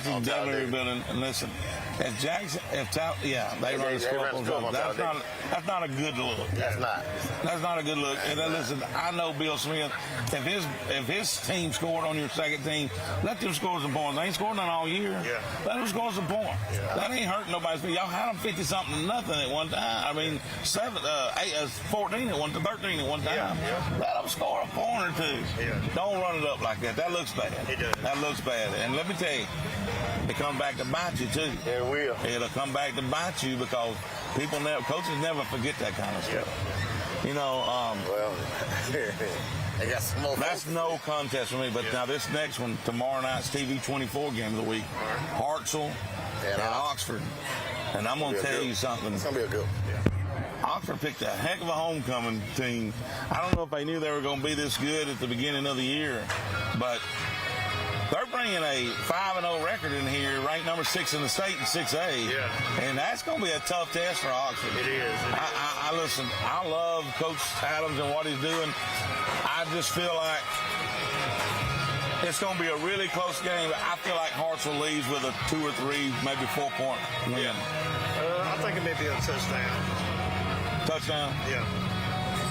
Definitely rebuilding. And listen, if Jackson, they run the score. That's not a good look. That's not. That's not a good look. And then listen, I know Bill Smith. If his team scored on your second team, let them score some points. They ain't scored none all year. Yeah. Let them score some points. Yeah. That ain't hurting nobody's. Y'all had them 50-something nothing at one time. I mean, 14 at one to 13 at one time. Yeah. Let them score a point or two. Yeah. Don't run it up like that. That looks bad. It does. That looks bad. And let me tell you, it comes back to bite you too. It will. It'll come back to bite you because coaches never forget that kind of stuff. Yeah. You know, well, they got some more. That's no contest for me. But now this next one, tomorrow night's TV 24 game of the week, Hartsel and Oxford. And I'm going to tell you something. It's going to be a good one. Oxford picked a heck of a homecoming team. I don't know if they knew they were going to be this good at the beginning of the year, but they're bringing a 5-0 record in here, ranked number 6 in the state in 6A. Yeah. And that's going to be a tough test for Oxford. It is. I listen, I love Coach Adams and what he's doing. I just feel like it's going to be a really close game. I feel like Hartsel leaves with a 2 or 3, maybe 4-point win. I think it may be a touchdown. Touchdown? Yeah.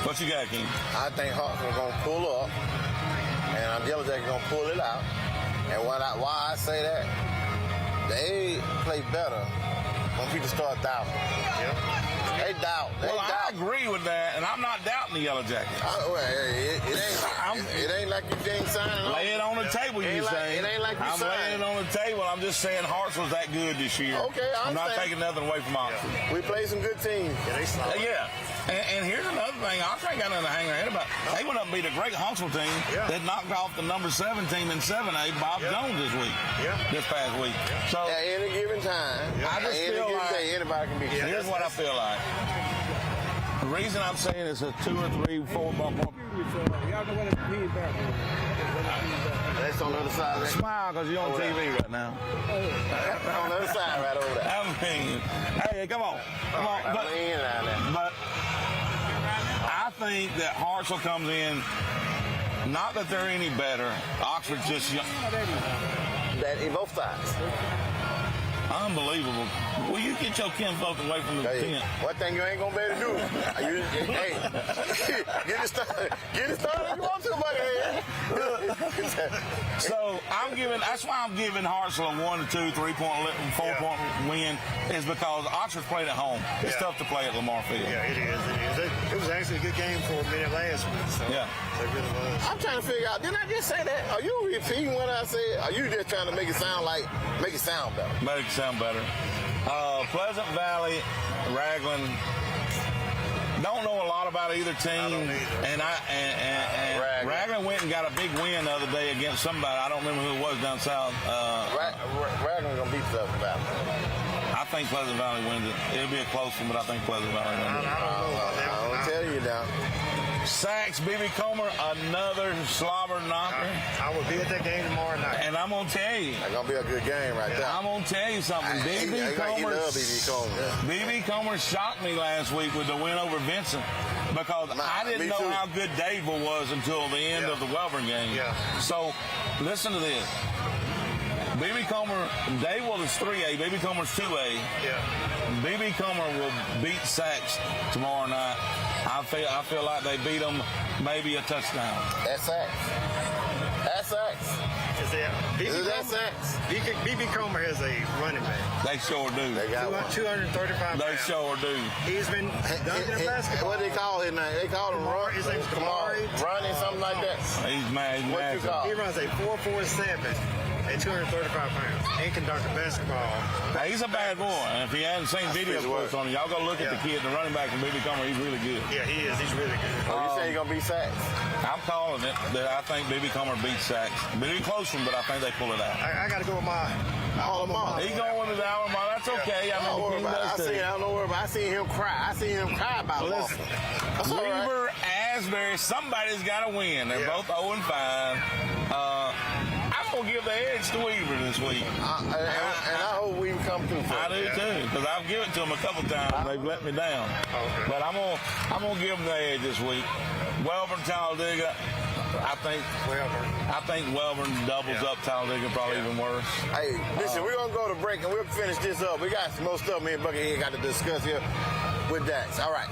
What you got, King? I think Hartsel going to pull up, and Yellow Jackets going to pull it out. And why I say that, they play better when people start doubting. Yep. They doubt. I agree with that, and I'm not doubting the Yellow Jackets. It ain't like you ain't signing. Lay it on the table, you say. It ain't like you I'm laying it on the table. I'm just saying Hartsel's that good this year. Okay, I'm not taking nothing away from Oxford. We played some good teams. Yeah. And here's another thing. Oxford ain't got nothing to hang their head about. They went up and beat a great Huntsville team that knocked off the number 7 team in 7A, Bob Jones, this week. This past week. So at any given time, I just feel like anybody can be. Here's what I feel like. The reason I'm saying it's a 2 or 3, 4 bump. Y'all know what it's feedback. That's on the other side. Smile because you're on TV right now. On the other side, right over there. I mean, hey, come on. But I think that Hartsel comes in, not that they're any better. Oxford's just young. That in both sides. Unbelievable. Will you get your kinfolk away from the tent? One thing you ain't gonna be able to do. Get it started. Get it started if you want to, buddy. So that's why I'm giving Hartsel a 1 or 2, 3-point, 4-point win, is because Oxford's played at home. It's tough to play at Lamar Field. Yeah, it is. It was actually a good game for a minute last week. So it really was. I'm trying to figure out, didn't I just say that? Are you repeating what I said? Are you just trying to make it sound better? Make it sound better. Pleasant Valley, Raglan. Don't know a lot about either team. And Raglan went and got a big win the other day against somebody. I don't remember who it was down south. Raglan gonna beat Pleasant Valley. I think Pleasant Valley wins it. It'll be a close one, but I think Pleasant Valley wins it. I don't tell you now. Sachs, B.B. Comer, another slobber knocker. I will be at that game tomorrow night. And I'm going to tell you. It's going to be a good game right there. I'm going to tell you something. B.B. Comer shocked me last week with the win over Vincent because I didn't know how good Dadeville was until the end of the Welborn game. So listen to this. B.B. Comer, Dadeville is 3A, B.B. Comer's 2A. B.B. Comer will beat Sachs tomorrow night. I feel like they beat them maybe a touchdown. That's Sachs. B.B. Comer has a running back. They sure do. They got 235 pounds. They sure do. He's been dunking basketball. What do they call his name? They call him Ron. His name's Kamari. Ronnie, something like that. He's mad. What you call? He runs a 4.47 at 235 pounds and can dunk a basketball. Now, he's a bad boy. And if you hadn't seen video clips on him, y'all go look at the kid, the running back from B.B. Comer. He's really good. Yeah, he is. He's really good. You say he's going to beat Sachs? I'm calling it that I think B.B. Comer beats Sachs. It'll be a close one, but I think they pull it out. I got to go with my alma mater. He's going with his alma mater. That's okay. I mean, don't worry about it. I seen him cry. I seen him cry about Listen, Weaver, Asbury, somebody's got to win. They're both 0-5. I'm going to give the edge to Weaver this week. And I hope Weaver come through for I do too, because I've given it to them a couple times and they've let me down. But I'm gonna give them the edge this week. Welborn, Talladega, I think Welborn doubles up Talladega, probably even worse. Hey, listen, we're going to go to break and we'll finish this up. We got some more stuff me and Buckethead got to discuss here with Dax. All right.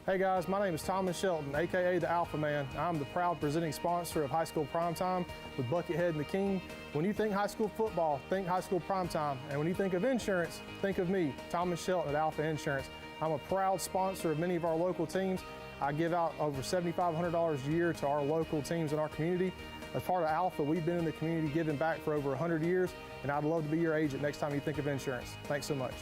Hey guys, my name is Thomas Shelton, aka the Alpha Man. I'm the proud presenting sponsor of High School Primetime with Buckethead and the King. When you think high school football, think High School Primetime. And when you think of insurance, think of me, Thomas Shelton at Alpha Insurance. I'm a proud sponsor of many of our local teams. I give out over $7,500 a year to our local teams in our community. As part of Alpha, we've been in the community giving back for over 100 years, and I'd love to be your agent next time you think of insurance. Thanks so much.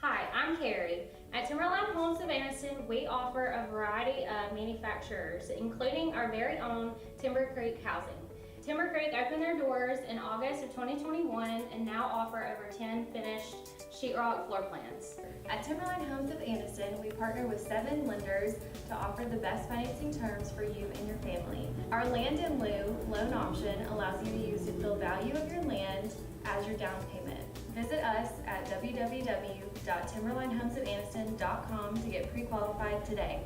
Hi, I'm Carrie. At Timberline Homes of Anniston, we offer a variety of manufacturers, including our very own Timber Creek Housing. Timber Creek opened their doors in August of 2021 and now offer over 10 finished sheetrock floor plans. At Timberline Homes of Anniston, we partner with 7 lenders to offer the best financing terms for you and your family. Our Land in Lieu loan option allows you to use the full value of your land as your down payment. Visit us at www.timberlinehomesofaniston.com to get pre-qualified today.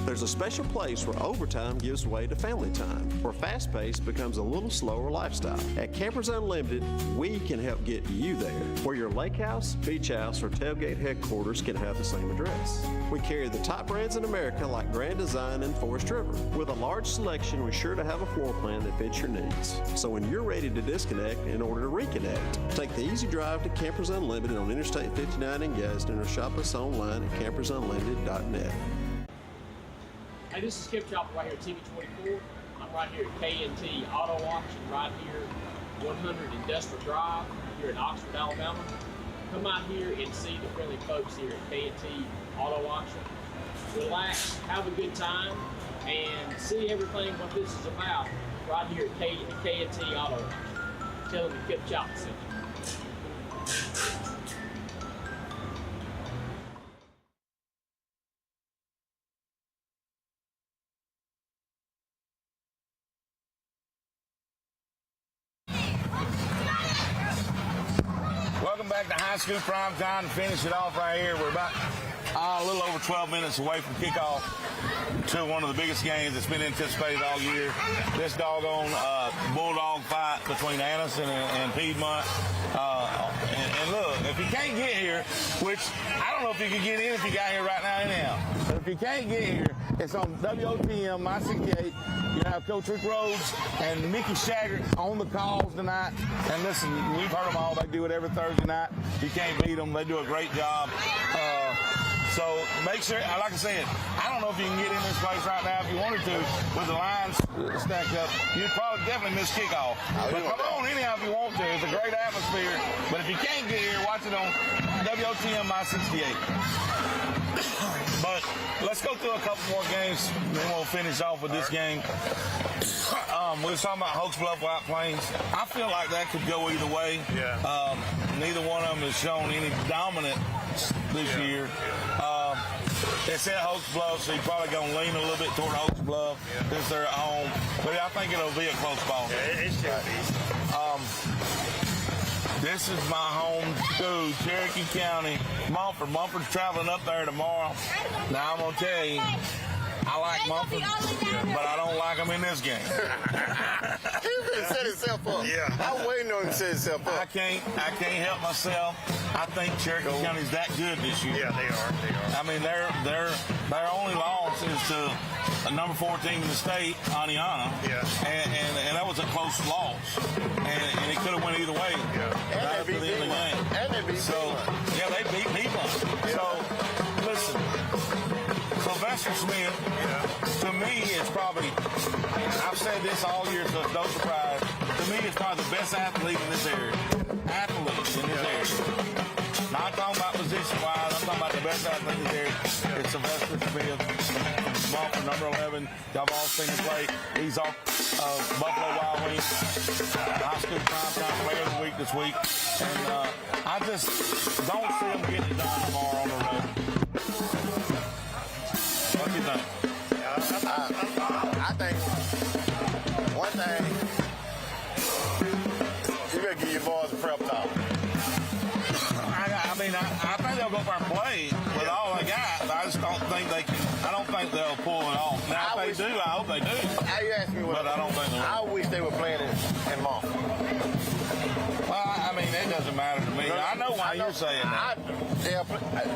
There's a special place where overtime gives way to family time, where fast pace becomes a little slower lifestyle. At Campers Unlimited, we can help get you there, where your lake house, beach house, or tailgate headquarters can have the same address. We carry the top brands in America like Grand Design and Forest River. With a large selection, we're sure to have a floor plan that fits your needs. So when you're ready to disconnect in order to reconnect, take the easy drive to Campers Unlimited on Interstate 59 in Gadsden or shop us online at campersunlimited.net. Hey, this is Skip Chopper right here at TV24. I'm right here at K&T Auto Auction right here, 100 Industrial Drive here in Oxford, Alabama. Come out here and see the friendly folks here at K&T Auto Auction. Relax, have a good time, and see everything what this is about right here at K&T Auto Auction. Tell them Skip Chopper sent you. Welcome back to High School Primetime. To finish it off right here, we're about a little over 12 minutes away from kickoff to one of the biggest games that's been anticipated all year. This doggone bulldog fight between Anniston and Piedmont. And look, if you can't get here, which I don't know if you can get in if you got here right now anyhow, but if you can't get here, it's on WOTM, My 68. You have Coach Rick Rhodes and Mickey Shaggart on the calls tonight. And listen, we've heard them all. They do it every Thursday night. You can't beat them. They do a great job. So make sure, like I said, I don't know if you can get in this place right now if you wanted to with the lines stacked up. You'd probably definitely miss kickoff. But come on anyhow if you want to. It's a great atmosphere. But if you can't get here, watch it on WOTM My 68. But let's go through a couple more games, then we'll finish off with this game. We were talking about Hoax Bluff, White Plains. I feel like that could go either way. Yeah. Neither one of them has shown any dominance this year. It's at Hoax Bluff, so you're probably going to lean a little bit toward Hoax Bluff since they're at home. But I think it'll be a close ball. Yeah, it should be. This is my home school, Cherokee County. Mumford. Mumford's traveling up there tomorrow. Now, I'm going to tell you, I like Mumford, but I don't like them in this game. He really set himself up. Yeah. I'm waiting on him to set himself up. I can't help myself. I think Cherokee County's that good this year. Yeah, they are. I mean, their only loss is to number 14 in the state, Anniston. Yeah. And that was a close loss. And it could have went either way. And Right they beat Piedmont. And they beat Piedmont. Yeah, they beat Piedmont. Yeah. So, listen, Sylvester Smith, to me, is probably, I've said this all year, so it's no surprise. To me, it's probably the best athlete in this area. Not talking about position-wise. I'm talking about the best athlete in this area. It's Sylvester Smith from Mumford, number 11. Y'all have all seen him play. He's off Buffalo Wild Wings. High School Primetime Player of the Week this week. And I just don't see him getting it done tomorrow on the road. What do you think? I think one thing, you better give your boys a prep talk. I mean, Now, if they do, I hope they do. How you ask me what? But I don't think they will. I wish they were playing it in Mont. Well, I mean, it doesn't matter to me. I know why you're saying that.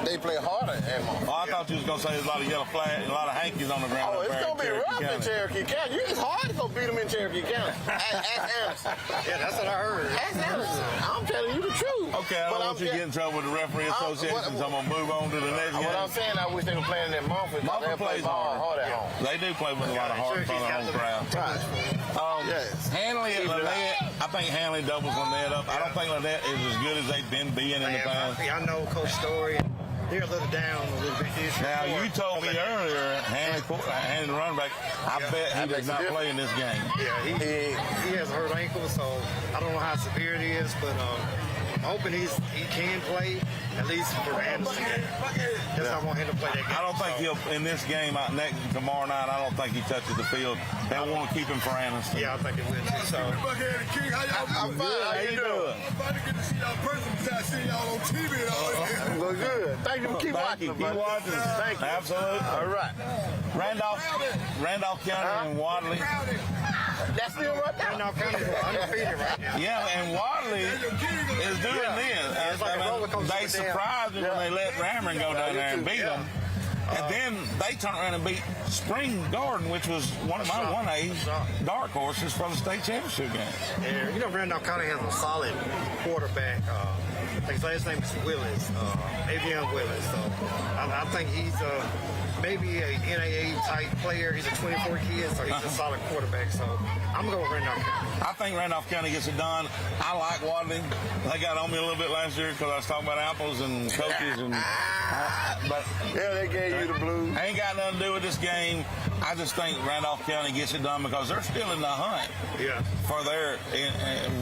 They play harder in Mont. Oh, I thought you was going to say there's a lot of yellow flags, a lot of hankies on the ground. Oh, it's going to be rough in County. Cherokee County. It's hard to go beat them in Cherokee County. Ask Anniston. Yeah, that's what I heard. Ask Anniston. I'm telling you the truth. Okay, I don't want you to get in trouble with the referee association, so I'm going to move on to the next game. What I'm saying, I wish they were playing in Mumford. Mumford plays hard at home. They do play with a lot of heart in front of the home crowd. Yes. Hanley and Lynette, I think Hanley doubles Lynette up. I don't think Lynette is as good as they've been being in the past. I know Coach Story. They're a little down a little bit this year. Now, you told me earlier, Hanley the running back, I bet he does not play in this game. Yeah, he has a hurt ankle, so I don't know how severe it is, but I'm hoping he can play, at least for Anniston. Because I want him to play that game. I don't think he'll, in this game tomorrow night, I don't think he touches the field. They'll want to keep him for Anniston. Yeah, I think it will too. So, I'm fine. How you doing? I'm about to get to see y'all person besides seeing y'all on TV and all that. Look good. Thank you for keep watching. Keep watching. Thank you. Absolutely. All right. Randolph County and Wadley. That's still right there. Randolph County is undefeated right now. Yeah, and Wadley is doing this. They surprised me when they let Rammer go down there and beat them. And then they turned around and beat Spring Garden, which was one of my 1A dark horses for the state championship game. And, you know, Randolph County has a solid quarterback. I think his last name is Willis, Avion Willis. So I think he's maybe a NAA type player. He's a 24 kid, so he's a solid quarterback. So I'm going to go with Randolph County. I think Randolph County gets it done. I like Wadley. They got on me a little bit last year because I was talking about apples and coaches. But yeah, they gave you the blues. Ain't got nothing to do with this game. I just think Randolph County gets it done because they're still in the hunt for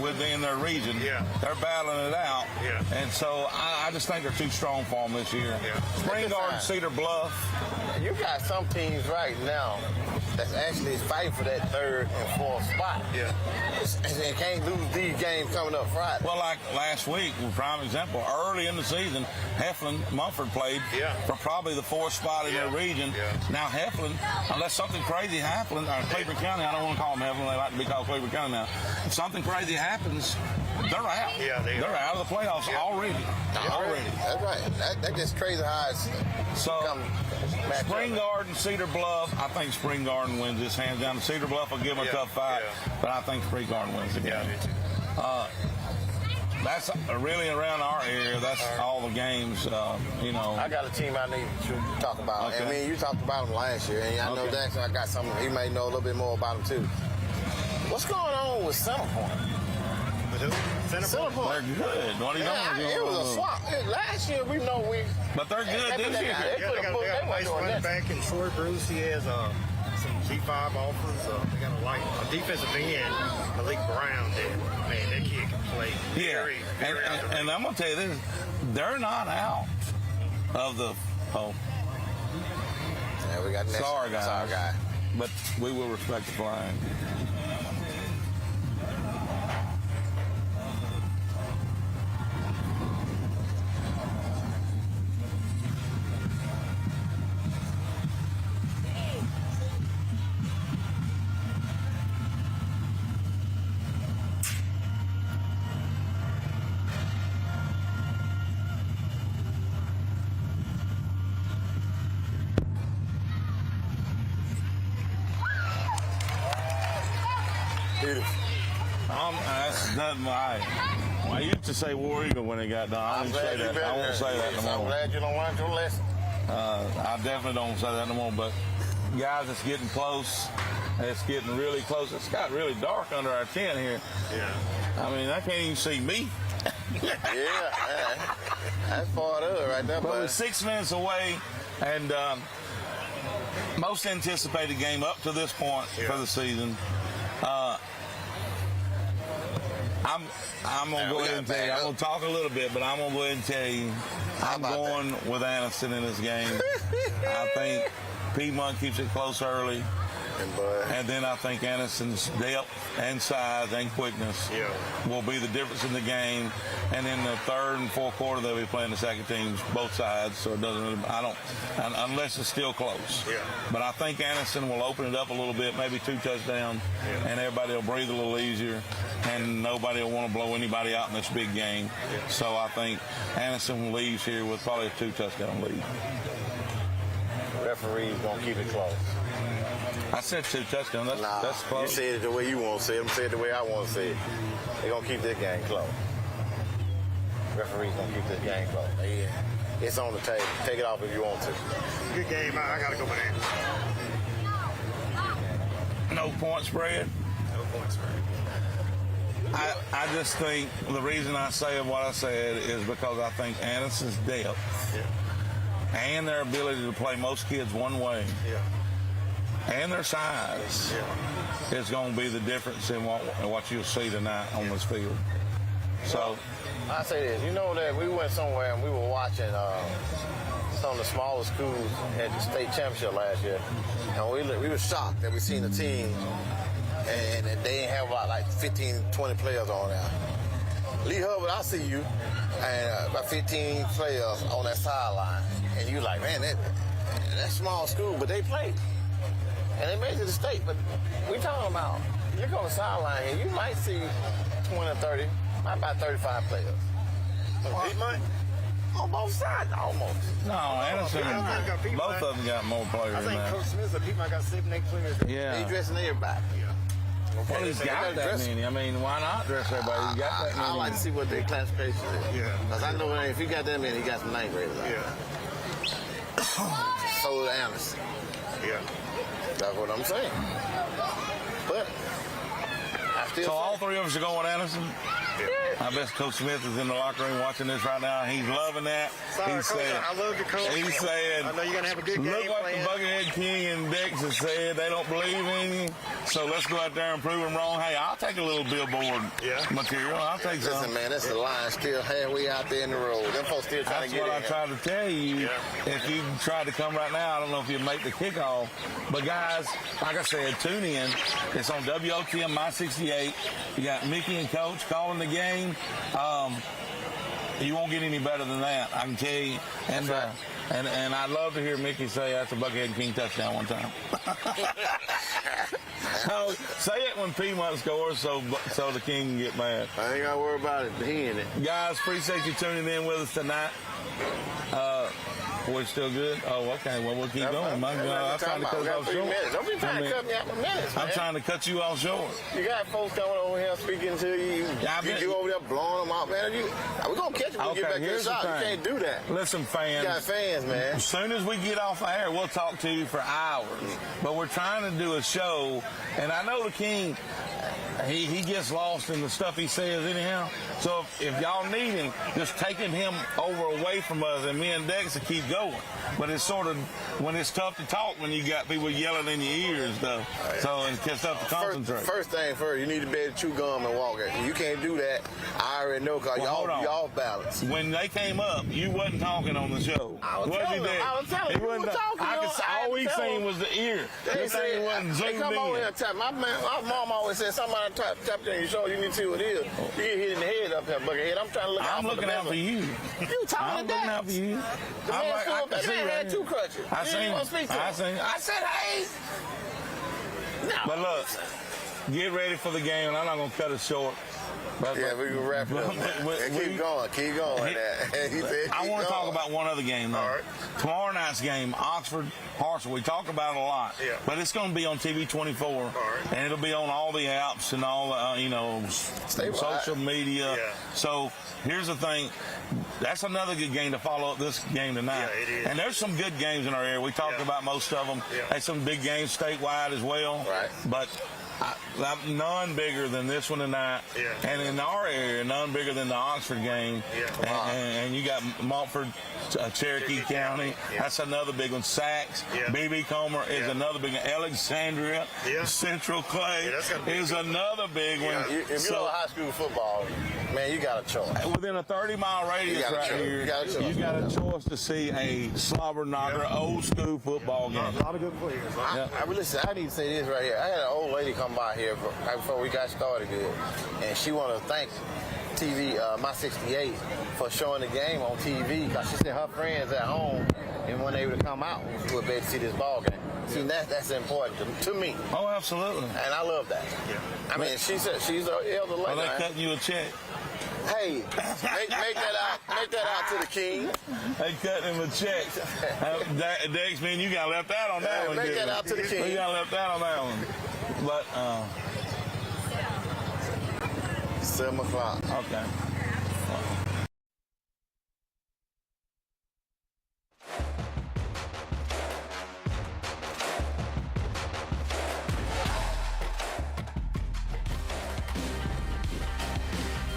within their region. Yeah. They're battling it out. Yeah. And so I just think they're too strong for them this year. Yeah. Spring Garden, Cedar Bluff. You got some teams right now that's actually fighting for that third and fourth spot. Yeah. And can't lose these games coming up Friday. Well, like last week, prime example, early in the season, Mumford played for probably the fourth spot in their region. Yeah. Now Heflin, unless something crazy happens, or Cleveland County, I don't want to call them Heflin, they like to be called Cleveland County now. If something crazy happens, they're out. Yeah, they're out of the playoffs already. Already. That's right. That gets crazy how it's Spring Garden, Cedar Bluff. I think Spring Garden wins this hands down. Cedar Bluff will give them a tough fight, but I think Spring Garden wins the game. Yeah, me too. That's really around our area. That's all the games, you know. I got a team I need to talk about. Okay. I mean, you talked about them last year, and I know Jackson, I got something. He may know a little bit more about them, too. What's going on with Centerpoint? They're good. What are you doing? It was a swap. Last year, we know But they're good this year. They got a nice running back in Troy Bruce. He has some G5 offers. They got a defensive end, Malik Brown. Man, that kid can play. Very and I'm going to tell you this. They're not out of the... Oh. Yeah, we got next. Sorry, guys. Sorry, guy. But we will respect the flag. That's nothing. I used to say War Eagle when it got done. I won't say that. I won't say that no more. I'm glad you don't learn your lesson. I definitely don't say that no more. But guys, it's getting close. It's getting really close. It's got really dark under our tent here. Yeah. I mean, I can't even see me. That's part of it right there. But we're 6 minutes away, and most anticipated game up to this point for the season. I'm going to go ahead and tell you, I'm going to talk a little bit, but I'm going to go ahead and tell you, I'm going with Anniston in this game. I think Piedmont keeps it close early. And then I think Anniston's depth and size and quickness will be the difference in the game. And in the third and fourth quarter, they'll be playing the second teams, both sides. So it doesn't really, unless it's still close. But I think Anniston will open it up a little bit, maybe 2 touchdowns, and everybody will breathe a little easier, and nobody will want to blow anybody out in this big game. So I think Anniston leaves here with probably a 2-touchdown lead. Referee's gonna keep it close. I said 2 touchdowns. That's close. You said it the way you want to say it. I'm saying it the way I want to say it. They're gonna keep this game close. Referee's gonna keep this game close. It's on the table. Take it off if you want to. Good game. I gotta go with that. No point spread. No point spread. I just think the reason I say what I said is because I think Anniston's depth and their ability to play most kids one way and their size is going to be the difference in what you'll see tonight on this field. So I say this, you know that we went somewhere and we were watching some of the smaller schools at the state championship last year, and we were shocked that we seen the team and they didn't have about like 15, 20 players on there. Lee Hubbard, I see you, and about 15 players on that sideline, and you like, man, that's small school, but they played, and they made it to the state. But we talking about, you go on the sideline and you might see 20 or 30, about 35 players. On both sides, almost. No, Anniston, both of them got more players I than think that. Coach Smith said Piedmont got 7, 8 players. Yeah. He dressing everybody. Okay, Well, he's got that many. I mean, why not dress everybody? He's got that many. I like to see what their classification is. Because I know that if he got that many, he got some 9th graders out. So did Anniston. That's what I'm saying. But I still So all 3 of us are going Anniston? I bet Coach Smith is in the locker room watching this right now. He's loving that. Sorry, Coach, I love you, Coach. He's saying, I know you're going to have a good game look what plan. the Buckethead King and Dex has said. They don't believe in you. So let's go out there and prove them wrong. Hey, I'll take a little billboard material. I'll take some. Listen, man, that's the line still halfway out there in the road. Them folks still trying to get in. That's what I tried to tell you. If you tried to come right now, I don't know if you'd make the kickoff. But guys, like I said, tune in. It's on WOTM My 68. You got Mickey and Coach calling the game. You won't get any better than that, I can tell you. And and I'd love to hear Mickey say that's a Buckethead King touchdown one time. So say it when Piedmont scores so the King can get mad. I ain't got to worry about it. He in it. Guys, appreciate you tuning in with us tonight. We're still good? Oh, okay. Well, we'll keep going. My God, I'm trying to cut you off short. Don't be trying to cut me out my minutes, man. I'm trying to cut you off short. You got folks coming over here speaking to you. You over there blowing them out, man. We're going to catch you when we get back to the shot. You can't do that. Listen, fans. You got fans, man. As soon as we get off air, we'll talk to you for hours. But we're trying to do a show, and I know the King, he gets lost in the stuff he says anyhow. So if y'all need him, just taking him away from us, and me and Dex will keep going. But it's sort of, when it's tough to talk when you got people yelling in your ears, though. So it's tough to concentrate. First thing first, you need to be able to chew gum and walk it. You can't do that. I already know, because y'all off balance. When they came up, you wasn't talking on the show. I was telling you. All we seen was the ear. This thing wasn't zoomed in. Come over here and tap. My mom always said, somebody tapped on your shoulder, you need to see what it is. You get hit in the head up here, Buckethead. I'm trying to look out for the looking out for you. You talking I'm looking out for you. The man had 2 crutches. I said, hey. No. But look, get ready for the game, and I'm not going to cut it short. But we can wrap it up. Keep going. I want to talk about one other game, though. All right. Tomorrow night's game, Oxford-Hartsville. We talk about it a lot. Yeah. But it's going to be on TV 24. All right. And it'll be on all the apps and all the, social media. Yeah. So here's the thing. That's another good game to follow up this game tonight. Yeah, it is. And there's some good games in our area. We talked about most of them. Yeah. There's some big games statewide as well. Right. But none bigger than this one tonight. Yeah. And in our area, none bigger than the Oxford game. Yeah. And you got Montford, Cherokee County. Yeah. That's another big one. Sachs, Yeah. B.B. Comer is another big one. Alexandria, Yeah. Central Clay is another big one. If you know high school football, Man, you got a choice. Within a 30-mile radius right here, you got a choice to see a slobber knocker, old school football game. A lot of good players. Listen, I need to say this right here. I had an old lady come by here right before we got started good, and she wanted to thank TV, My 68, for showing the game on TV, because she said her friends at home and when they were to come out, we would be able to see this ball game. See, that's important to me. Oh, absolutely. And I love that. I mean, she said she's an elder lady. Are they cutting you a check? Hey, make that out to the king. They cutting him a check. Dex, man, you got left out on that one. Make that out to the king. You got left out on that one. But 7 o'clock. Okay.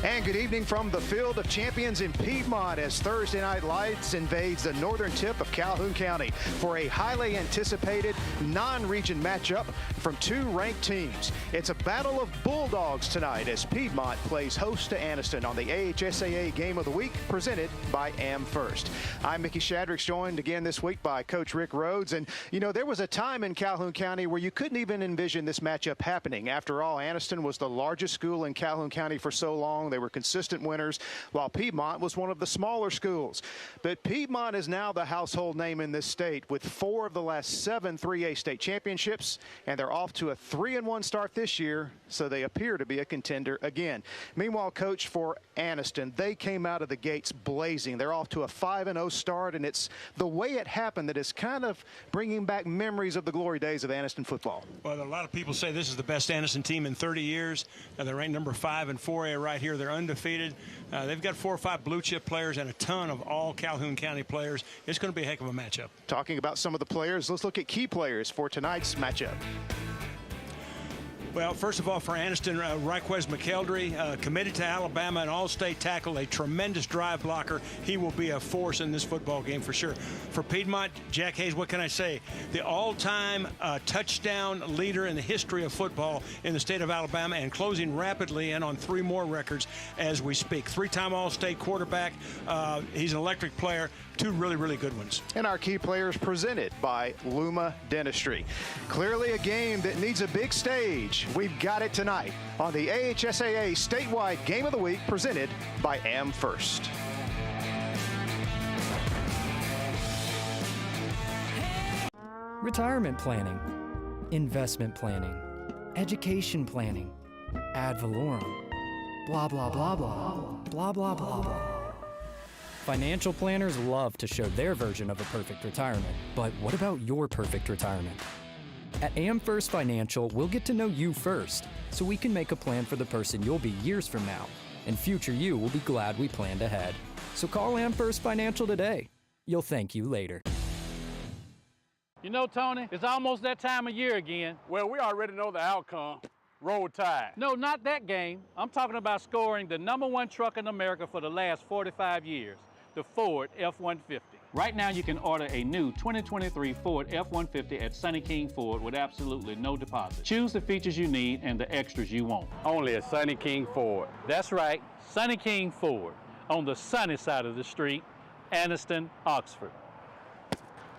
And good evening from the Field of Champions in Piedmont as Thursday Night Lights invades the northern tip of Calhoun County for a highly anticipated non-region matchup from two ranked teams. It's a battle of Bulldogs tonight as Piedmont plays host to Anniston on the AHSAA Game of the Week presented by AmFirst. I'm Mickey Shadricks, joined again this week by Coach Rick Rhodes. And, you know, there was a time in Calhoun County where you couldn't even envision this matchup happening. After all, Anniston was the largest school in Calhoun County for so long. They were consistent winners, while Piedmont was one of the smaller schools. But Piedmont is now the household name in this state with 4 of the last 7 3A state championships, and they're off to a 3-1 start this year, so they appear to be a contender again. Meanwhile, Coach, for Anniston, they came out of the gates blazing. They're off to a 5-0 start, and it's the way it happened that is kind of bringing back memories of the glory days of Anniston football. Well, a lot of people say this is the best Anniston team in 30 years. They're ranked number 5 in 4A right here. They're undefeated. They've got 4 or 5 blue chip players and a ton of all Calhoun County players. It's going to be a heck of a matchup. Talking about some of the players, let's look at key players for tonight's matchup. Well, first of all, for Anniston, Raquez McKeldry, committed to Alabama, an all-state tackle, a tremendous drive blocker. He will be a force in this football game for sure. For Piedmont, Jack Hayes, what can I say? The all-time touchdown leader in the history of football in the state of Alabama, and closing rapidly in on 3 more records as we speak. 3-time all-state quarterback. He's an electric player. 2 really, really good ones. And our key players presented by Luma Dentistry. Clearly a game that needs a big stage. We've got it tonight on the AHSAA Statewide Game of the Week presented by AmFirst. Retirement planning, investment planning, education planning, ad valorem, blah, blah, blah, blah, blah, blah, blah, blah. Financial planners love to show their version of a perfect retirement, but what about your perfect retirement? At AmFirst Financial, we'll get to know you first, so we can make a plan for the person you'll be years from now, and future you will be glad we planned ahead. So call AmFirst Financial today. You'll thank you later. You know, Tony, it's almost that time of year again. Well, we already know the outcome. Roll Tide. No, not that game. I'm talking about scoring the #1 truck in America for the last 45 years, the Ford F-150. Right now, you can order a new 2023 Ford F-150 at Sunny King Ford with absolutely no deposit. Choose the features you need and the extras you want. Only at Sunny King Ford. That's right, Sunny King Ford, on the sunny side of the street, Anniston, Oxford.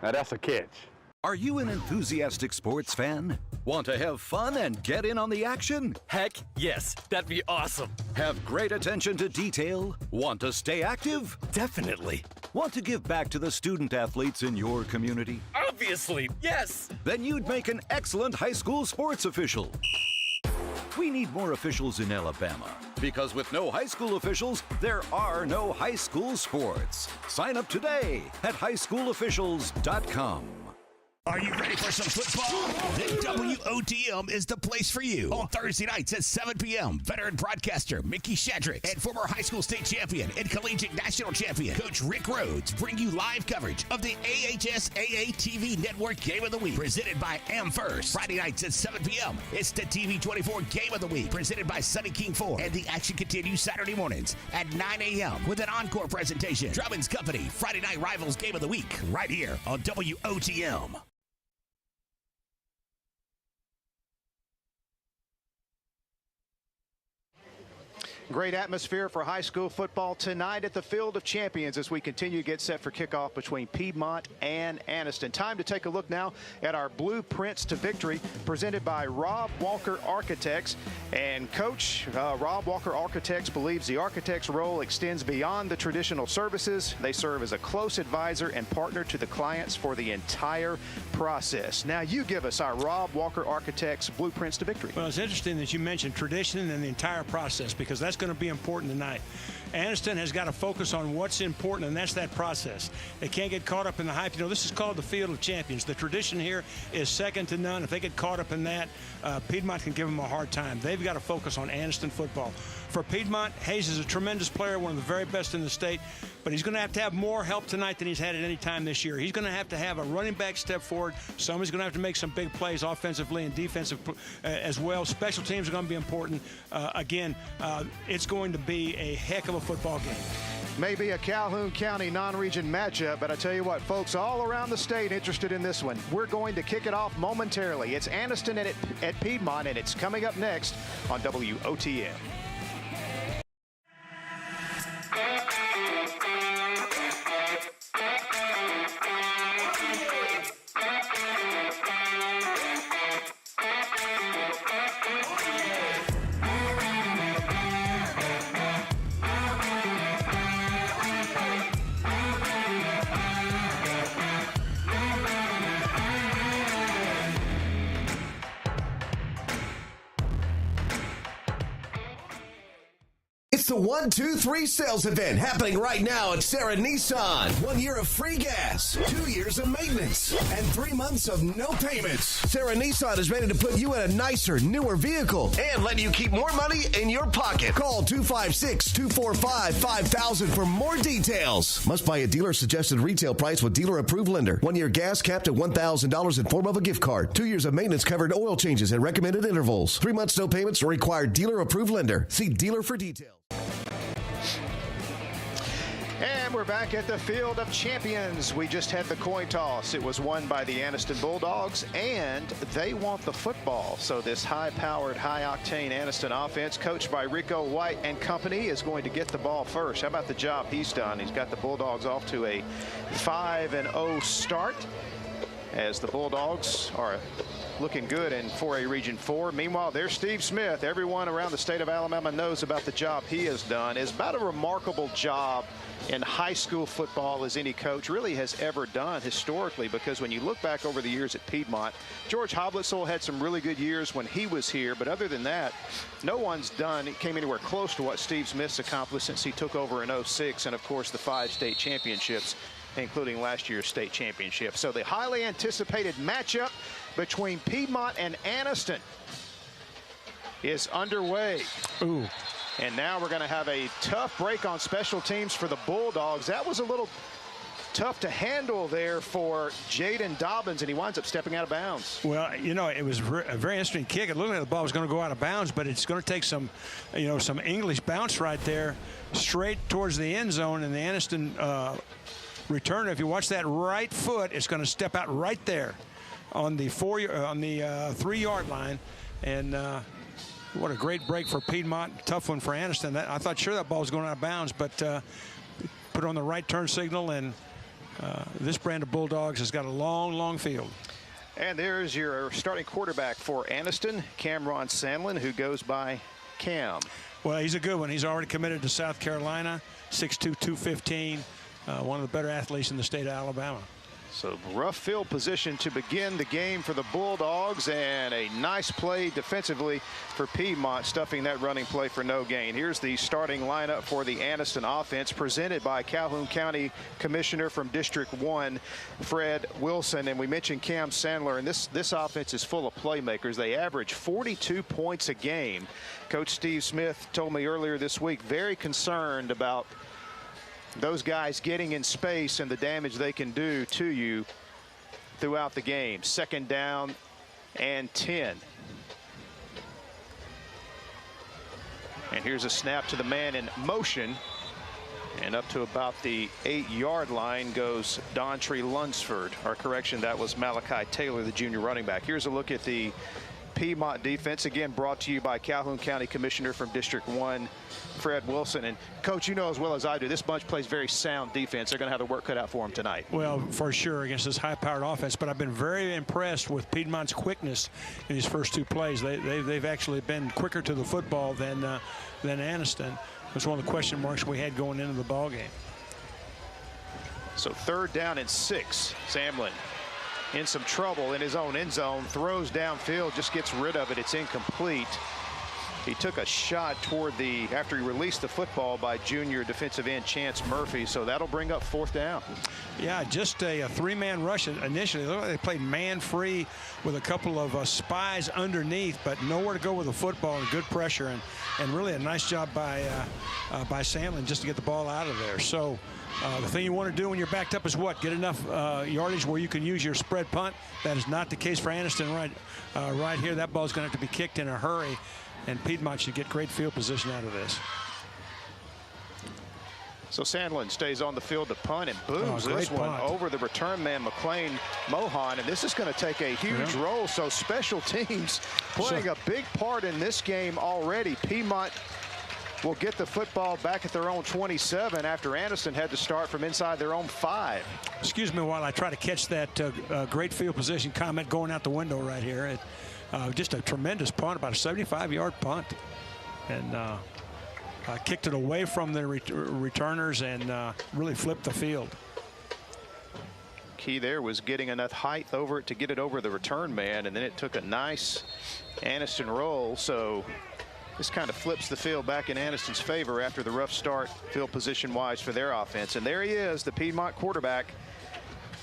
Now that's a catch. Are you an enthusiastic sports fan? Want to have fun and get in on the action? Heck, yes. That'd be awesome. Have great attention to detail? Want to stay active? Definitely. Want to give back to the student athletes in your community? Obviously, yes. Then you'd make an excellent high school sports official. We need more officials in Alabama, because with no high school officials, there are no high school sports. Sign up today at highschoolofficials.com. Are you ready for some football? Then WOTM is the place for you. On Thursday nights at 7 p.m., veteran broadcaster Mickey Shadricks and former high school state champion and collegiate national champion Coach Rick Rhodes bring you live coverage of the AHSAA TV Network Game of the Week, presented by AmFirst. Friday nights at 7 p.m., it's the TV24 Game of the Week, presented by Sunny King Ford. And the action continues Saturday mornings at 9 a.m. with an encore presentation. Drummond's Company, Friday Night Rivals Game of the Week, right here on WOTM. Great atmosphere for high school football tonight at the Field of Champions as we continue to get set for kickoff between Piedmont and Anniston. Time to take a look now at our Blueprints to Victory presented by Rob Walker Architects. And Coach Rob Walker Architects believes the architect's role extends beyond the traditional services. They serve as a close advisor and partner to the clients for the entire process. Now you give us our Rob Walker Architects Blueprints to Victory. Well, it's interesting that you mentioned tradition and the entire process, because that's going to be important tonight. Anniston has got to focus on what's important, and that's that process. They can't get caught up in the hype. You know, this is called the Field of Champions. The tradition here is second to none. If they get caught up in that, Piedmont can give them a hard time. They've got to focus on Anniston football. For Piedmont, Hayes is a tremendous player, one of the very best in the state, but he's going to have more help tonight than he's had at any time this year. He's going to have a running back step forward. Somebody's going to have to make some big plays offensively and defensive as well. Special teams are going to be important. It's going to be a heck of a football game. Maybe a Calhoun County non-region matchup, but I tell you what, folks all around the state interested in this one. We're going to kick it off momentarily. It's Anniston at Piedmont, and it's coming up next on WOTM. It's the 1, 2, 3 sales event happening right now at Sarah Nissan. 1 year of free gas, 2 years of maintenance, and 3 months of no payments. Sarah Nissan is ready to put you in a nicer, newer vehicle and let you keep more money in your pocket. Call 256-245-5000 for more details. Must buy a dealer-suggested retail price with dealer-approved lender. 1 year gas capped at $1,000 in form of a gift card. 2 years of maintenance covered oil changes at recommended intervals. 3 months no payments required dealer-approved lender. See dealer for details. And we're back at the Field of Champions. We just had the coin toss. It was won by the Anniston Bulldogs, and they want the football. So this high-powered, high-octane Anniston offense, coached by Rico White and company, is going to get the ball first. How about the job he's done? He's got the Bulldogs off to a 5-0 start, as the Bulldogs are looking good in 4A Region 4. Meanwhile, there's Steve Smith. Everyone around the state of Alabama knows about the job he has done. It's about a remarkable job in high school football as any coach really has ever done historically, because when you look back over the years at Piedmont, George Hoblitzel had some really good years when he was here, but other than that, no one's came anywhere close to what Steve Smith's accomplished since he took over in 06, and of course the 5 state championships, including last year's state championship. So the highly anticipated matchup between Piedmont and Anniston is underway. Ooh. And now we're going to have a tough break on special teams for the Bulldogs. That was a little tough to handle there for Jaden Dobbins, and he winds up stepping out of bounds. Well, you know, it was a very interesting kick. It looked like the ball was going to go out of bounds, but it's going to take some English bounce right there, straight towards the end zone, and the Anniston returner, if you watch that right foot, it's going to step out right there on the 3-yard line. And what a great break for Piedmont. Tough one for Anniston. I thought sure that ball was going out of bounds, but put on the right turn signal, and this brand of Bulldogs has got a long, long field. And there's your starting quarterback for Anniston, Cameron Sandlin, who goes by Cam. Well, he's a good one. He's already committed to South Carolina, 6'2", 215, one of the better athletes in the state of Alabama. So rough field position to begin the game for the Bulldogs, and a nice play defensively for Piedmont, stuffing that running play for no gain. Here's the starting lineup for the Anniston offense, presented by Calhoun County Commissioner from District 1, Fred Wilson. And we mentioned Cam Sandler, and this offense is full of playmakers. They average 42 points a game. Coach Steve Smith told me earlier this week, very concerned about those guys getting in space and the damage they can do to you throughout the game. 2nd down and 10. And here's a snap to the man in motion. And up to about the 8-yard line goes Dontrey Lunsford. Or correction, that was Malachi Taylor, the junior running back. Here's a look at the Piedmont defense, again brought to you by Calhoun County Commissioner from District 1, Fred Wilson. And Coach, you know as well as I do, this bunch plays very sound defense. They're going to have the work cut out for them tonight. Well, for sure against this high-powered offense, but I've been very impressed with Piedmont's quickness in these first 2 plays. They've actually been quicker to the football than Anniston. That's one of the question marks we had going into the ball game. So 3rd down and 6. Samlin in some trouble in his own end zone, throws downfield, just gets rid of it. It's incomplete. He took a shot toward after he released the football by junior defensive end Chance Murphy, so that'll bring up 4th down. Yeah, just a 3-man rush initially. They played man-free with a couple of spies underneath, but nowhere to go with the football and good pressure, and really a nice job by Samlin just to get the ball out of there. So the thing you want to do when you're backed up is what? Get enough yardage where you can use your spread punt. That is not the case for Anniston right here. That ball's going to have to be kicked in a hurry, and Piedmont should get great field position out of this. So Sandlin stays on the field to punt and booms this one over the return man McLean Mohan, and this is going to take a huge role. So special teams playing a big part in this game already. Piedmont will get the football back at their own 27 after Anniston had to start from inside their own 5. Excuse me while I try to catch that great field position comment going out the window right here. Just a tremendous punt, about a 75-yard punt, and kicked it away from the returners and really flipped the field. Key there was getting enough height over it to get it over the return man, and then it took a nice Anniston roll. So this kind of flips the field back in Anniston's favor after the rough start field position-wise for their offense. And there he is, the Piedmont quarterback,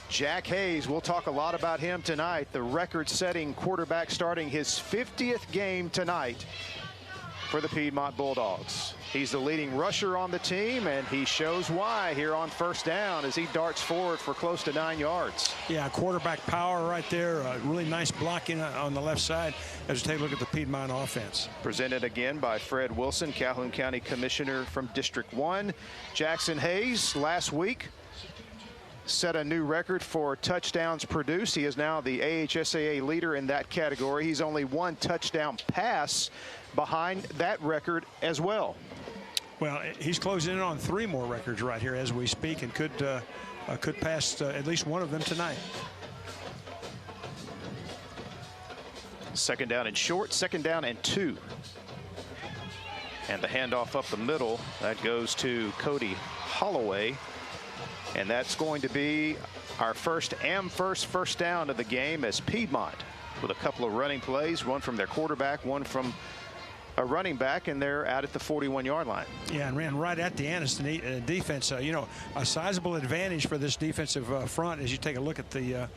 Jack Hayes. We'll talk a lot about him tonight. The record-setting quarterback starting his 50th game tonight for the Piedmont Bulldogs. He's the leading rusher on the team, and he shows why here on 1st down as he darts forward for close to 9 yards. Yeah, quarterback power right there. Really nice blocking on the left side as we take a look at the Piedmont offense. Presented again by Fred Wilson, Calhoun County Commissioner from District 1. Jackson Hayes last week set a new record for touchdowns produced. He is now the AHSAA leader in that category. He's only 1 touchdown pass behind that record as well. Well, he's closing in on 3 more records right here as we speak, and could pass at least one of them tonight. 2nd down and short, 2nd down and 2. And the handoff up the middle, that goes to Cody Holloway. And that's going to be our first down of the game as Piedmont with a couple of running plays, one from their quarterback, one from a running back, and they're out at the 41-yard line. Yeah, and ran right at the Anniston defense. You know, a sizable advantage for this defensive front as you take a look at the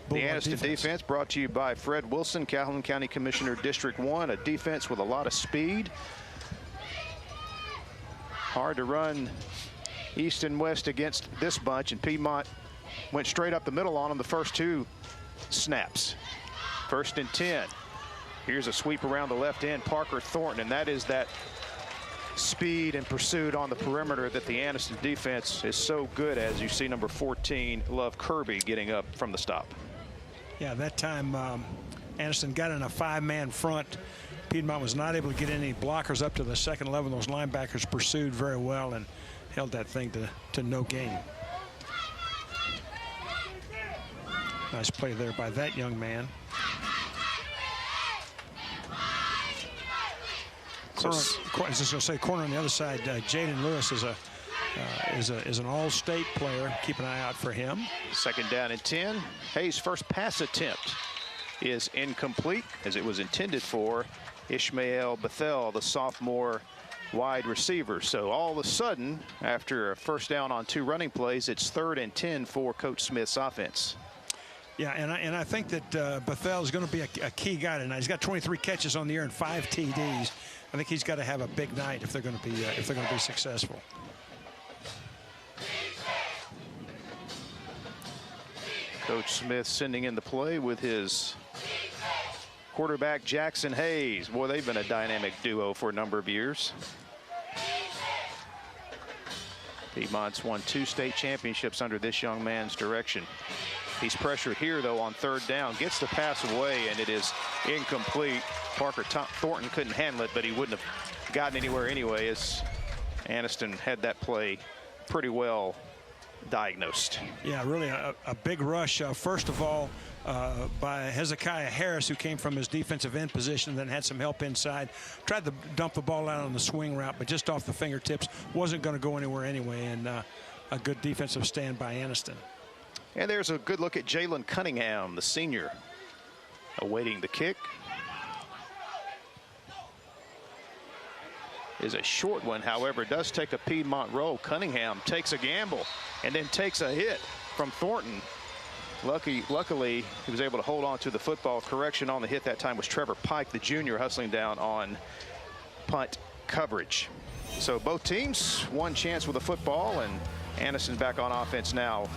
Anniston defense brought to you by Fred Wilson, Calhoun County Commissioner, District 1, a defense with a lot of speed. Hard to run east and west against this bunch, and Piedmont went straight up the middle on them the first 2 snaps. 1st and 10. Here's a sweep around the left end, Parker Thornton, and that is that speed and pursuit on the perimeter that the Anniston defense is so good as. You see number 14, Love Kirby, getting up from the stop. Yeah, that time Anniston got in a 5-man front. Piedmont was not able to get any blockers up to the second level. Those linebackers pursued very well and held that thing to no gain. Nice play there by that young man. Corner, I was just going to say, corner on the other side, Jaden Lewis is an all-state player. Keep an eye out for him. 2nd down and 10. Hayes' first pass attempt is incomplete, as it was intended for Ishmael Bethel, the sophomore wide receiver. So all of a sudden, after a 1st down on 2 running plays, it's 3rd and 10 for Coach Smith's offense. Yeah, and I think that Bethel is going to be a key guy tonight. He's got 23 catches on the year and 5 TDs. I think he's got to have a big night if they're going to be successful. Coach Smith sending in the play with his quarterback Jackson Hayes. Boy, they've been a dynamic duo for a number of years. Piedmont's won 2 state championships under this young man's direction. He's pressured here, though, on third down. Gets the pass away, and it is incomplete. Parker Thornton couldn't handle it, but he wouldn't have gotten anywhere anyway, as Anniston had that play pretty well diagnosed. Yeah, really a big rush. First of all, by Hezekiah Harris, who came from his defensive end position, then had some help inside. Tried to dump the ball out on the swing route, but just off the fingertips. Wasn't going to go anywhere anyway, and a good defensive stand by Anniston. And there's a good look at Jalen Cunningham, the senior, awaiting the kick. Is a short one, however, does take a Piedmont roll. Cunningham takes a gamble and then takes a hit from Thornton. Luckily, he was able to hold on to the football. Correction on the hit that time was Trevor Pike, the junior, hustling down on punt coverage. So both teams, one chance with the football, and Anniston back on offense now.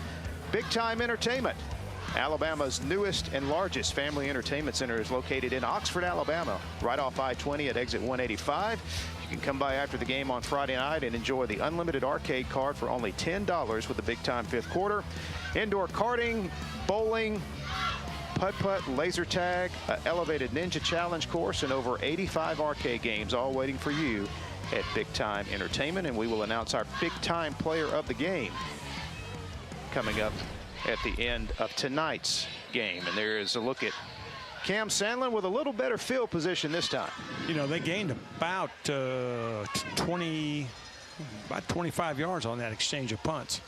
Big Time Entertainment, Alabama's newest and largest family entertainment center, is located in Oxford, Alabama, right off I-20 at exit 185. You can come by after the game on Friday night and enjoy the unlimited arcade card for only $10 with the Big Time fifth quarter. Indoor karting, bowling, putt-putt, laser tag, elevated ninja challenge course, and over 85 arcade games all waiting for you at Big Time Entertainment. And we will announce our Big Time player of the game coming up at the end of tonight's game. And there is a look at Cam Sandlin with a little better field position this time. You know, they gained about 25 yards on that exchange of punts.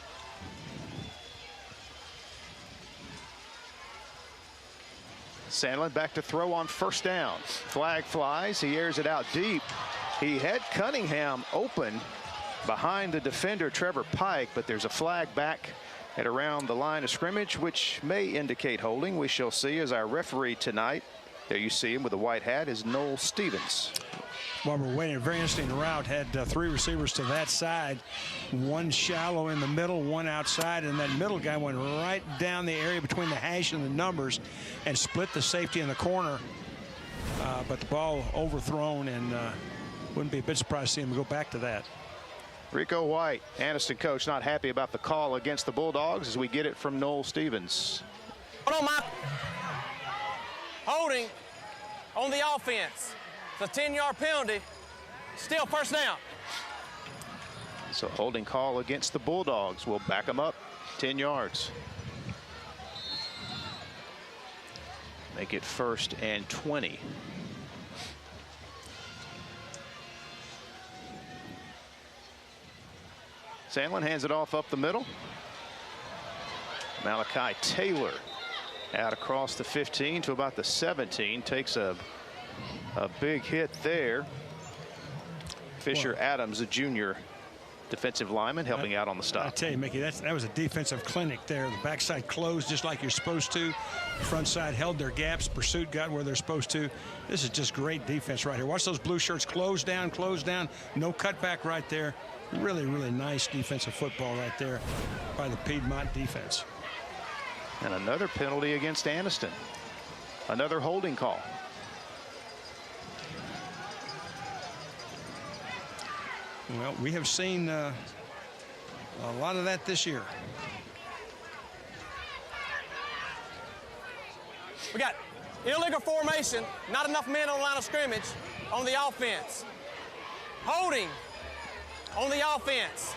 Sandlin back to throw on first down. Flag flies. He airs it out deep. He had Cunningham open behind the defender, Trevor Pike, but there's a flag back at around the line of scrimmage, which may indicate holding. We shall see, as our referee tonight, there you see him with a white hat, is Noel Stevens. While we're waiting, a very interesting route. Had three receivers to that side, one shallow in the middle, one outside, and that middle guy went right down the area between the hash and the numbers and split the safety in the corner. But the ball overthrown, and wouldn't be a bit surprised to see him go back to that. Rico White, Anniston coach, not happy about the call against the Bulldogs, as we get it from Noel Stevens. Hold on, Mike. Holding on the offense. It's a 10-yard penalty. Still first down. So holding call against the Bulldogs will back them up 10 yards. Make it 1st and 20. Sandlin hands it off up the middle. Malachi Taylor out across the 15 to about the 17. Takes a big hit there. Fisher Adams, a junior defensive lineman, helping out on the stop. I tell you, Mickey, that was a defensive clinic there. The backside closed just like you're supposed to. Front side held their gaps. Pursuit got where they're supposed to. This is just great defense right here. Watch those blue shirts close down, close down. No cutback right there. Really, really nice defensive football right there by the Piedmont defense. And another penalty against Anniston. Another holding call. Well, we have seen a lot of that this year. We got illegal formation, not enough men on the line of scrimmage on the offense. Holding on the offense.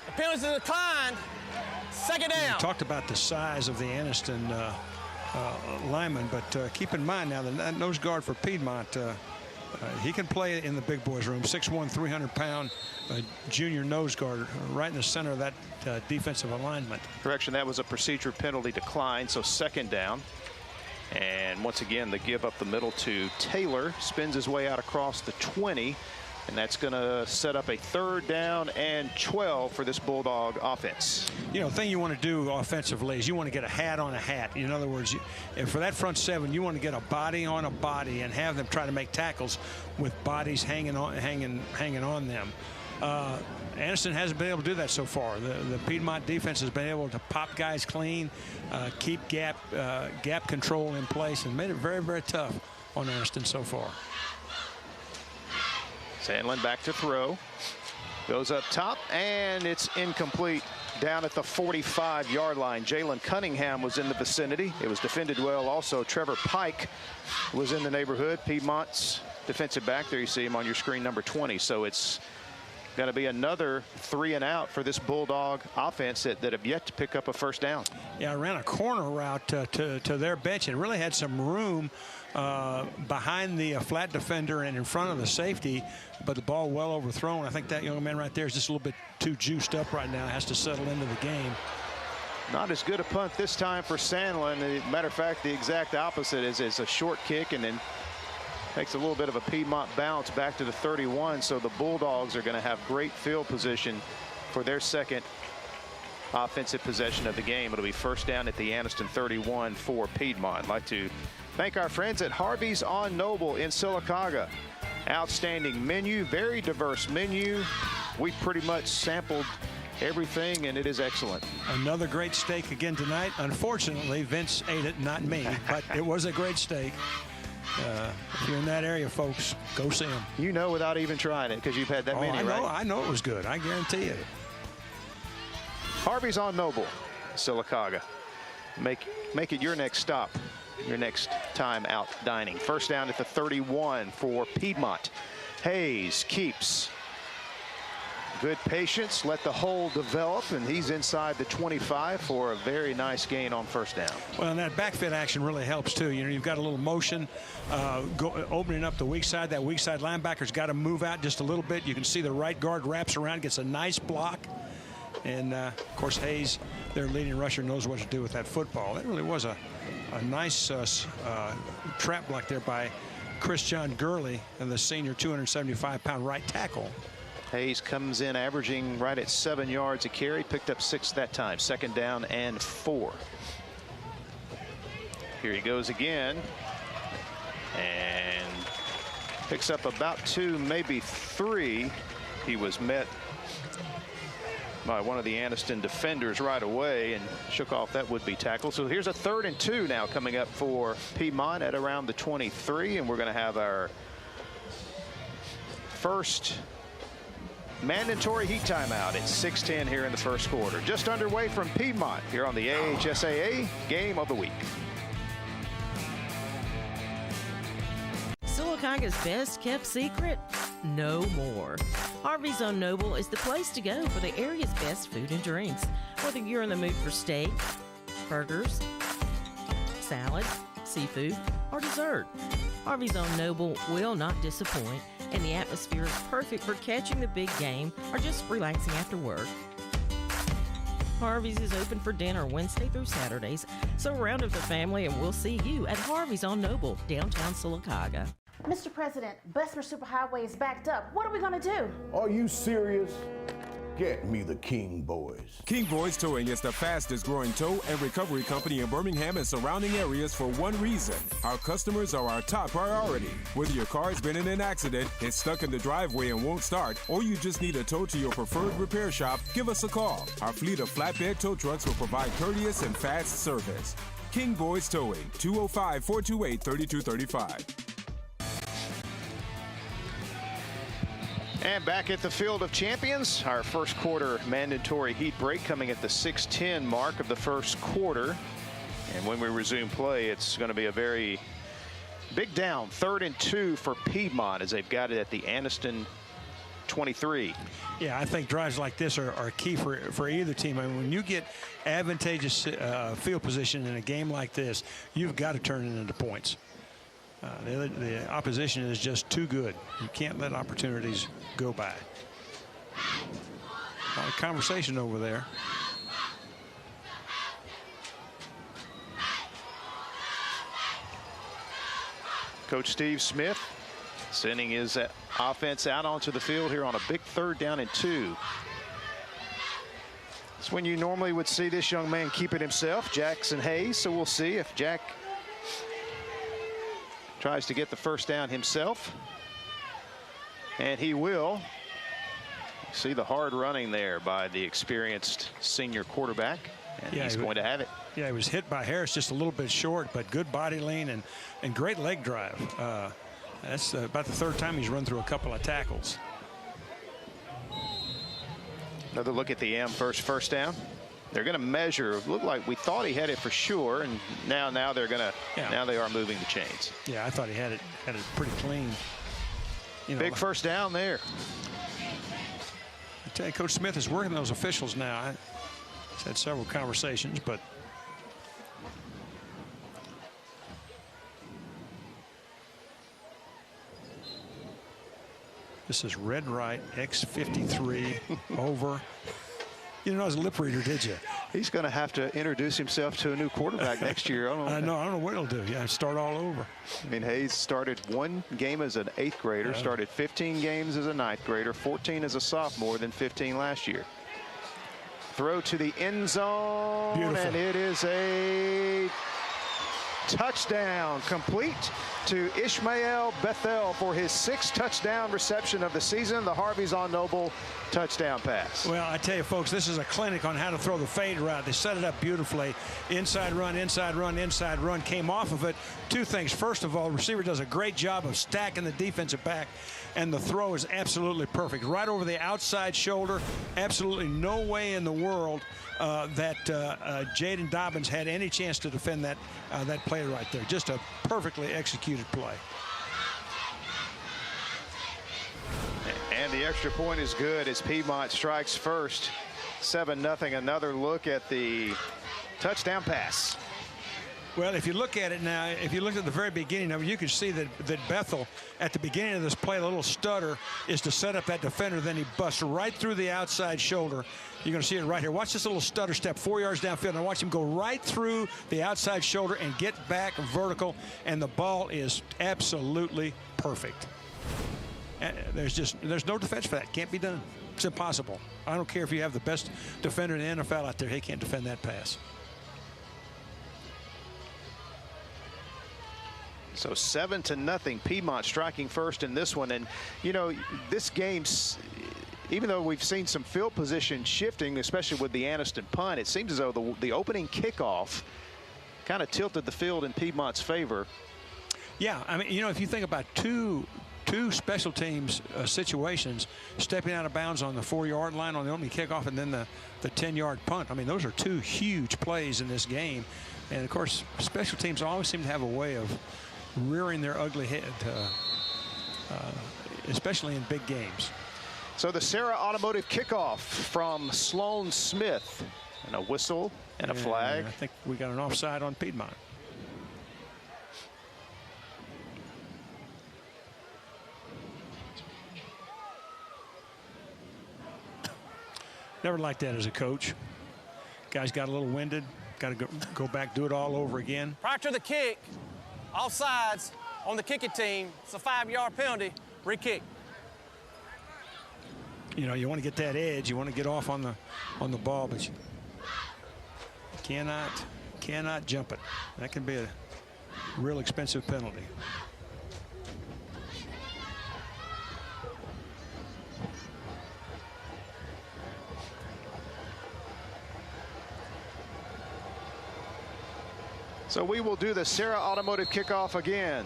The penalty is declined. Second down. We talked about the size of the Anniston lineman, but keep in mind now that nose guard for Piedmont, he can play in the big boys room. 6'1", 300-pound junior nose guard right in the center of that defensive alignment. Correction, that was a procedure penalty decline, so second down. And once again, the give up the middle to Taylor. Spins his way out across the 20. And that's going to set up a 3rd down and 12 for this Bulldog offense. You know, the thing you want to do offensively is you want to get a hat on a hat. In other words, for that front seven, you want to get a body on a body and have them try to make tackles with bodies hanging on them. Anniston hasn't been able to do that so far. The Piedmont defense has been able to pop guys clean, keep gap control in place, and made it very, very tough on Anniston so far. Sandlin back to throw. Goes up top, and it's incomplete. down at the 45-yard line. Jalen Cunningham was in the vicinity. It was defended well. Also, Trevor Pike was in the neighborhood. Piedmont's defensive back. There you see him on your screen, number 20. So it's going to be another 3 and out for this Bulldog offense that have yet to pick up a first down. Yeah, I ran a corner route to their bench and really had some room behind the flat defender and in front of the safety, but the ball well overthrown. I think that young man right there is just a little bit too juiced up right now. Has to settle into the game. Not as good a punt this time for Sandlin. Matter of fact, the exact opposite is a short kick and then takes a little bit of a Piedmont bounce back to the 31. So the Bulldogs are going to have great field position for their second offensive possession of the game. It'll be first down at the Anniston 31 for Piedmont. I'd like to thank our friends at Harvey's on Noble in Sylacauga. Outstanding menu, very diverse menu. We pretty much sampled everything, and it is excellent. Another great steak again tonight. Unfortunately, Vince ate it, not me, but it was a great steak. If you're in that area, folks, go see them. You know without even trying it because you've had that many, right? I know it was good. I guarantee you. Harvey's on Noble, Sylacauga. Make it your next stop, your next time out dining. First down at the 31 for Piedmont. Hayes keeps. Good patience, let the hole develop, and he's inside the 25 for a very nice gain on first down. Well, and that backfit action really helps too. You know, you've got a little motion opening up the weak side. That weak side linebacker's got to move out just a little bit. You can see the right guard wraps around, gets a nice block. And, of course, Hayes, their leading rusher, knows what to do with that football. That really was a nice trap block there by Chris John Gurley, and the senior 275-pound right tackle. Hayes comes in averaging right at 7 yards a carry, picked up 6 that time. Second down and 4. Here he goes again, and picks up about 2, maybe 3. He was met by one of the Anniston defenders right away and shook off that would-be tackle. So here's a 3rd and 2 now coming up for Piedmont at around the 23, and we're going to have our first mandatory heat timeout at 6:10 here in the first quarter. Just underway from Piedmont here on the AHSAA Game of the Week. Sylacauga's best kept secret? No more. Harvey's on Noble is the place to go for the area's best food and drinks. Whether you're in the mood for steak, burgers, salad, seafood, or dessert, Harvey's on Noble will not disappoint, and the atmosphere is perfect for catching the big game or just relaxing after work. Harvey's is open for dinner Wednesday through Saturdays, so round up the family and we'll see you at Harvey's on Noble, downtown Sylacauga. Mr. President, Bessemer Superhighway is backed up. What are we going to do? Are you serious? Get me the King Boys. King Boys Towing is the fastest growing tow and recovery company in Birmingham and surrounding areas for one reason. Our customers are our top priority. Whether your car's been in an accident, it's stuck in the driveway and won't start, or you just need a tow to your preferred repair shop, give us a call. Our fleet of flatbed tow trucks will provide courteous and fast service. King Boys Towing, 205-428-3235. And back at the Field of Champions, our first quarter mandatory heat break coming at the 6:10 mark of the first quarter. And when we resume play, it's going to be a very big down, 3rd and 2 for Piedmont as they've got it at the Anniston 23. Yeah, I think drives like this are key for either team. I mean, when you get advantageous field position in a game like this, you've got to turn it into points. The opposition is just too good. You can't let opportunities go by. A lot of conversation over there. Coach Steve Smith sending his offense out onto the field here on a big 3rd down and 2. It's when you normally would see this young man keep it himself, Jackson Hayes. So we'll see if Jack tries to get the first down himself, and he will. See the hard running there by the experienced senior quarterback, and he's going to have it. Yeah, he was hit by Harris just a little bit short, but good body lean and great leg drive. That's about the 3rd time he's run through a couple of tackles. Another look at the M first down. They're going to measure. Looked like we thought he had it for sure, and now they're going to. Yeah. Now they are moving the chains. Yeah, I thought he had it pretty clean. You know, big first down there. I tell you, Coach Smith is working those officials now. He's had several conversations, but this is red right, X53 over. You didn't know I was a lip reader, did you? He's going to have to introduce himself to a new quarterback next year. I don't know what he'll do. Yeah, start all over. I mean, Hayes started 1 game as an 8th grader, started 15 games as a 9th grader, 14 as a sophomore, then 15 last year. Throw to the end zone. Beautiful. And it is a touchdown, complete to Ishmael Bethel for his 6th touchdown reception of the season. The Harvey's on Noble touchdown pass. Well, I tell you, folks, this is a clinic on how to throw the fade route. They set it up beautifully. Inside run, inside run, inside run. Came off of it. 2 things. First of all, receiver does a great job of stacking the defensive back, and the throw is absolutely perfect. Right over the outside shoulder. Absolutely no way in the world that Jaden Dobbins had any chance to defend that play right there. Just a perfectly executed play. And the extra point is good as Piedmont strikes first. 7-0. Another look at the touchdown pass. Well, if you look at it now, if you look at the very beginning of it, you can see that Bethel, at the beginning of this play, a little stutter is to set up that defender. Then he busts right through the outside shoulder. You're going to see it right here. Watch this little stutter step 4 yards downfield. And watch him go right through the outside shoulder and get back vertical. And the ball is absolutely perfect. There's no defense for that. Can't be done. It's impossible. I don't care if you have the best defender in the NFL out there. He can't defend that pass. So 7-0, Piedmont striking first in this one. And, you know, this game's, even though we've seen some field position shifting, especially with the Anniston punt, it seems as though the opening kickoff kind of tilted the field in Piedmont's favor. Yeah, I mean, you know, if you think about two special teams situations, stepping out of bounds on the 4-yard line on the opening kickoff and then the 10-yard punt. I mean, those are 2 huge plays in this game. And, of course, special teams always seem to have a way of rearing their ugly head, especially in big games. So the Sarah Automotive kickoff from Sloan Smith, and a whistle and a flag. I think we got an offside on Piedmont. Never liked that as a coach. Guys got a little winded. Got to go back, do it all over again. Prior to the kick, offsides on the kicking team. It's a 5-yard penalty. Re-kick. You know, you want to get that edge. You want to get off on the ball, but you cannot jump it. That can be a real expensive penalty. So we will do the Sarah Automotive kickoff again.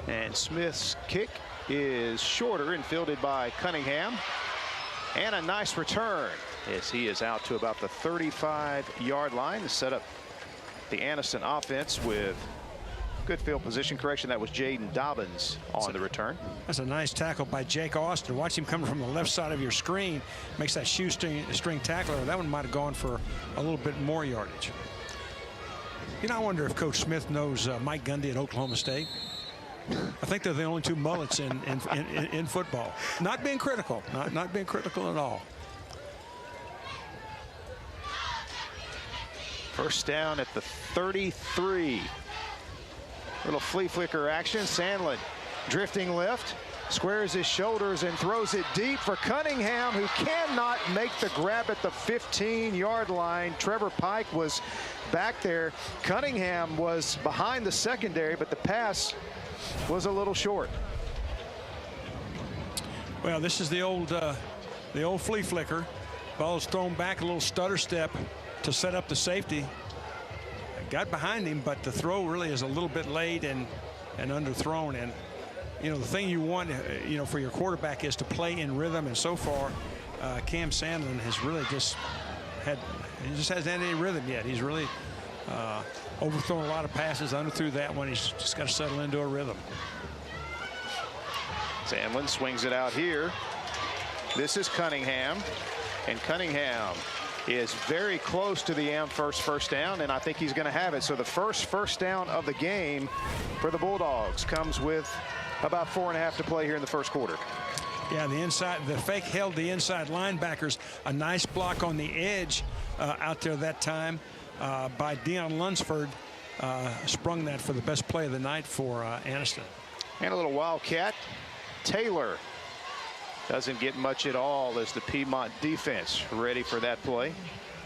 And Smith's kick is shorter and fielded by Cunningham. And a nice return as he is out to about the 35-yard line to set up the Anniston offense with good field position correction. That was Jaden Dobbins on the return. That's a nice tackle by Jake Austin. Watch him coming from the left side of your screen. Makes that shoestring tackler. That one might have gone for a little bit more yardage. You know, I wonder if Coach Smith knows Mike Gundy at Oklahoma State. I think they're the only 2 mullets in football. Not being critical. Not being critical at all. First down at the 33. Little flea flicker action. Sandlin drifting left, squares his shoulders and throws it deep for Cunningham, who cannot make the grab at the 15-yard line. Trevor Pike was back there. Cunningham was behind the secondary, but the pass was a little short. Well, this is the old flea flicker. Ball is thrown back, a little stutter step to set up the safety. Got behind him, but the throw really is a little bit late and underthrown, and you know, the thing you want, you know, for your quarterback is to play in rhythm. And so far, Cam Sandlin has really just hasn't had any rhythm yet. He's really overthrown a lot of passes, underthrew that one. He's just got to settle into a rhythm. Sandlin swings it out here. This is Cunningham, and Cunningham is very close to the Amherst first down, and I think he's going to have it. So the first down of the game for the Bulldogs comes with about 4.5 to play here in the first quarter. Yeah, the fake held the inside linebackers. A nice block on the edge out there that time by Deion Lunsford. Sprung that for the best play of the night for Anniston. And a little wildcat. Taylor doesn't get much at all as the Piedmont defense ready for that play.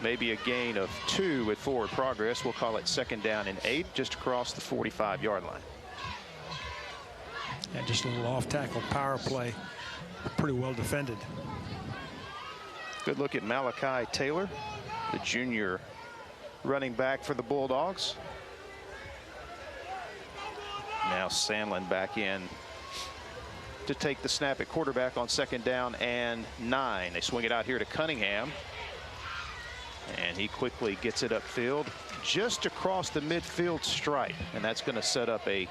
Maybe a gain of 2 with forward progress. We'll call it 2nd down and 8, just across the 45-yard line. And just a little off-tackle power play. Pretty well defended. Good look at Malachi Taylor, the junior running back for the Bulldogs. Now Sandlin back in to take the snap at quarterback on 2nd down and 9. They swing it out here to Cunningham, and he quickly gets it upfield just across the midfield stripe, and that's going to set up a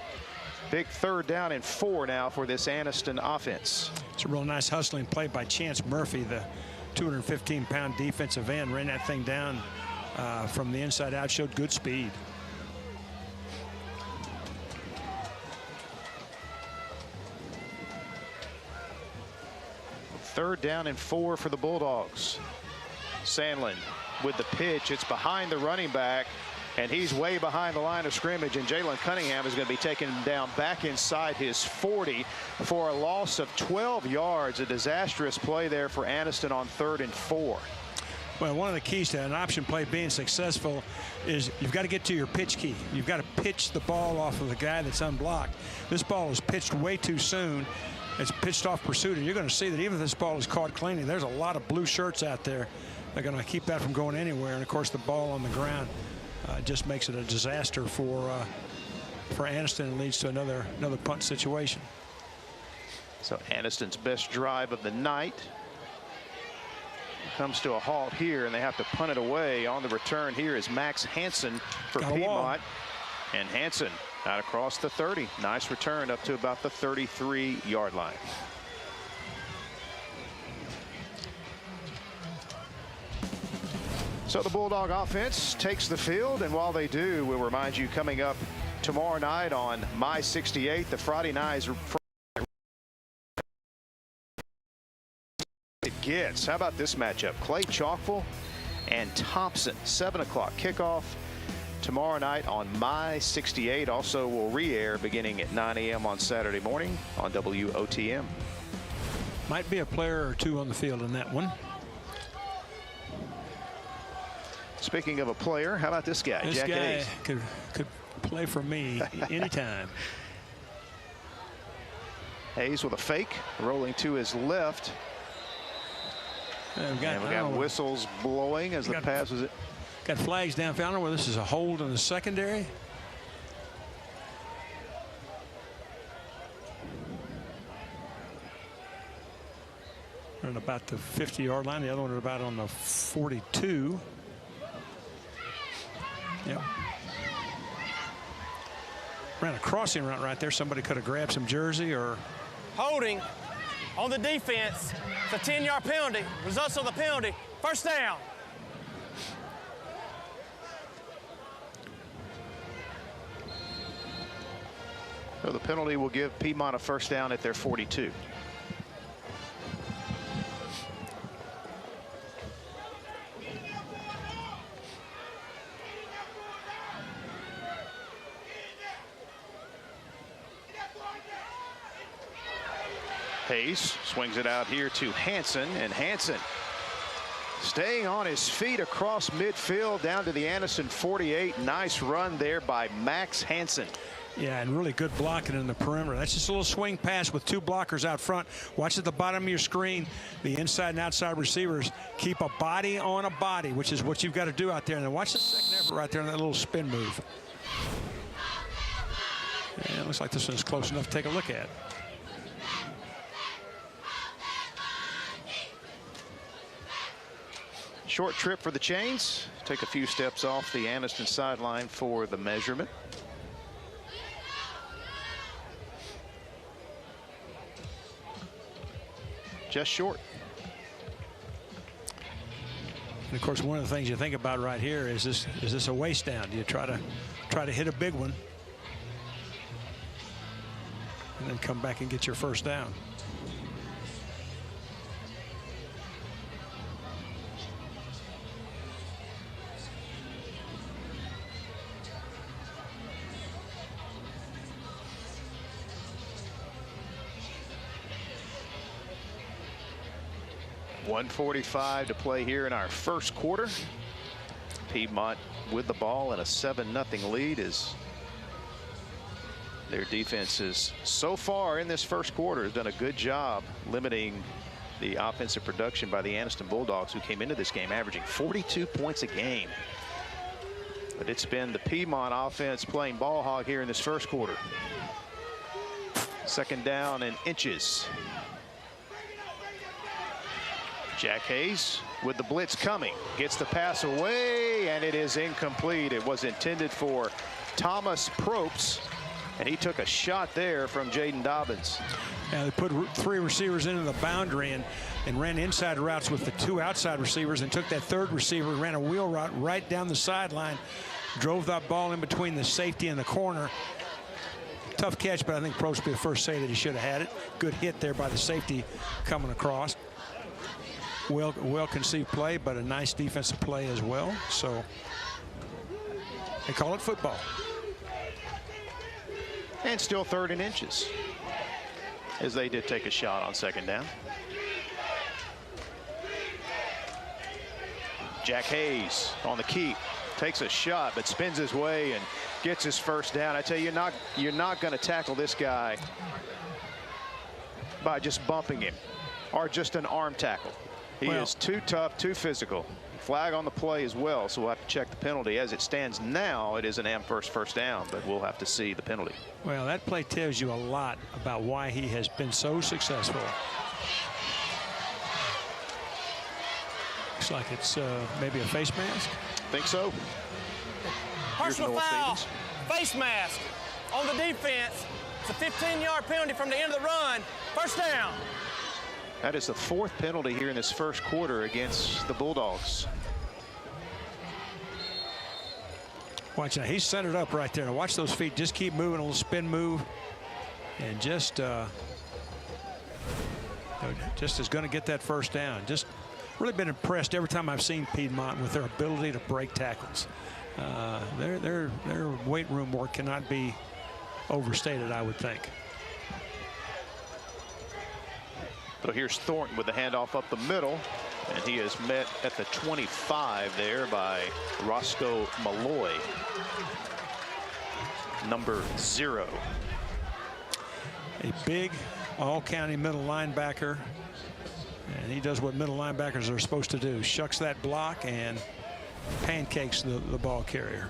big 3rd down and 4 now for this Anniston offense. It's a real nice hustling play by Chance Murphy, the 215-pound defensive end. Ran that thing down from the inside out, showed good speed. Third down and 4 for the Bulldogs. Sandlin with the pitch. It's behind the running back, and he's way behind the line of scrimmage, and Jalen Cunningham is going to be taken down back inside his 40 for a loss of 12 yards. A disastrous play there for Anniston on 3rd and 4. Well, one of the keys to an option play being successful is you've got to get to your pitch key. You've got to pitch the ball off of the guy that's unblocked. This ball is pitched way too soon. It's pitched off pursuit, and you're going to see that even if this ball is caught cleanly, there's a lot of blue shirts out there. They're going to keep that from going anywhere. And, of course, the ball on the ground just makes it a disaster for Anniston and leads to another punt situation. So Anniston's best drive of the night comes to a halt here, and they have to punt it away. On the return here is Max Hansen for Piedmont. And Hansen out across the 30. Nice return up to about the 33-yard line. So the Bulldog offense takes the field, and while they do, we'll remind you coming up tomorrow night on My 68, the Friday night it gets. How about this matchup? Clay Chalkville and Thompson, 7 o'clock kickoff tomorrow night on My 68. Also will re-air beginning at 9 a.m. on Saturday morning on WOTM. Might be a player or two on the field in that one. Speaking of a player, how about this guy? This Jack guy Hayes could play for me anytime. Hayes with a fake, rolling to his left. And we got whistles blowing as the pass was. Got flags downfield. I don't know whether this is a hold in the secondary. At about the 50-yard line. The other one at about on the 42. Yep. Ran a crossing route right there. Somebody could have grabbed some jersey or. Holding on the defense. It's a 10-yard penalty. Results of the penalty. First down. So the penalty will give Piedmont a first down at their 42. Hayes swings it out here to Hansen, and Hansen staying on his feet across midfield down to the Anniston 48. Nice run there by Max Hansen. Yeah, and really good blocking in the perimeter. That's just a little swing pass with 2 blockers out front. Watch at the bottom of your screen. The inside and outside receivers keep a body on a body, which is what you've got to do out there. And then watch the second effort right there on that little spin move. And it looks like this one's close enough to take a look at. short trip for the Chains. Take a few steps off the Anniston sideline for the measurement. Just short. And of course, one of the things you think about right here is this a waste down? Do you try to hit a big one and then come back and get your first down? .145 to play here in our first quarter. Piedmont with the ball and a 7-0 lead as their defense is so far in this first quarter has done a good job limiting the offensive production by the Anniston Bulldogs, who came into this game averaging 42 points a game. But it's been the Piedmont offense playing ball hog here in this first quarter. Second down and inches. Jack Hayes with the blitz coming, gets the pass away, and it is incomplete. It was intended for Thomas Probst, and he took a shot there from Jaden Dobbins. Now they put 3 receivers into the boundary and ran inside routes with the 2 outside receivers, and took that 3rd receiver and ran a wheel route right down the sideline, drove that ball in between the safety and the corner. Tough catch, but I think Probst would be the first say that he should have had it. Good hit there by the safety coming across. Well conceived play, but a nice defensive play as well. So they call it football. And still 3rd and inches, as they did take a shot on second down. Jack Hayes on the keep, takes a shot, but spins his way and gets his first down. I tell you, you're not going to tackle this guy by just bumping him or just an arm tackle. He is too tough, too physical. Flag on the play as well, so we'll have to check the penalty. As it stands now, it is an first down, but we'll have to see the penalty. Well, that play tells you a lot about why he has been so successful. Looks like it's maybe a face mask. Think so. Personal foul, face mask on the defense. It's a 15-yard penalty from the end of the run. First down. That is the 4th penalty here in this first quarter against the Bulldogs. Watch now, he set it up right there. Now watch those feet just keep moving, a little spin move, and just is going to get that first down. Just really been impressed every time I've seen Piedmont with their ability to break tackles. Their weight room work cannot be overstated, I would think. So here's Thornton with the handoff up the middle, and he is met at the 25 there by Roscoe Malloy, number 0. A big all-county middle linebacker, and he does what middle linebackers are supposed to do. Shucks that block and pancakes the ball carrier.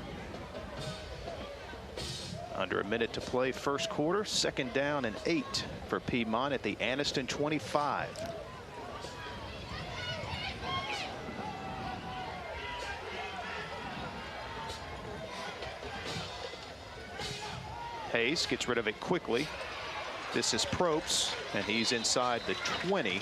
Under a minute to play first quarter. Second down and 8 for Piedmont at the Anniston 25. Hayes gets rid of it quickly. This is Probst, and he's inside the 20.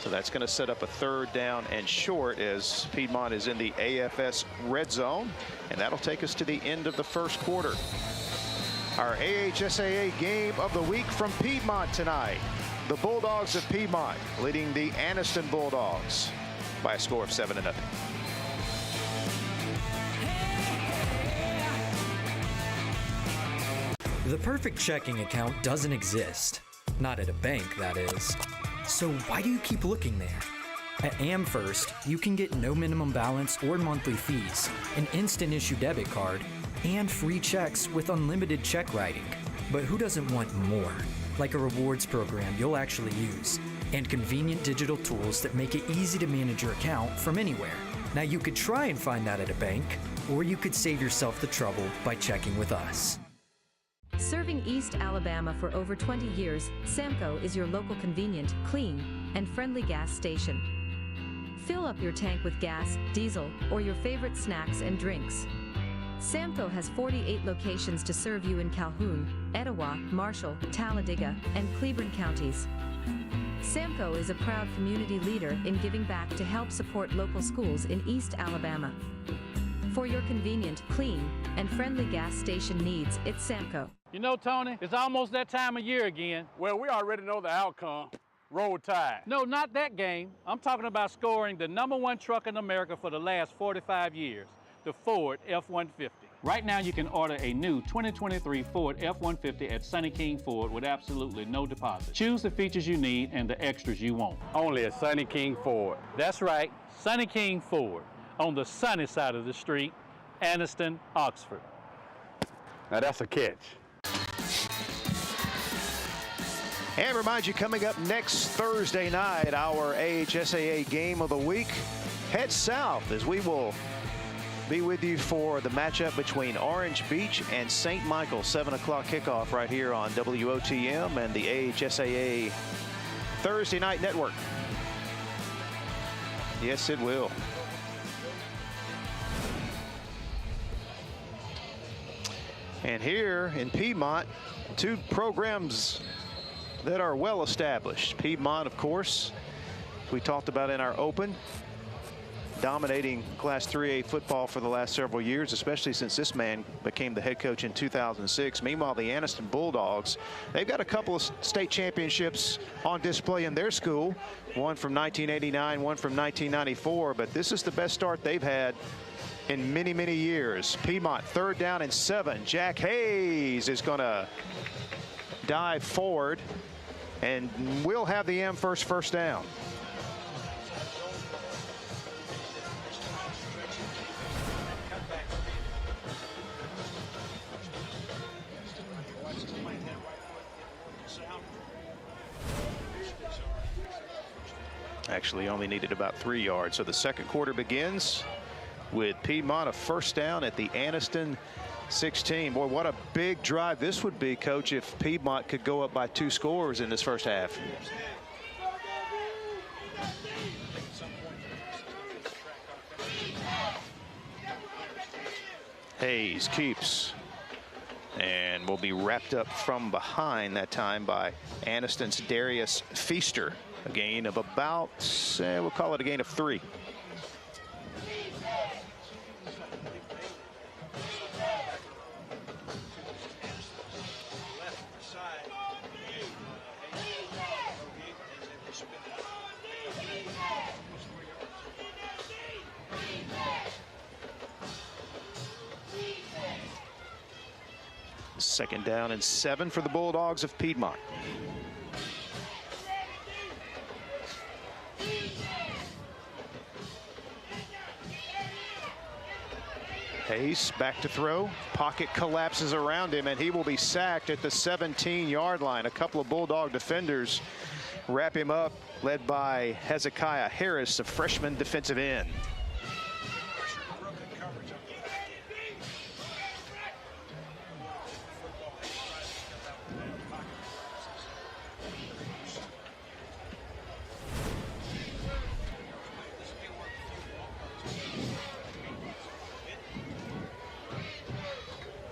So that's going to set up a 3rd down and short as Piedmont is in the AFS red zone. And that'll take us to the end of the first quarter. Our AHSAA game of the week from Piedmont tonight. The Bulldogs of Piedmont leading the Anniston Bulldogs by a score of 7-0. The perfect checking account doesn't exist. Not at a bank, that is. So why do you keep looking there? At AmFirst, you can get no minimum balance or monthly fees, an instant issue debit card, and free checks with unlimited check writing. But who doesn't want more? Like a rewards program you'll actually use, and convenient digital tools that make it easy to manage your account from anywhere. Now you could try and find that at a bank, or you could save yourself the trouble by checking with us. Serving East Alabama for over 20 years, Samco is your local convenient, clean, and friendly gas station. Fill up your tank with gas, diesel, or your favorite snacks and drinks. Samco has 48 locations to serve you in Calhoun, Etowah, Marshall, Talladega, and Cleburne counties. Samco is a proud community leader in giving back to help support local schools in East Alabama. For your convenient, clean, and friendly gas station needs, it's Samco. You know, Tony, it's almost that time of year again. Well, we already know the outcome. Roll Tide. No, not that game. I'm talking about scoring the #1 truck in America for the last 45 years, the Ford F-150. Right now, you can order a new 2023 Ford F-150 at Sunny King Ford with absolutely no deposit. Choose the features you need and the extras you want. Only at Sunny King Ford. That's right, Sunny King Ford, on the sunny side of the street, Anniston, Oxford. Now that's a catch. And remind you, coming up next Thursday night, our AHSAA game of the week. Head south as we will be with you for the matchup between Orange Beach and St. Michael. 7 o'clock kickoff right here on WOTM and the AHSAA Thursday Night Network. Yes, it will. And here in Piedmont, two programs that are well established. Piedmont, of course, we talked about in our open, dominating Class 3A football for the last several years, especially since this man became the head coach in 2006. Meanwhile, the Anniston Bulldogs, they've got a couple of state championships on display in their school, one from 1989, one from 1994, but this is the best start they've had in many, many years. Piedmont, 3rd down and 7. Jack Hayes is going to dive forward, and we'll have the Amherst first down. Actually only needed about 3 yards. So the second quarter begins with Piedmont a first down at the Anniston 16. Boy, what a big drive this would be, Coach, if Piedmont could go up by 2 scores in this first half. Hayes keeps and will be wrapped up from behind that time by Anniston's Darius Feaster. A gain of about, we'll call it a gain of 3. Second down and 7 for the Bulldogs of Piedmont. Hayes back to throw. Pocket collapses around him, and he will be sacked at the 17-yard line. A couple of Bulldog defenders wrap him up, led by Hezekiah Harris, a freshman defensive end.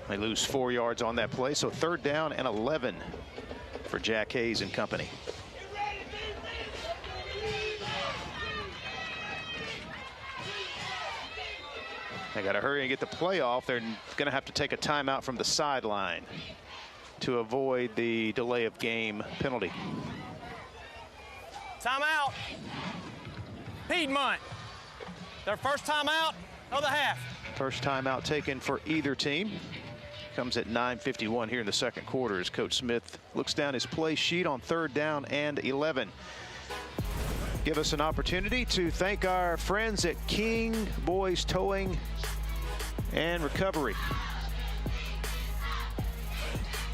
They lose 4 yards on that play, so 3rd down and 11 for Jack Hayes and company. They got to hurry and get the play off. They're going to have to take a timeout from the sideline to avoid the delay of game penalty. Timeout. Piedmont. Their first timeout of the half. First timeout taken for either team. Comes at 9:51 here in the second quarter as Coach Smith looks down his play sheet on 3rd down and 11. Give us an opportunity to thank our friends at King Boys Towing and Recovery.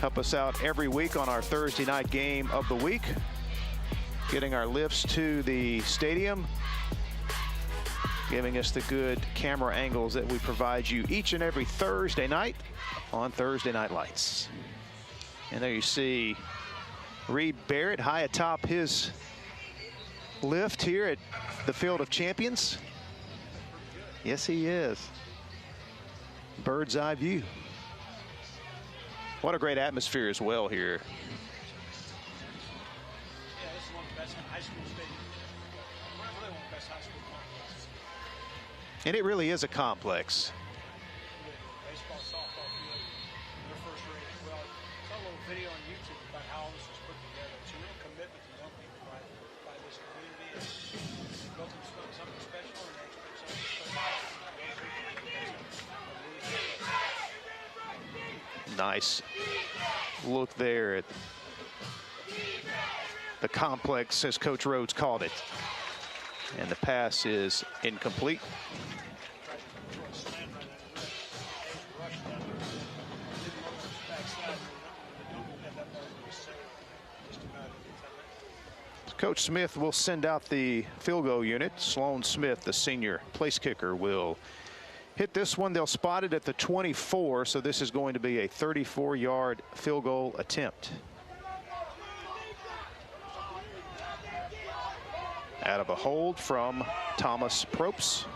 Help us out every week on our Thursday night game of the week, getting our lifts to the stadium, giving us the good camera angles that we provide you each and every Thursday night on Thursday Night Lights. And there you see Reed Barrett high atop his lift here at the Field of Champions? Yes, he is. Bird's eye view. What a great atmosphere as well here. Yeah, this is one of the best high school stadiums. Really one of the best high school complexes. And it really is a complex. Baseball, softball field, their first rate as well. I saw a little video on YouTube about how all this was put together. It's a real commitment to young people by this community. It's built into something special, and they expect something special. Nice look there at the complex, as Coach Rhodes called it. And the pass is incomplete. Coach Smith will send out the field goal unit. Sloan Smith, the senior place kicker, will hit this one. They'll spot it at the 24, so this is going to be a 34-yard field goal attempt. Out of a hold from Thomas Probst.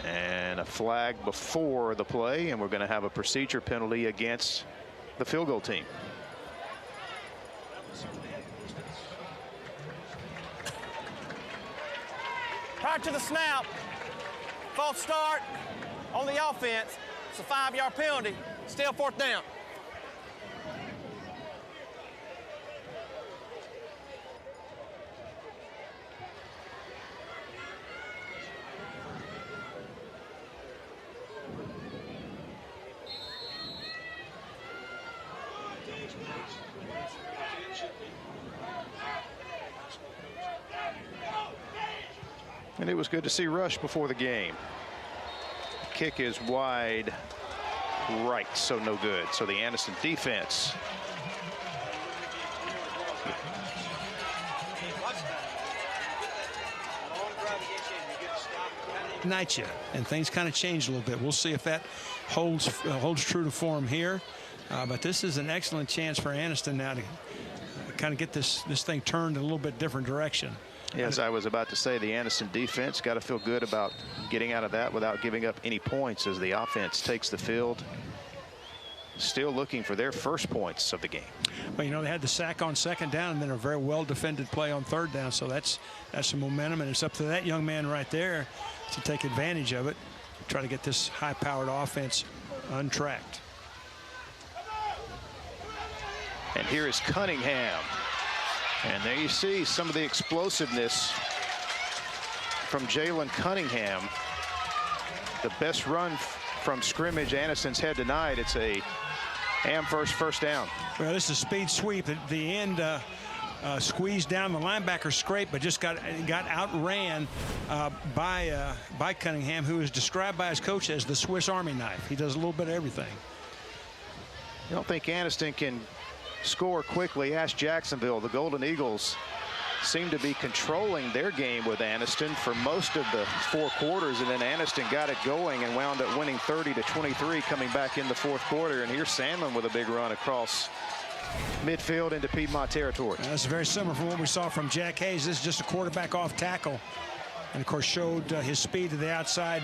And a flag before the play, and we're going to have a procedure penalty against the field goal team. Prior to the snap, false start on the offense. It's a 5-yard penalty. Still 4th down. And it was good to see Rush before the game. Kick is wide right, so no good. So the Anniston defense. Night you, and things kind of changed a little bit. We'll see if that holds true to form here. But this is an excellent chance for Anniston now to kind of get this thing turned in a little bit different direction. As I was about to say, the Anniston defense got to feel good about getting out of that without giving up any points as the offense takes the field. Still looking for their first points of the game. Well, you know, they had the sack on 2nd down and then a very well defended play on 3rd down. So that's some momentum, and it's up to that young man right there to take advantage of it, try to get this high-powered offense untracked. And here is Cunningham. And there you see some of the explosiveness from Jalen Cunningham. The best run from scrimmage Anniston's had tonight. It's a Amherst first down. Well, this is a speed sweep. At the end, squeezed down. The linebacker scraped, but just got outran by Cunningham, who is described by his coach as the Swiss Army knife. He does a little bit of everything. I don't think Anniston can score quickly. Ask Jacksonville. The Golden Eagles seem to be controlling their game with Anniston for most of the 4 quarters, and then Anniston got it going and wound up winning 30-23 coming back in the 4th quarter. And here's Sandlin with a big run across midfield into Piedmont territory. That's very similar from what we saw from Jack Hayes. This is just a quarterback off tackle, and of course showed his speed to the outside.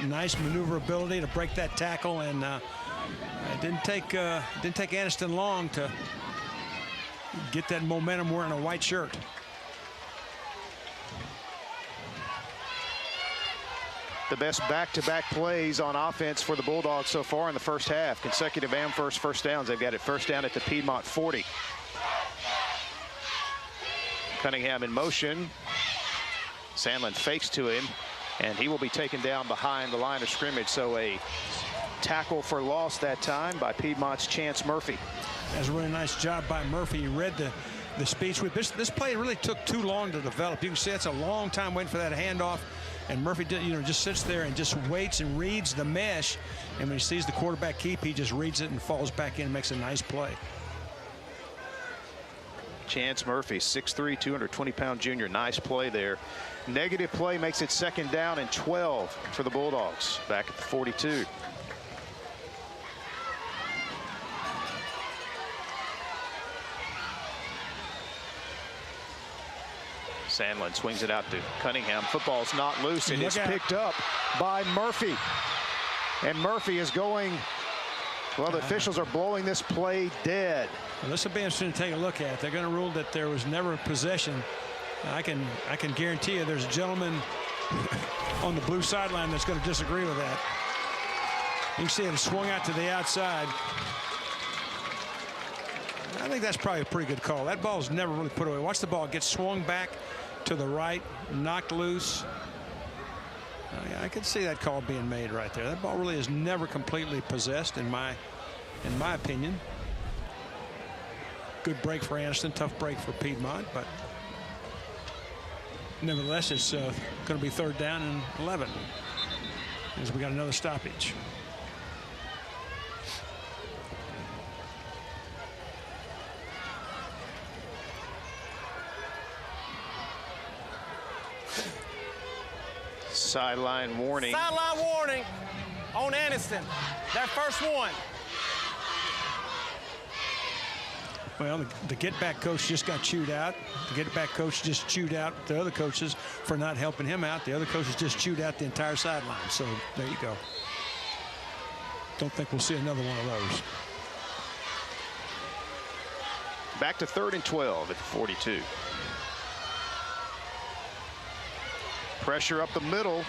Nice maneuverability to break that tackle, and it didn't take Anniston long to get that momentum wearing a white shirt. The best back-to-back plays on offense for the Bulldogs so far in the first half. Consecutive Amherst first downs. They've got it first down at the Piedmont 40. Cunningham in motion. Sandlin fakes to him, and he will be taken down behind the line of scrimmage. So a tackle for loss that time by Piedmont's Chance Murphy. That's a really nice job by Murphy. He read the speed sweep. This play really took too long to develop. You can see it's a long time waiting for that handoff, and Murphy just sits there and just waits and reads the mesh, and when he sees the quarterback keep, he just reads it and falls back in and makes a nice play. Chance Murphy, 6'3", 220-pound junior. Nice play there. Negative play makes it 2nd down and 12 for the Bulldogs back at the 42. Sandlin swings it out to Cunningham. Football's not loose. It is picked up by Murphy. And Murphy is going, well, the officials are blowing this play dead. Well, this will be interesting to take a look at. They're going to rule that there was never possession. I can guarantee you there's a gentleman on the blue sideline that's going to disagree with that. You can see it swung out to the outside. I think that's probably a pretty good call. That ball's never really put away. Watch the ball get swung back to the right, knocked loose. I could see that call being made right there. That ball really is never completely possessed, in my opinion. Good break for Anniston, tough break for Piedmont, but nevertheless, it's going to be 3rd down and 11 as we got another stoppage. Sideline warning. Sideline warning on Anniston. That first one. Well, the get-back coach just got chewed out. The get-back coach just chewed out the other coaches for not helping him out. The other coaches just chewed out the entire sideline. So there you go. Don't think we'll see another one of those. Back to 3rd and 12 at the 42. Pressure up the middle.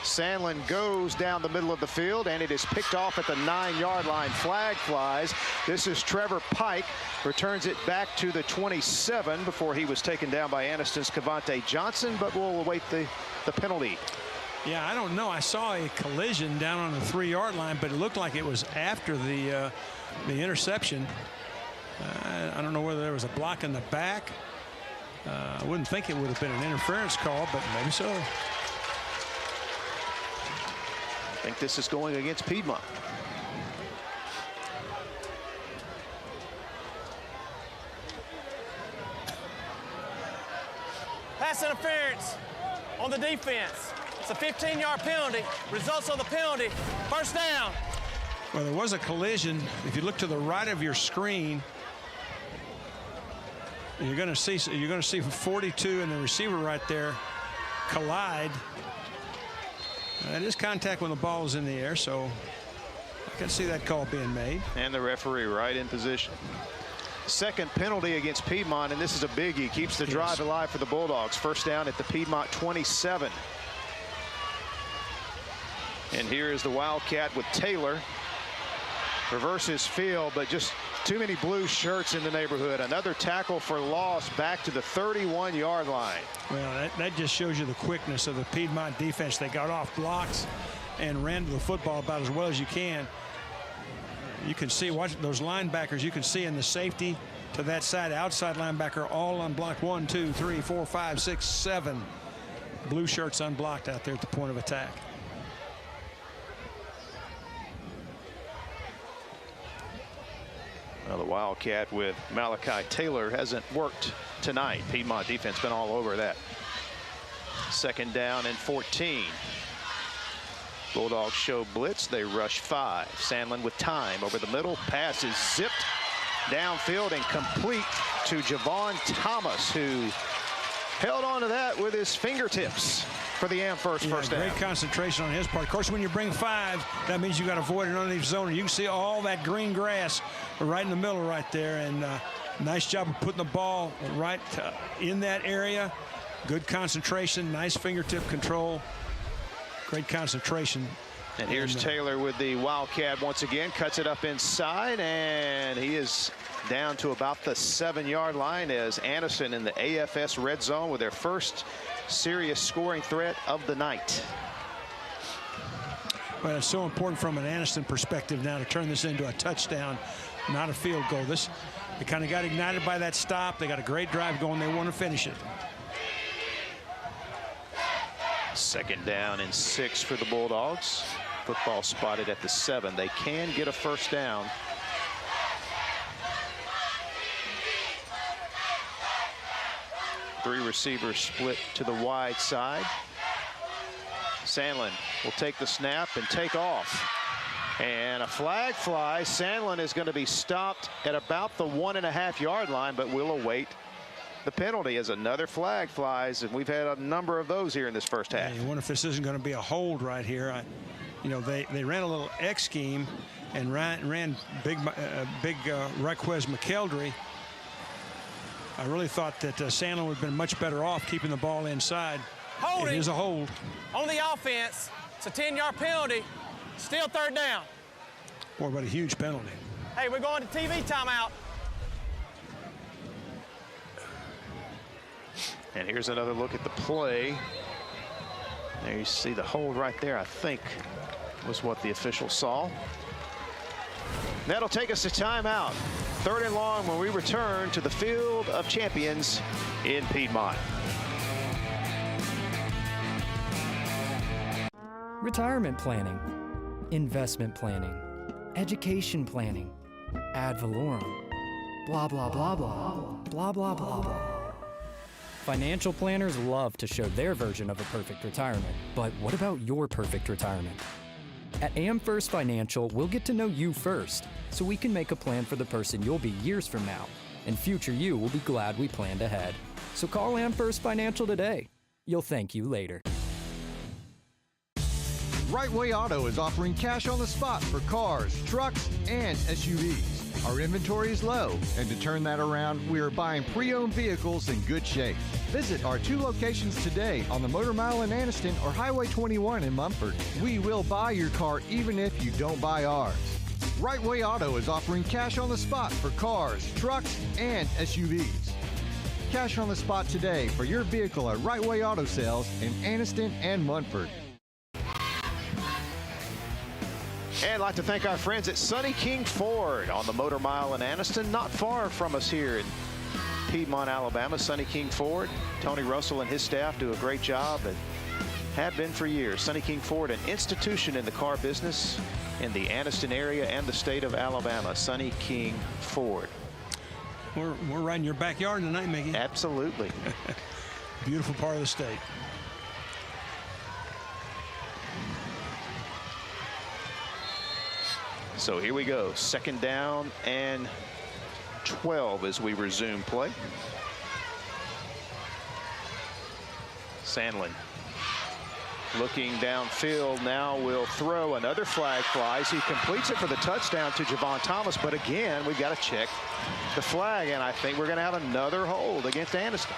Sandlin goes down the middle of the field, and it is picked off at the 9-yard line. Flag flies. This is Trevor Pike. Returns it back to the 27 before he was taken down by Anniston's Cavante Johnson, but we'll await the penalty. Yeah, I don't know. I saw a collision down on the 3-yard line, but it looked like it was after the interception. I don't know whether there was a block in the back. I wouldn't think it would have been an interference call, but maybe so. I think this is going against Piedmont. Pass interference on the defense. It's a 15-yard penalty. Results of the penalty, 1st down. Well, there was a collision. If you look to the right of your screen, you're going to see 42 and the receiver right there collide. That is contact when the ball is in the air, so I can see that call being made. And the referee right in position. 2nd penalty against Piedmont, and this is a biggie. Keeps the drive alive for the Bulldogs. 1st down at the Piedmont 27. And here is the Wildcat with Taylor. Reverses field, but just too many blue shirts in the neighborhood. Another tackle for loss back to the 31-yard line. Well, that just shows you the quickness of the Piedmont defense. They got off blocks and ran to the football about as well as you can. You can see, watch those linebackers. You can see in the safety to that side, outside linebacker, all unblocked. 1, 2, 3, 4, 5, 6, 7 blue shirts unblocked out there at the point of attack. Well, the Wildcat with Malachi Taylor hasn't worked tonight. Piedmont defense been all over that. 2nd down and 14. Bulldogs show blitz. They rush 5. Sandlin with time over the middle. Pass is zipped downfield and complete to Javon Thomas, who held on to that with his fingertips for the first down. Great concentration on his part. Of course, when you bring 5, that means you got to avoid an underneath zone. You can see all that green grass right in the middle right there, and nice job of putting the ball right in that area. Good concentration, nice fingertip control, great concentration. And here's Taylor with the Wildcat once again. Cuts it up inside, and he is down to about the 7-yard line as Anniston in the AFS red zone with their first serious scoring threat of the night. Well, it's so important from an Anniston perspective now to turn this into a touchdown, not a field goal. They kind of got ignited by that stop. They got a great drive going. They want to finish it. 2nd down and 6 for the Bulldogs. Football spotted at the 7. They can get a 1st down. Three receivers split to the wide side. Sandlin will take the snap and take off. And a flag flies. Sandlin is going to be stopped at about the 1.5-yard line, but we'll await the penalty as another flag flies, and we've had a number of those here in this first half. Yeah, you wonder if this isn't going to be a hold right here. They ran a little X scheme and ran big Raquez McKeldry. I really thought that Sandlin would have been much better off keeping the ball inside. Holding. It is a hold. On the offense, it's a 10-yard penalty. Still third down. Boy, what a huge penalty. Hey, we're going to TV timeout. And here's another look at the play. There you see the hold right there, I think, was what the official saw. That'll take us to timeout. 3rd and long when we return to the Field of Champions in Piedmont. Retirement planning, investment planning, education planning, ad valorem, blah, blah, blah, blah, blah, blah, blah, blah. Financial planners love to show their version of a perfect retirement, but what about your perfect retirement? At AmFirst Financial, we'll get to know you first, so we can make a plan for the person you'll be years from now, and future you will be glad we planned ahead. So call AmFirst Financial today. You'll thank you later. Right Way Auto is offering cash on the spot for cars, trucks, and SUVs. Our inventory is low, and to turn that around, we are buying pre-owned vehicles in good shape. Visit our 2 locations today on the Motor Mile in Anniston or Highway 21 in Mumford. We will buy your car even if you don't buy ours. Right Way Auto is offering cash on the spot for cars, trucks, and SUVs. Cash on the spot today for your vehicle at Right Way Auto Sales in Anniston and Mumford. And I'd like to thank our friends at Sonny King Ford on the Motor Mile in Anniston, not far from us here in Piedmont, Alabama. Sonny King Ford, Tony Russell and his staff do a great job and have been for years. Sonny King Ford, an institution in the car business in the Anniston area and the state of Alabama. Sonny King Ford. We're right in your backyard tonight, Mickey. Absolutely. Beautiful part of the state. So here we go, 2nd down and 12 as we resume play. Sandlin looking downfield, now will throw. Another flag flies. He completes it for the touchdown to Javon Thomas, but again, we've got to check the flag, and I think we're going to have another hold against Anniston.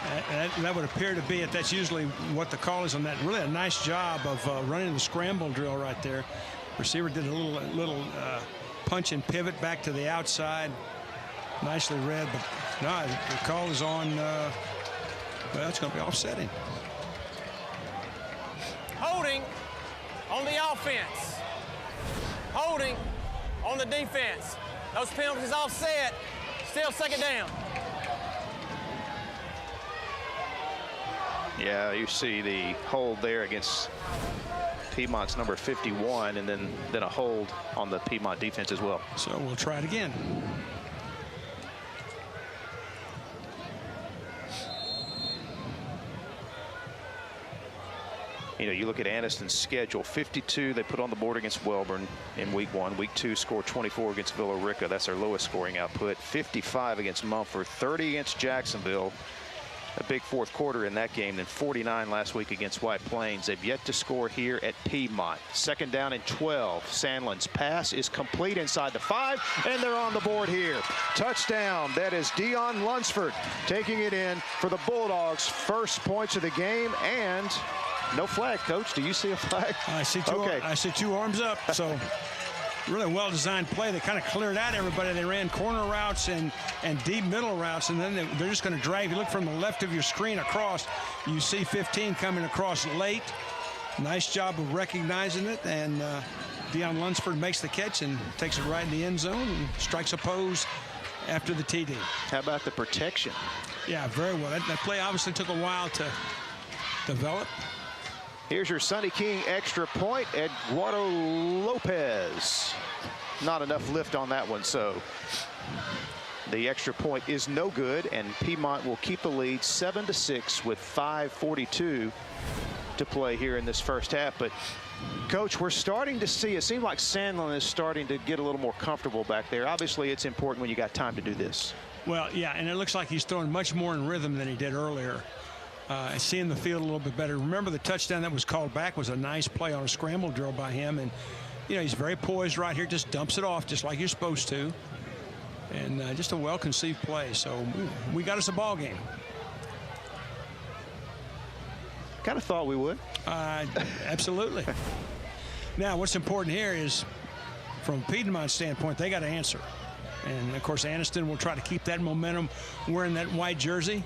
That would appear to be it. That's usually what the call is on that. Really a nice job of running the scramble drill right there. Receiver did a little punch and pivot back to the outside. Nicely read, but no, the call is on. Well, it's going to be offsetting. Holding on the offense. Holding on the defense. Those penalties offset. Still 2nd down. Yeah, you see the hold there against Piedmont's number 51, and then a hold on the Piedmont defense as well. So we'll try it again. You know, you look at Anniston's schedule, 52 they put on the board against Welborn in week 1. Week 2 scored 24 against Villa Rica. That's their lowest scoring output. 55 against Mumford, 30 against Jacksonville. A big 4th quarter in that game, then 49 last week against White Plains. They've yet to score here at Piedmont. 2nd down and 12. Sandlin's pass is complete inside the 5, and they're on the board here. Touchdown. That is Dion Lunsford taking it in for the Bulldogs' first points of the game, and no flag, Coach. Do you see a flag? I see 2. Okay. I see 2 arms up. So really well-designed play. They kind of cleared out everybody. They ran corner routes and deep middle routes, and then they're just going to drive. You look from the left of your screen across, you see 15 coming across late. Nice job of recognizing it, and Dion Lunsford makes the catch and takes it right in the end zone and strikes a pose after the TD. How about the protection? Yeah, very well. That play obviously took a while to develop. Here's your Sonny King extra point. Eduardo Lopez. Not enough lift on that one, so the extra point is no good, and Piedmont will keep the lead 7-6 with 5:42 to play here in this first half. But, Coach, we're starting to see, it seems like Sandlin is starting to get a little more comfortable back there. Obviously, it's important when you got time to do this. Well, yeah, and it looks like he's throwing much more in rhythm than he did earlier. Seeing the field a little bit better. Remember, the touchdown that was called back was a nice play on a scramble drill by him. And, you know, he's very poised right here, just dumps it off just like you're supposed to. And just a well-conceived play. So we got us a ball game. Kind of thought we would. Absolutely. Now, what's important here is, from Piedmont's standpoint, they got to answer. And, of course, Anniston will try to keep that momentum wearing that white jersey.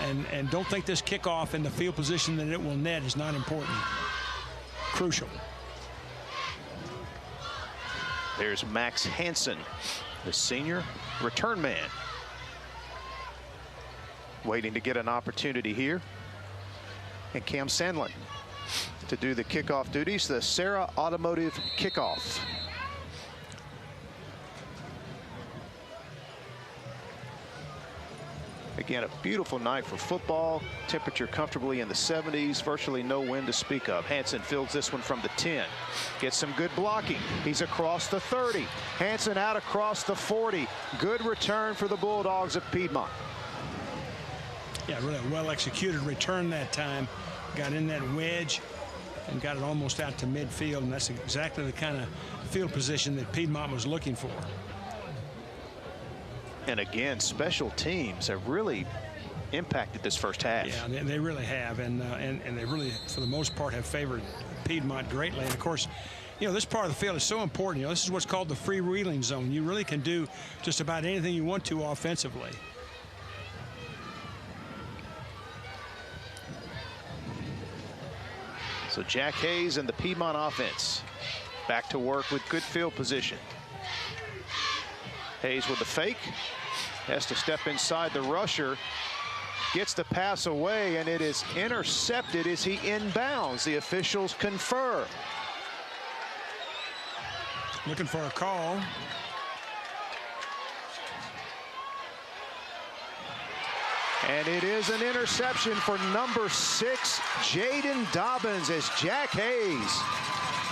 And don't think this kickoff in the field position that it will net is not important. Crucial. There's Max Hansen, the senior return man. Waiting to get an opportunity here. And Cam Sandlin to do the kickoff duties, the AHSAA Automotive kickoff. Again, a beautiful night for football. Temperature comfortably in the 70s, virtually no wind to speak of. Hansen fields this one from the 10. Gets some good blocking. He's across the 30. Hansen out across the 40. Good return for the Bulldogs of Piedmont. Yeah, really a well-executed return that time. Got in that wedge and got it almost out to midfield, and that's exactly the kind of field position that Piedmont was looking for. And again, special teams have really impacted this first half. Yeah, they really have, and they really, for the most part, have favored Piedmont greatly. And of course, you know, this part of the field is so important. You know, this is what's called the freewheeling zone. You really can do just about anything you want to offensively. So Jack Hayes and the Piedmont offense back to work with good field position. Hayes with the fake, has to step inside the rusher, gets the pass away, and it is intercepted as he inbounds. The officials confer. Looking for a call. And it is an interception for number 6, Jaden Dobbins, as Jack Hayes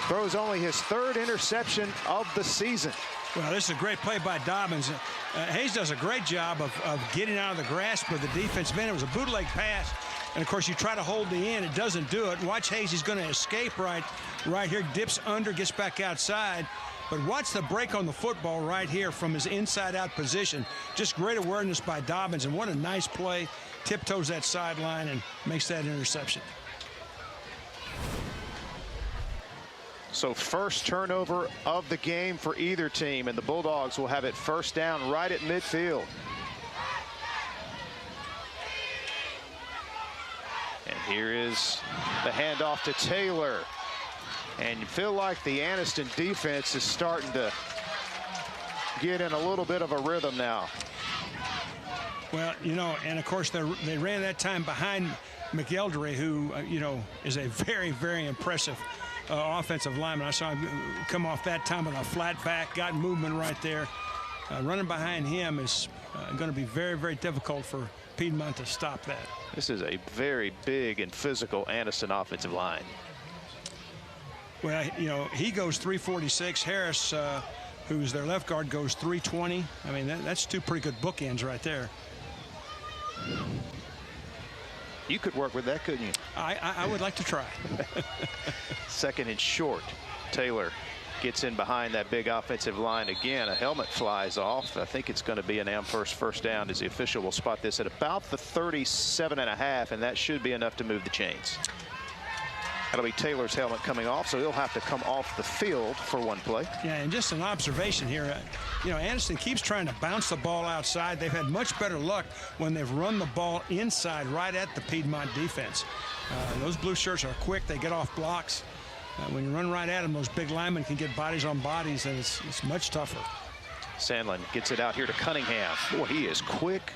throws only his 3rd interception of the season. Well, this is a great play by Dobbins. Hayes does a great job of getting out of the grasp of the defensive end. It was a bootleg pass. And, of course, you try to hold the end. It doesn't do it. Watch Hayes. He's going to escape right here. Dips under, gets back outside. But watch the break on the football right here from his inside-out position. Just great awareness by Dobbins. And what a nice play. Tiptoes that sideline and makes that interception. So first turnover of the game for either team, and the Bulldogs will have it first down right at midfield. And here is the handoff to Taylor. And you feel like the Anniston defense is starting to get in a little bit of a rhythm now. Well, you know, and of course they ran that time behind McElderry, who, you know, is a very, very impressive offensive lineman. I saw him come off that time with a flat back, got movement right there. Running behind him is going to be very, very difficult for Piedmont to stop that. This is a very big and physical Anniston offensive line. Well, you know, he goes 346. Harris, who's their left guard, goes 320. I mean, that's 2 pretty good bookends right there. You could work with that, couldn't you? I would like to try. Second and short. Taylor gets in behind that big offensive line again. A helmet flies off. I think it's going to be an Amherst first down, as the official will spot this at about the 37.5, and that should be enough to move the chains. That'll be Taylor's helmet coming off, so he'll have to come off the field for one play. Yeah, and just an observation here. You know, Anniston keeps trying to bounce the ball outside. They've had much better luck when they've run the ball inside right at the Piedmont defense. Those blue shirts are quick. They get off blocks. When you run right at them, those big linemen can get bodies on bodies, and it's much tougher. Sandlin gets it out here to Cunningham. Boy, he is quick.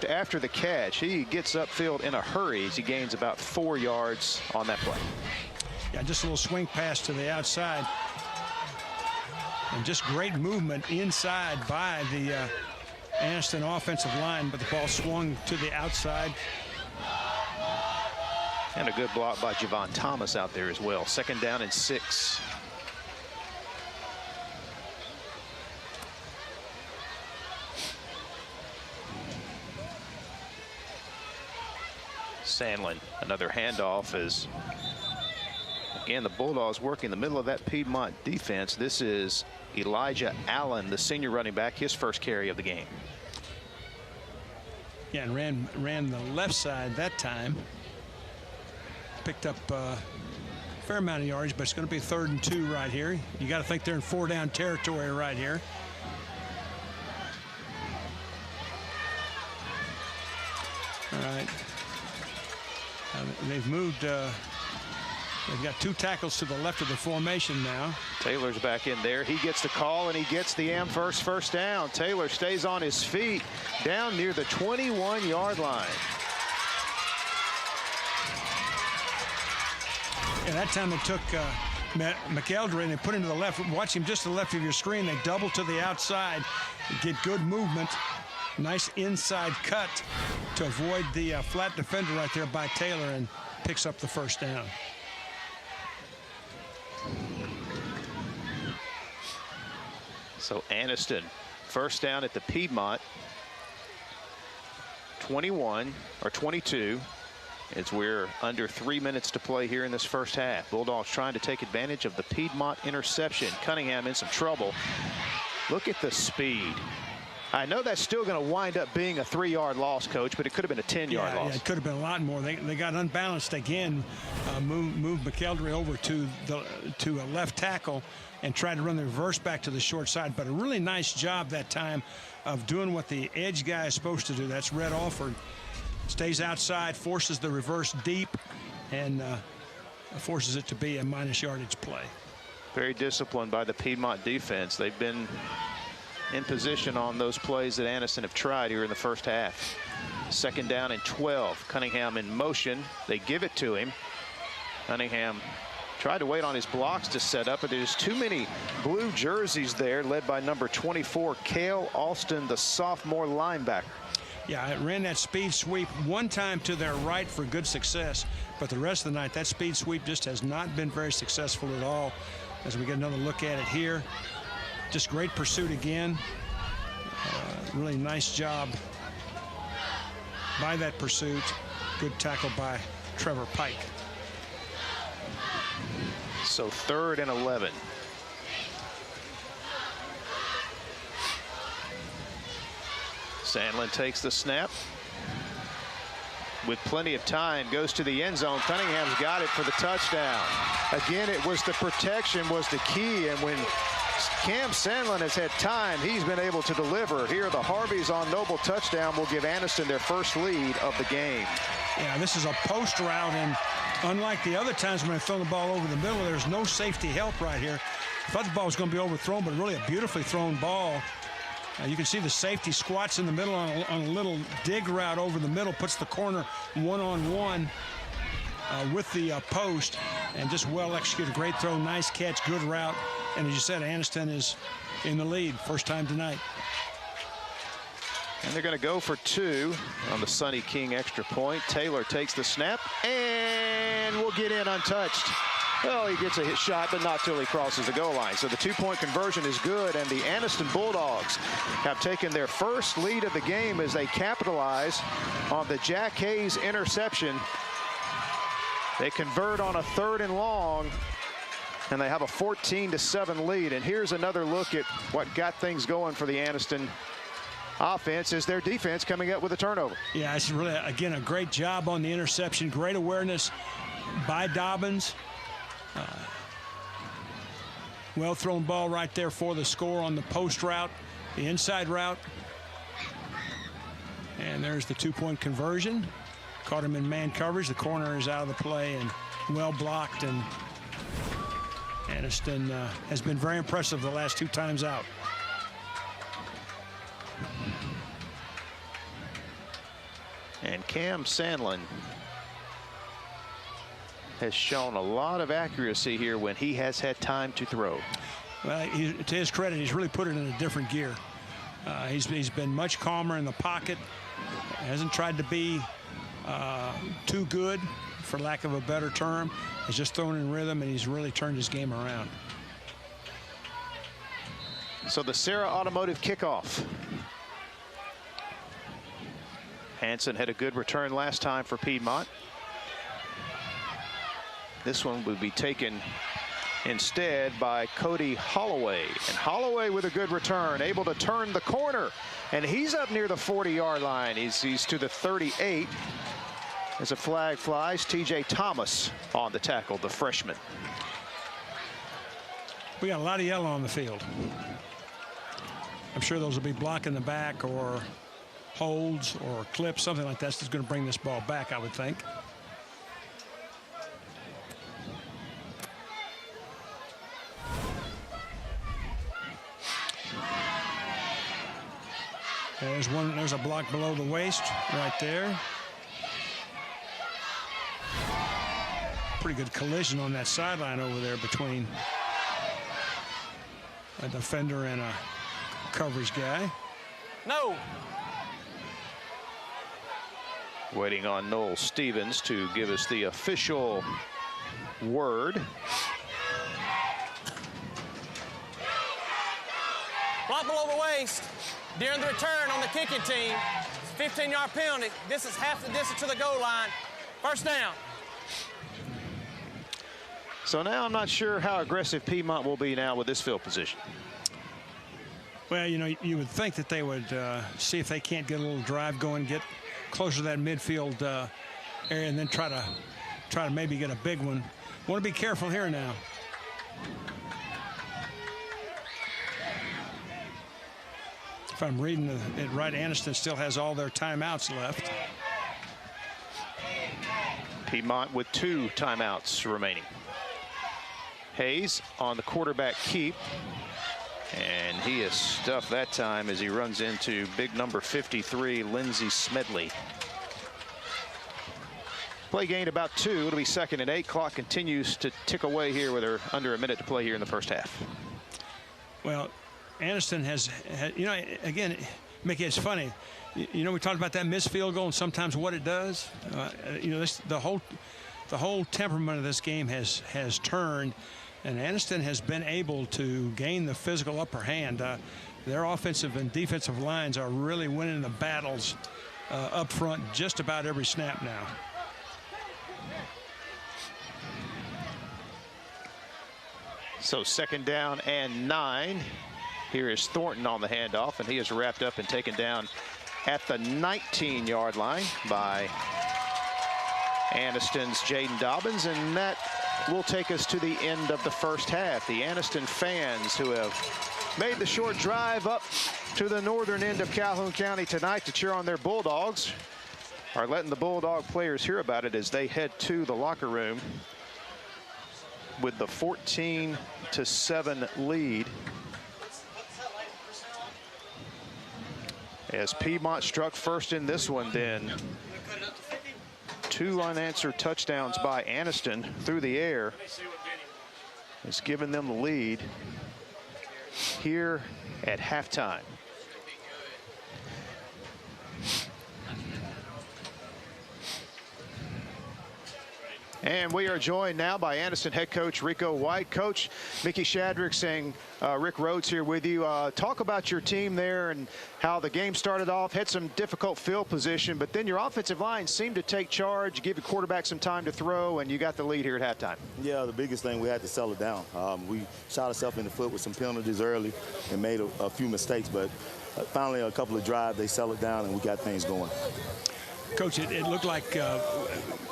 After the catch, he gets upfield in a hurry as he gains about 4 yards on that play. Yeah, just a little swing pass to the outside. And just great movement inside by the Anniston offensive line, but the ball swung to the outside. And a good block by Javon Thomas out there as well. 2nd down and 6. Sandlin, another handoff as, again, the Bulldogs working the middle of that Piedmont defense. This is Elijah Allen, the senior running back, his first carry of the game. Yeah, and ran the left side that time. Picked up a fair amount of yards, but it's going to be 3rd and 2 right here. You got to think they're in 4-down territory right here. All right. They've moved. They've got 2 tackles to the left of the formation now. Taylor's back in there. He gets the call, and he gets the Amherst first down. Taylor stays on his feet down near the 21-yard line. And that time they took McElderry and they put him to the left. Watch him just to the left of your screen. They double to the outside, get good movement. Nice inside cut to avoid the flat defender right there by Taylor, and picks up the first down. So Anniston, first down at the Piedmont. 21 or 22. As we're under 3 minutes to play here in this first half. Bulldogs trying to take advantage of the Piedmont interception. Cunningham in some trouble. Look at the speed. I know that's still going to wind up being a 3-yard loss, Coach, but it could have been a 10-yard loss. Yeah, it could have been a lot more. They got unbalanced again. Moved McElderry over to a left tackle and tried to run the reverse back to the short side. But a really nice job that time of doing what the edge guy is supposed to do. That's Red Alford. Stays outside, forces the reverse deep, and forces it to be a minus yardage play. Very disciplined by the Piedmont defense. They've been in position on those plays that Anniston have tried here in the first half. 2nd down and 12. Cunningham in motion. They give it to him. Cunningham tried to wait on his blocks to set up, but there's too many blue jerseys there, led by number 24, Cale Alston, the sophomore linebacker. Yeah, it ran that speed sweep one time to their right for good success, but the rest of the night, that speed sweep just has not been very successful at all. As we get another look at it here, just great pursuit again. Really nice job by that pursuit. Good tackle by Trevor Pike. So 3rd and 11. Sandlin takes the snap. With plenty of time, goes to the end zone. Cunningham's got it for the touchdown. Again, it was the protection was the key, and when Cam Sandlin has had time, he's been able to deliver. Here, the Harveys on Noble touchdown will give Anniston their first lead of the game. Yeah, this is a post route, and unlike the other times when they throw the ball over the middle, there's no safety help right here. I thought the ball was going to be overthrown, but really a beautifully thrown ball. You can see the safety squats in the middle on a little dig route over the middle, puts the corner one-on-one with the post, and just well executed. Great throw, nice catch, good route. And as you said, Anniston is in the lead, first time tonight. And they're going to go for 2 on the Sonny King extra point. Taylor takes the snap and will get in untouched. Well, he gets a hit shot, but not till he crosses the goal line. So the 2-point conversion is good, and the Anniston Bulldogs have taken their first lead of the game as they capitalize on the Jack Hayes interception. They convert on a 3rd and long, and they have a 14-7 lead. And here's another look at what got things going for the Anniston offense, is their defense coming up with a turnover. Yeah, it's really, again, a great job on the interception. Great awareness by Dobbins. Well thrown ball right there for the score on the post route, the inside route. And there's the 2-point conversion. Caught him in man coverage. The corner is out of the play and well blocked. And Anniston has been very impressive the last 2 times out. And Cam Sandlin has shown a lot of accuracy here when he has had time to throw. Well, to his credit, he's really put it in a different gear. He's been much calmer in the pocket. Hasn't tried to be too good for lack of a better term, has just thrown in rhythm, and he's really turned his game around. So the Sarah Automotive kickoff. Hansen had a good return last time for Piedmont. This one would be taken instead by Cody Holloway. And Holloway with a good return, able to turn the corner. And he's up near the 40-yard line. He's to the 38. As a flag flies, TJ Thomas on the tackle, the freshman. We got a lot of yellow on the field. I'm sure those will be blocking the back or holds or clips, something like that's just going to bring this ball back, I would think. There's a block below the waist right there. Pretty good collision on that sideline over there between a defender and a coverage guy. No. Waiting on Noel Stevens to give us the official word. Block below the waist during the return on the kicking team. 15-yard penalty. This is half the distance to the goal line. First down. So now I'm not sure how aggressive Piedmont will be now with this field position. Well, you know, you would think that they would see if they can't get a little drive going, get closer to that midfield area, and then try to maybe get a big one. Want to be careful here now. If I'm reading it right, Anniston still has all their timeouts left. Piedmont with 2 timeouts remaining. Hayes on the quarterback keep. And he is stuffed that time as he runs into big number 53, Lindsey Smedley. Play gained about 2. It'll be 2nd and 8. Clock continues to tick away here with under a minute to play here in the first half. Well, Anniston has, you know, again, Mickey, it's funny. You know, we talked about that missed field goal and sometimes what it does. You know, the whole temperament of this game has turned. And Anniston has been able to gain the physical upper hand. Their offensive and defensive lines are really winning the battles up front just about every snap now. So 2nd down and 9. Here is Thornton on the handoff, and he is wrapped up and taken down at the 19-yard line by Anniston's Jaden Dobbins, and that will take us to the end of the first half. The Anniston fans who have made the short drive up to the northern end of Calhoun County tonight to cheer on their Bulldogs are letting the Bulldog players hear about it as they head to the locker room with the 14-7 lead. As Piedmont struck first in this one, then 2 unanswered touchdowns by Anniston through the air has given them the lead here at halftime. And we are joined now by Anniston head coach Rico White. Coach, Mickey Shadrick saying, Rick Rhodes here with you. Talk about your team there and how the game started off, had some difficult field position, but then your offensive line seemed to take charge, give the quarterback some time to throw, and you got the lead here at halftime. Yeah, the biggest thing, we had to settle it down. We shot ourselves in the foot with some penalties early and made a few mistakes, but finally a couple of drives, they settled down and we got things going. Coach, it looked like,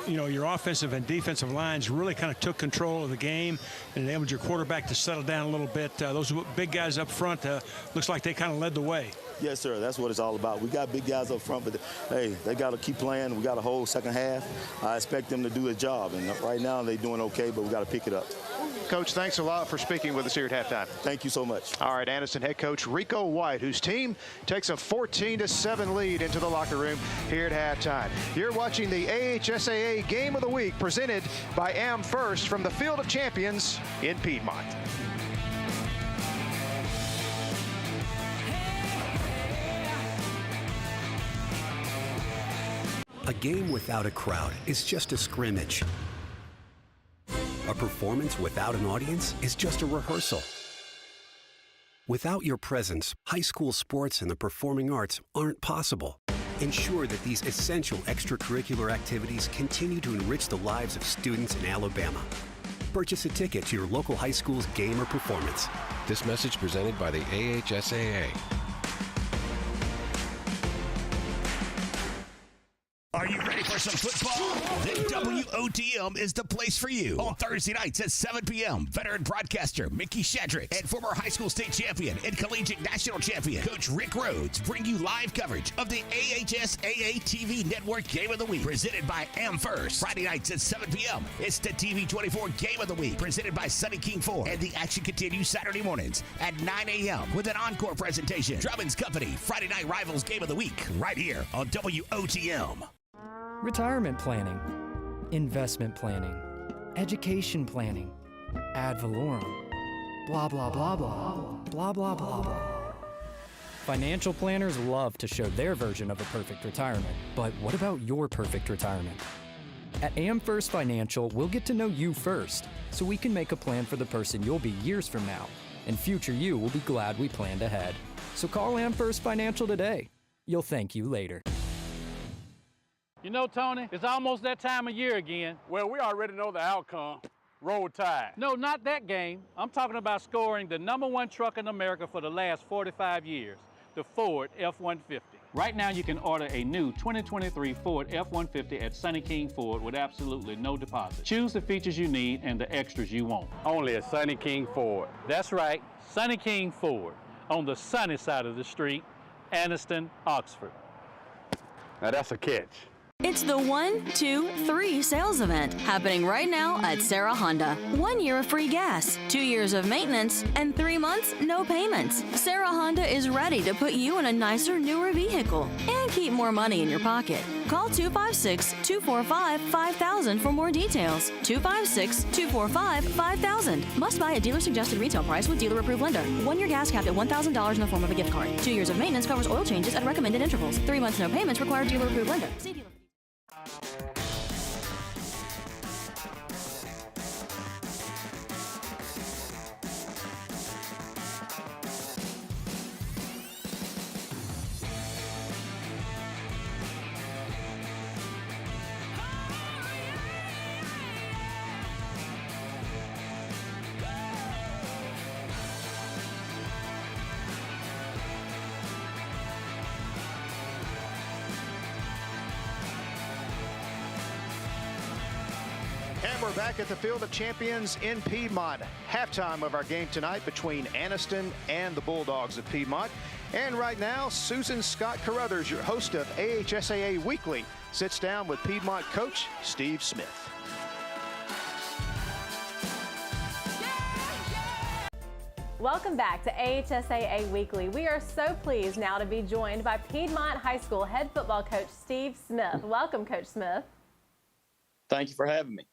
you know, your offensive and defensive lines really kind of took control of the game and enabled your quarterback to settle down a little bit. Those big guys up front, looks like they kind of led the way. Yes, sir. That's what it's all about. We got big guys up front, but, hey, they got to keep playing. We got a whole second half. I expect them to do a job, and right now they're doing okay, but we got to pick it up. Coach, thanks a lot for speaking with us here at halftime. Thank you so much. All right, Anniston head coach Rico White, whose team takes a 14-7 lead into the locker room here at halftime. You're watching the AHSAA Game of the Week presented by Am First from the Field of Champions in Piedmont. A game without a crowd is just a scrimmage. A performance without an audience is just a rehearsal. Without your presence, high school sports and the performing arts aren't possible. Ensure that these essential extracurricular activities continue to enrich the lives of students in Alabama. Purchase a ticket to your local high school's game or performance. This message presented by the AHSAA. Are you ready for some football? Then WOTM is the place for you. On Thursday nights at 7 p.m., veteran broadcaster Mickey Shadrick and former high school state champion and collegiate national champion Coach Rick Rhodes bring you live coverage of the AHSAA TV Network Game of the Week, presented by AmFirst. Friday nights at 7 p.m., it's the TV24 Game of the Week, presented by Sunny King Ford. And the action continues Saturday mornings at 9 a.m. with an encore presentation. Drummond's Company, Friday Night Rivals Game of the Week, right here on WOTM. Retirement planning, investment planning, education planning, ad valorem, blah, blah, blah, blah, blah, blah, blah, blah. Financial planners love to show their version of a perfect retirement, but what about your perfect retirement? At AmFirst Financial, we'll get to know you first, so we can make a plan for the person you'll be years from now, and future you will be glad we planned ahead. So call AmFirst Financial today. You'll thank you later. You know, Tony, it's almost that time of year again. Well, we already know the outcome. Roll Tide. No, not that game. I'm talking about scoring the #1 truck in America for the last 45 years, the Ford F-150. Right now, you can order a new 2023 Ford F-150 at Sunny King Ford with absolutely no deposit. Choose the features you need and the extras you want. Only at Sunny King Ford. That's right, Sunny King Ford, on the sunny side of the street, Anniston, Oxford. Now that's a catch. It's the 1, 2, 3 sales event happening right now at AHSAA Honda. 1 year of free gas, 2 years of maintenance, and 3 months, no payments. AHSAA Honda is ready to put you in a nicer, newer vehicle and keep more money in your pocket. Call 256-245-5000 for more details. 256-245-5000. Must buy at dealer-suggested retail price with dealer-approved lender. 1 year gas capped at $1,000 in the form of a gift card. 2 years of maintenance covers oil changes at recommended intervals. 3 months, no payments require dealer-approved lender. See dealer. And we're back at the Field of Champions in Piedmont. Halftime of our game tonight between Anniston and the Bulldogs of Piedmont. And right now, Susan Scott Carruthers, your host of AHSAA Weekly, sits down with Piedmont coach Steve Smith. Welcome back to AHSAA Weekly. We are so pleased now to be joined by Piedmont High School head football coach Steve Smith. Welcome, Coach Smith. Thank you for having me.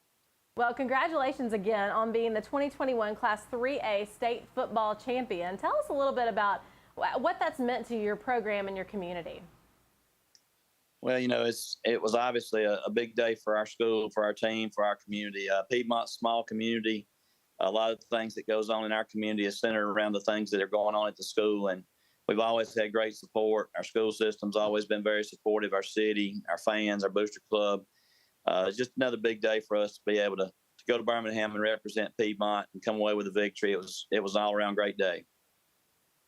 Well, congratulations again on being the 2021 Class 3A state football champion. Tell us a little bit about what that's meant to your program and your community. Well, you know, it was obviously a big day for our school, for our team, for our community. Piedmont's small community. A lot of the things that goes on in our community is centered around the things that are going on at the school, and we've always had great support. Our school system's always been very supportive. Our city, our fans, our booster club. It's just another big day for us to be able to go to Birmingham and represent Piedmont and come away with a victory. It was an all-around great day.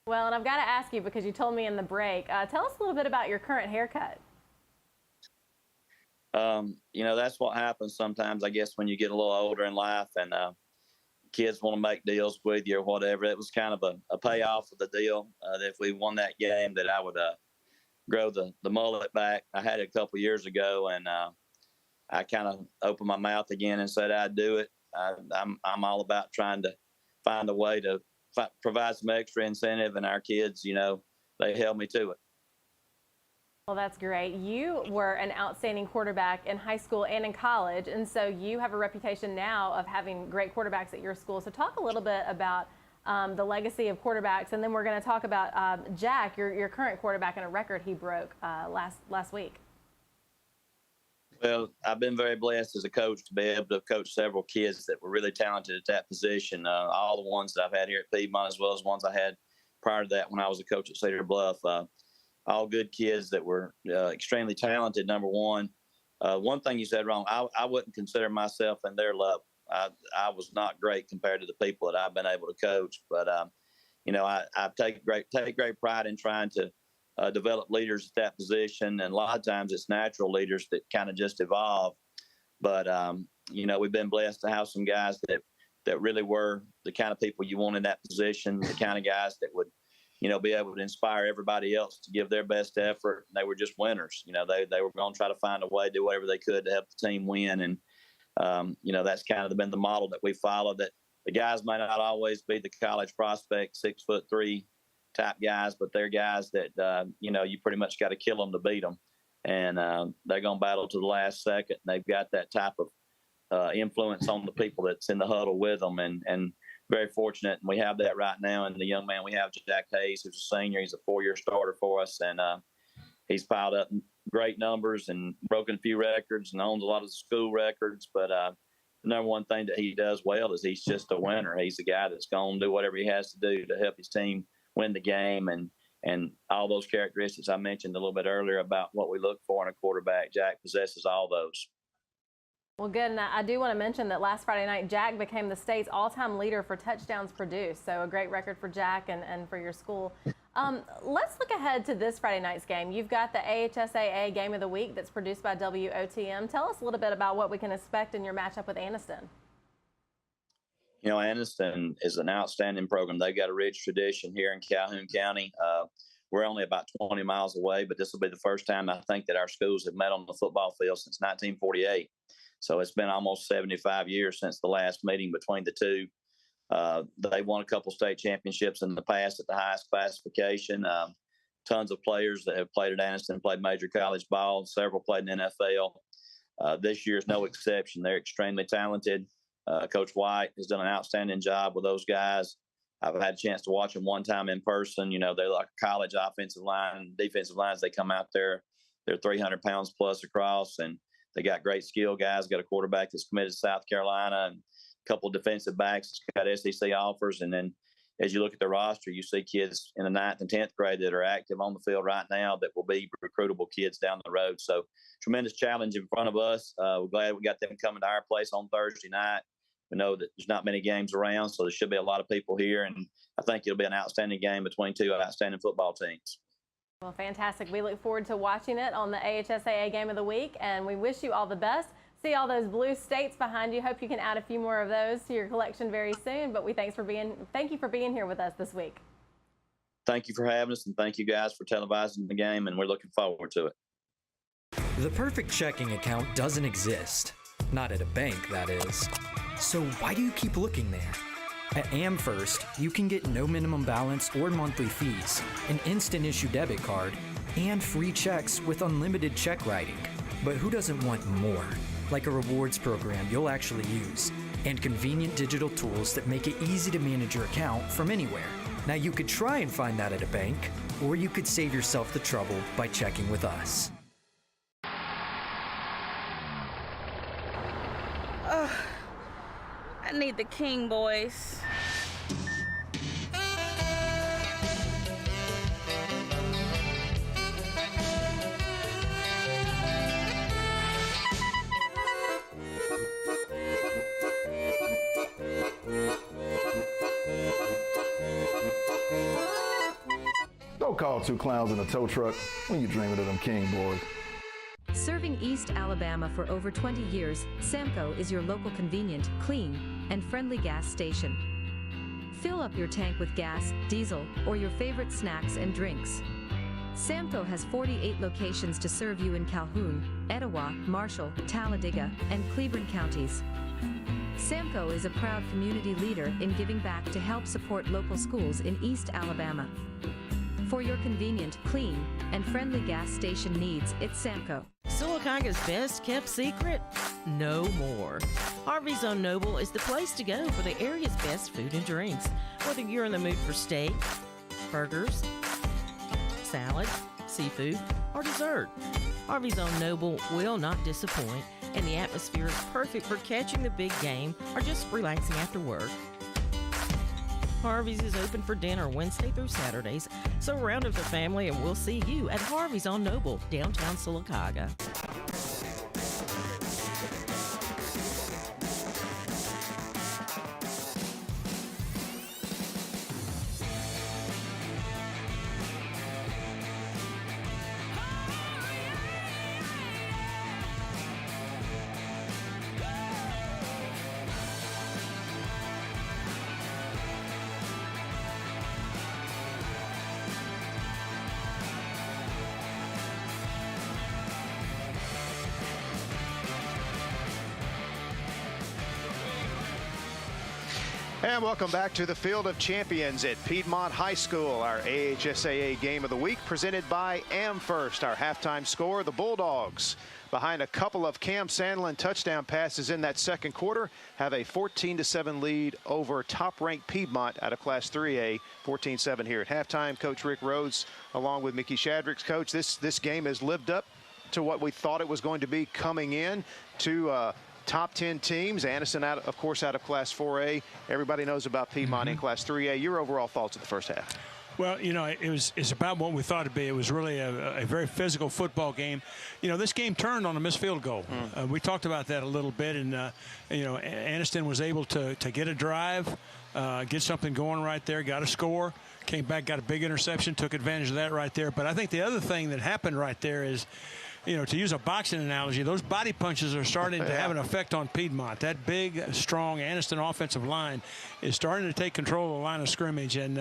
Well, and I've got to ask you, because you told me in the break, tell us a little bit about your current haircut. You know, that's what happens sometimes, I guess, when you get a little older in life and kids want to make deals with you or whatever. It was kind of a payoff of the deal that if we won that game that I would grow the mullet back. I had it a couple years ago, and I kind of opened my mouth again and said I'd do it. I'm all about trying to find a way to provide some extra incentive, and our kids, you know, they held me to it. Well, that's great. You were an outstanding quarterback in high school and in college, and so you have a reputation now of having great quarterbacks at your school. So talk a little bit about the legacy of quarterbacks, and then we're going to talk about Jack, your current quarterback, and a record he broke last week. Well, I've been very blessed as a coach to be able to coach several kids that were really talented at that position. All the ones that I've had here at Piedmont, as well as ones I had prior to that when I was a coach at Cedar Bluff. All good kids that were extremely talented, number one. One thing you said wrong, I wouldn't consider myself in their level. I was not great compared to the people that I've been able to coach. But, I take great pride in trying to develop leaders at that position. And a lot of times it's natural leaders that kind of just evolve. But, we've been blessed to have some guys that really were the kind of people you want in that position, the kind of guys that would, be able to inspire everybody else to give their best effort. And they were just winners. They were going to try to find a way, do whatever they could to help the team win. And, that's kind of been the model that we follow, that the guys may not always be the college prospect, 6'3" type guys, but they're guys that, you pretty much got to kill them to beat them. And they're going to battle to the last second. And they've got that type of influence on the people that's in the huddle with them. And very fortunate. And we have that right now. And the young man we have, Jack Hayes, who's a senior, he's a 4-year starter for us. And he's piled up great numbers and broken a few records and owns a lot of the school records. But the number one thing that he does well is he's just a winner. He's the guy that's going to do whatever he has to do to help his team win the game. And all those characteristics I mentioned a little bit earlier about what we look for in a quarterback, Jack possesses all those. Well, good. And I do want to mention that last Friday night, Jack became the state's all-time leader for touchdowns produced. So a great record for Jack and for your school. Let's look ahead to this Friday night's game. You've got the AHSAA Game of the Week that's produced by WOTM. Tell us a little bit about what we can expect in your matchup with Anniston. Anniston is an outstanding program. They've got a rich tradition here in Calhoun County. We're only about 20 miles away, but this will be the first time I think that our schools have met on the football field since 1948. So it's been almost 75 years since the last meeting between the two. They won a couple state championships in the past at the highest classification. Tons of players that have played at Anniston played major college ball. Several played in the NFL. This year is no exception. They're extremely talented. Coach White has done an outstanding job with those guys. I've had a chance to watch them one time in person. They're like a college offensive line, defensive lines. They come out there. They're 300 pounds plus across, and they got great skill guys. Got a quarterback that's committed to South Carolina, and a couple of defensive backs got SEC offers. And then as you look at the roster, you see kids in the 9th and 10th grade that are active on the field right now that will be recruitable kids down the road. So tremendous challenge in front of us. We're glad we got them coming to our place on Thursday night. We know that there's not many games around, so there should be a lot of people here. And I think it'll be an outstanding game between two outstanding football teams. Well, fantastic. We look forward to watching it on the AHSAA Game of the Week, and we wish you all the best. See all those blue states behind you. Hope you can add a few more of those to your collection very soon. But thank you for being here with us this week. Thank you for having us, and thank you guys for televising the game, and we're looking forward to it. The perfect checking account doesn't exist. Not at a bank, that is. So why do you keep looking there? At AmFirst, you can get no minimum balance or monthly fees, an instant issue debit card, and free checks with unlimited check writing. But who doesn't want more? Like a rewards program you'll actually use, and convenient digital tools that make it easy to manage your account from anywhere. Now you could try and find that at a bank, or you could save yourself the trouble by checking with us. I need the King boys. Don't call two clowns in a tow truck when you're dreaming of them King boys. Serving East Alabama for over 20 years, Samco is your local convenient, clean, and friendly gas station. Fill up your tank with gas, diesel, or your favorite snacks and drinks. Samco has 48 locations to serve you in Calhoun, Etowah, Marshall, Talladega, and Cleburne counties. Samco is a proud community leader in giving back to help support local schools in East Alabama. For your convenient, clean, and friendly gas station needs, it's Samco. Sylacauga's best kept secret? No more. Harvey's on Noble is the place to go for the area's best food and drinks. Whether you're in the mood for steak, burgers, salad, seafood, or dessert, Harvey's own Noble will not disappoint, and the atmosphere is perfect for catching the big game or just relaxing after work. Harvey's is open for dinner Wednesday through Saturdays, so round up the family and we'll see you at Harvey's on Noble, downtown Sylacauga. And welcome back to the Field of Champions at Piedmont High School. Our AHSAA Game of the Week presented by AmFirst. Our halftime score, the Bulldogs, behind a couple of Cam Sandlin touchdown passes in that second quarter, have a 14-7 lead over top-ranked Piedmont out of Class 3A, 14-7 here at halftime. Coach Rick Rhodes, along with Mickey Shadrick's coach, this game has lived up to what we thought it was going to be coming in. To top 10 teams. Anniston, of course, out of Class 4A. Everybody knows about Piedmont in Class 3A. Your overall thoughts of the first half? Well, you know, it's about what we thought it'd be. It was really a very physical football game. You know, this game turned on a missed field goal. We talked about that a little bit, and, you know, Anniston was able to get a drive, get something going right there, got a score, came back, got a big interception, took advantage of that right there. But I think the other thing that happened right there is, you know, to use a boxing analogy, those body punches are starting to have an effect on Piedmont. That big, strong Anniston offensive line is starting to take control of the line of scrimmage, and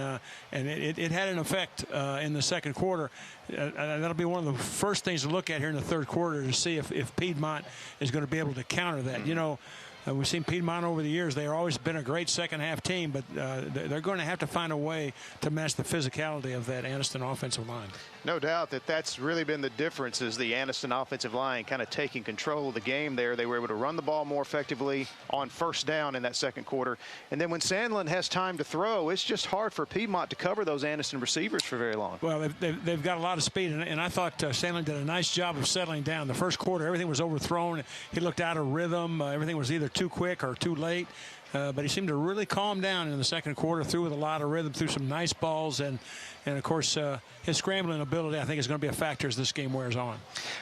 it had an effect in the second quarter. That'll be one of the first things to look at here in the third quarter to see if Piedmont is going to be able to counter that. You know, we've seen Piedmont over the years. They've always been a great second-half team, but they're going to have to find a way to match the physicality of that Anniston offensive line. No doubt that's really been the difference, is the Anniston offensive line kind of taking control of the game there. They were able to run the ball more effectively on first down in that second quarter. And then when Sandlin has time to throw, it's just hard for Piedmont to cover those Anniston receivers for very long. Well, they've got a lot of speed, and I thought Sandlin did a nice job of settling down. The first quarter, everything was overthrown. He looked out of rhythm. Everything was either too quick or too late. But he seemed to really calm down in the second quarter, threw with a lot of rhythm, threw some nice balls, and of course, his scrambling ability, I think, is going to be a factor as this game wears on.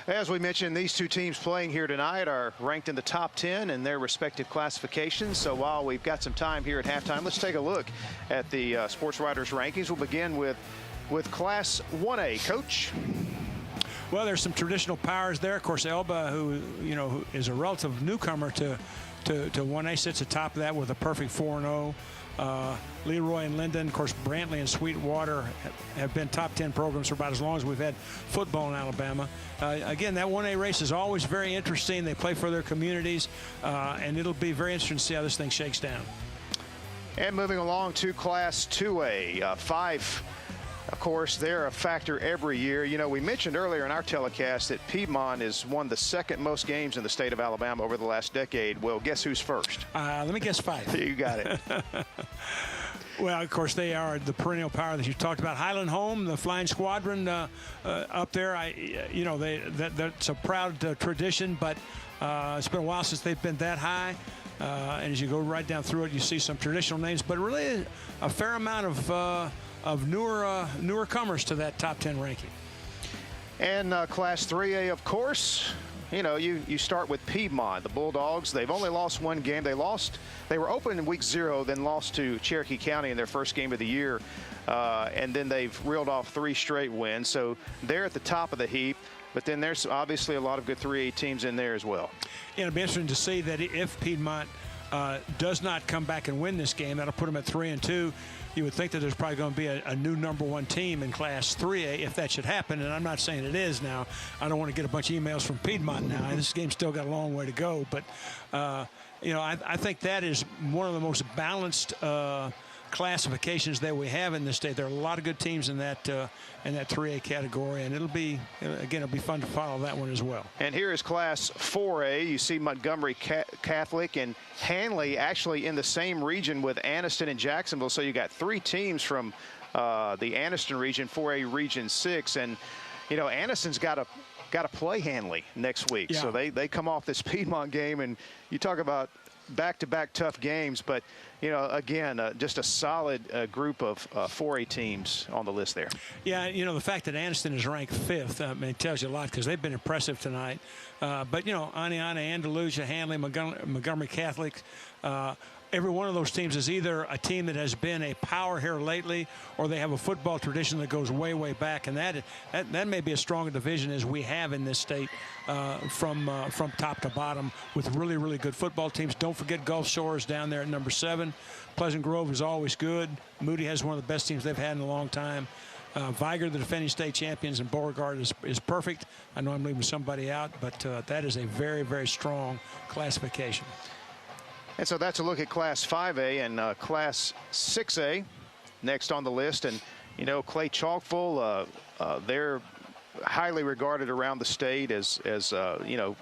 As we mentioned, these two teams playing here tonight are ranked in the top 10 in their respective classifications. So while we've got some time here at halftime, let's take a look at the Sports Writers rankings. We'll begin with Class 1A. Coach? Well, there's some traditional powers there. Of course, Elba, who is a relative newcomer to 1A, sits atop of that with a perfect 4-0. Leroy and Linden, of course, Brantley and Sweetwater have been top 10 programs for about as long as we've had football in Alabama. Again, that 1A race is always very interesting. They play for their communities, and it'll be very interesting to see how this thing shakes down. And moving along to Class 2A, 5. Of course, they're a factor every year. You know, we mentioned earlier in our telecast that Piedmont has won the second most games in the state of Alabama over the last decade. Well, guess who's first? Let me guess 5. You got it. Well, of course, they are the perennial power that you talked about. Highland Home, the Flying Squadron up there. That's a proud tradition, but it's been a while since they've been that high. And as you go right down through it, you see some traditional names, but really a fair amount of newer comers to that top 10 ranking. And Class 3A, of course, you know, you start with Piedmont, the Bulldogs. They've only lost one game. They were open in week 0, then lost to Cherokee County in their first game of the year. And then they've reeled off 3 straight wins. So they're at the top of the heap. But then there's obviously a lot of good 3A teams in there as well. Yeah, it'll be interesting to see that if Piedmont does not come back and win this game, that'll put them at 3-2. You would think that there's probably going to be a new #1 team in Class 3A if that should happen, and I'm not saying it is now. I don't want to get a bunch of emails from Piedmont now. This game's still got a long way to go, but you know, I think that is one of the most balanced classifications that we have in this state. There are a lot of good teams in that 3A category, and it'll be fun to follow that one as well. And here is Class 4A. You see Montgomery Catholic and Hanley actually in the same region with Anniston and Jacksonville. So you got 3 teams from the Anniston region, 4A Region 6, and you know, Anniston's got a got to play Hanley next week. Yeah. So they come off this Piedmont game, and you talk about back-to-back tough games, but again, just a solid group of 4A teams on the list there. Yeah, the fact that Anniston is ranked 5th, it tells you a lot because they've been impressive tonight. But Aniana, Andalusia, Hanley, Montgomery Catholic, every one of those teams is either a team that has been a power here lately, or they have a football tradition that goes way, way back, and that may be as strong a division as we have in this state from top to bottom, with really, really good football teams. Don't forget Gulf Shores down there at number 7. Pleasant Grove is always good. Moody has one of the best teams they've had in a long time. Viger, the defending state champions, and Beauregard is perfect. I know I'm leaving somebody out, but that is a very, very strong classification. And so that's a look at Class 5A and Class 6A next on the list. And, Clay Chalkville, they're highly regarded around the state as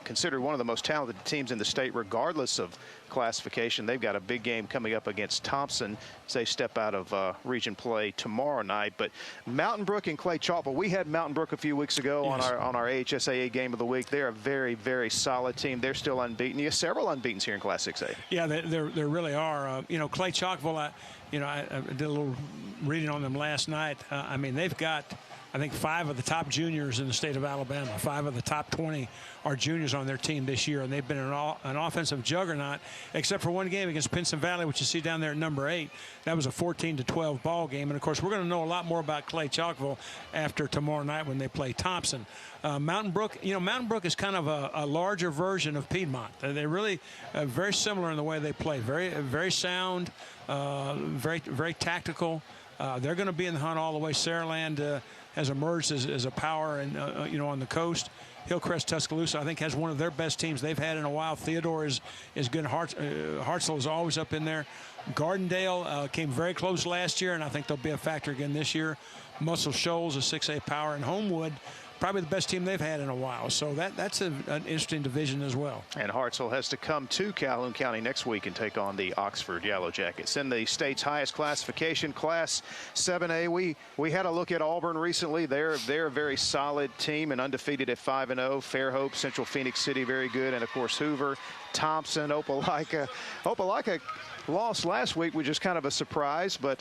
considered one of the most talented teams in the state, regardless of classification. They've got a big game coming up against Thompson as they step out of region play tomorrow night. But Mountain Brook and Clay Chalkville, we had Mountain Brook a few weeks ago on our AHSAA game of the week. They're a very, very solid team. They're still unbeaten. You have several unbeatens here in Class 6A. Yeah, there really are. Clay Chalkville, I did a little reading on them last night. They've got, I think, 5 of the top juniors in the state of Alabama. 5 of the top 20 are juniors on their team this year, and they've been an offensive juggernaut, except for one game against Pinson Valley, which you see down there at number 8. That was a 14-12 ball game, and of course we're going to know a lot more about Clay Chalkville after tomorrow night when they play Thompson. Mountain Brook, Mountain Brook is kind of a larger version of Piedmont. They're really very similar in the way they play. Very, very sound, very, very tactical. They're going to be in the hunt all the way. Saraland has emerged as a power and on the coast. Hillcrest Tuscaloosa, I think, has one of their best teams they've had in a while. Theodore is good. Hartselle is always up in there. Gardendale came very close last year, and I think they'll be a factor again this year. Muscle Shoals, a 6A power, and Homewood, probably the best team they've had in a while. So that's an interesting division as well. And Hartselle has to come to Calhoun County next week and take on the Oxford Yellow Jackets. In the state's highest classification, Class 7A, we had a look at Auburn recently. They're a very solid team and undefeated at 5-0. Fairhope, Central Phoenix City, very good. And, of course, Hoover, Thompson, Opelika. Opelika lost last week, which is kind of a surprise. But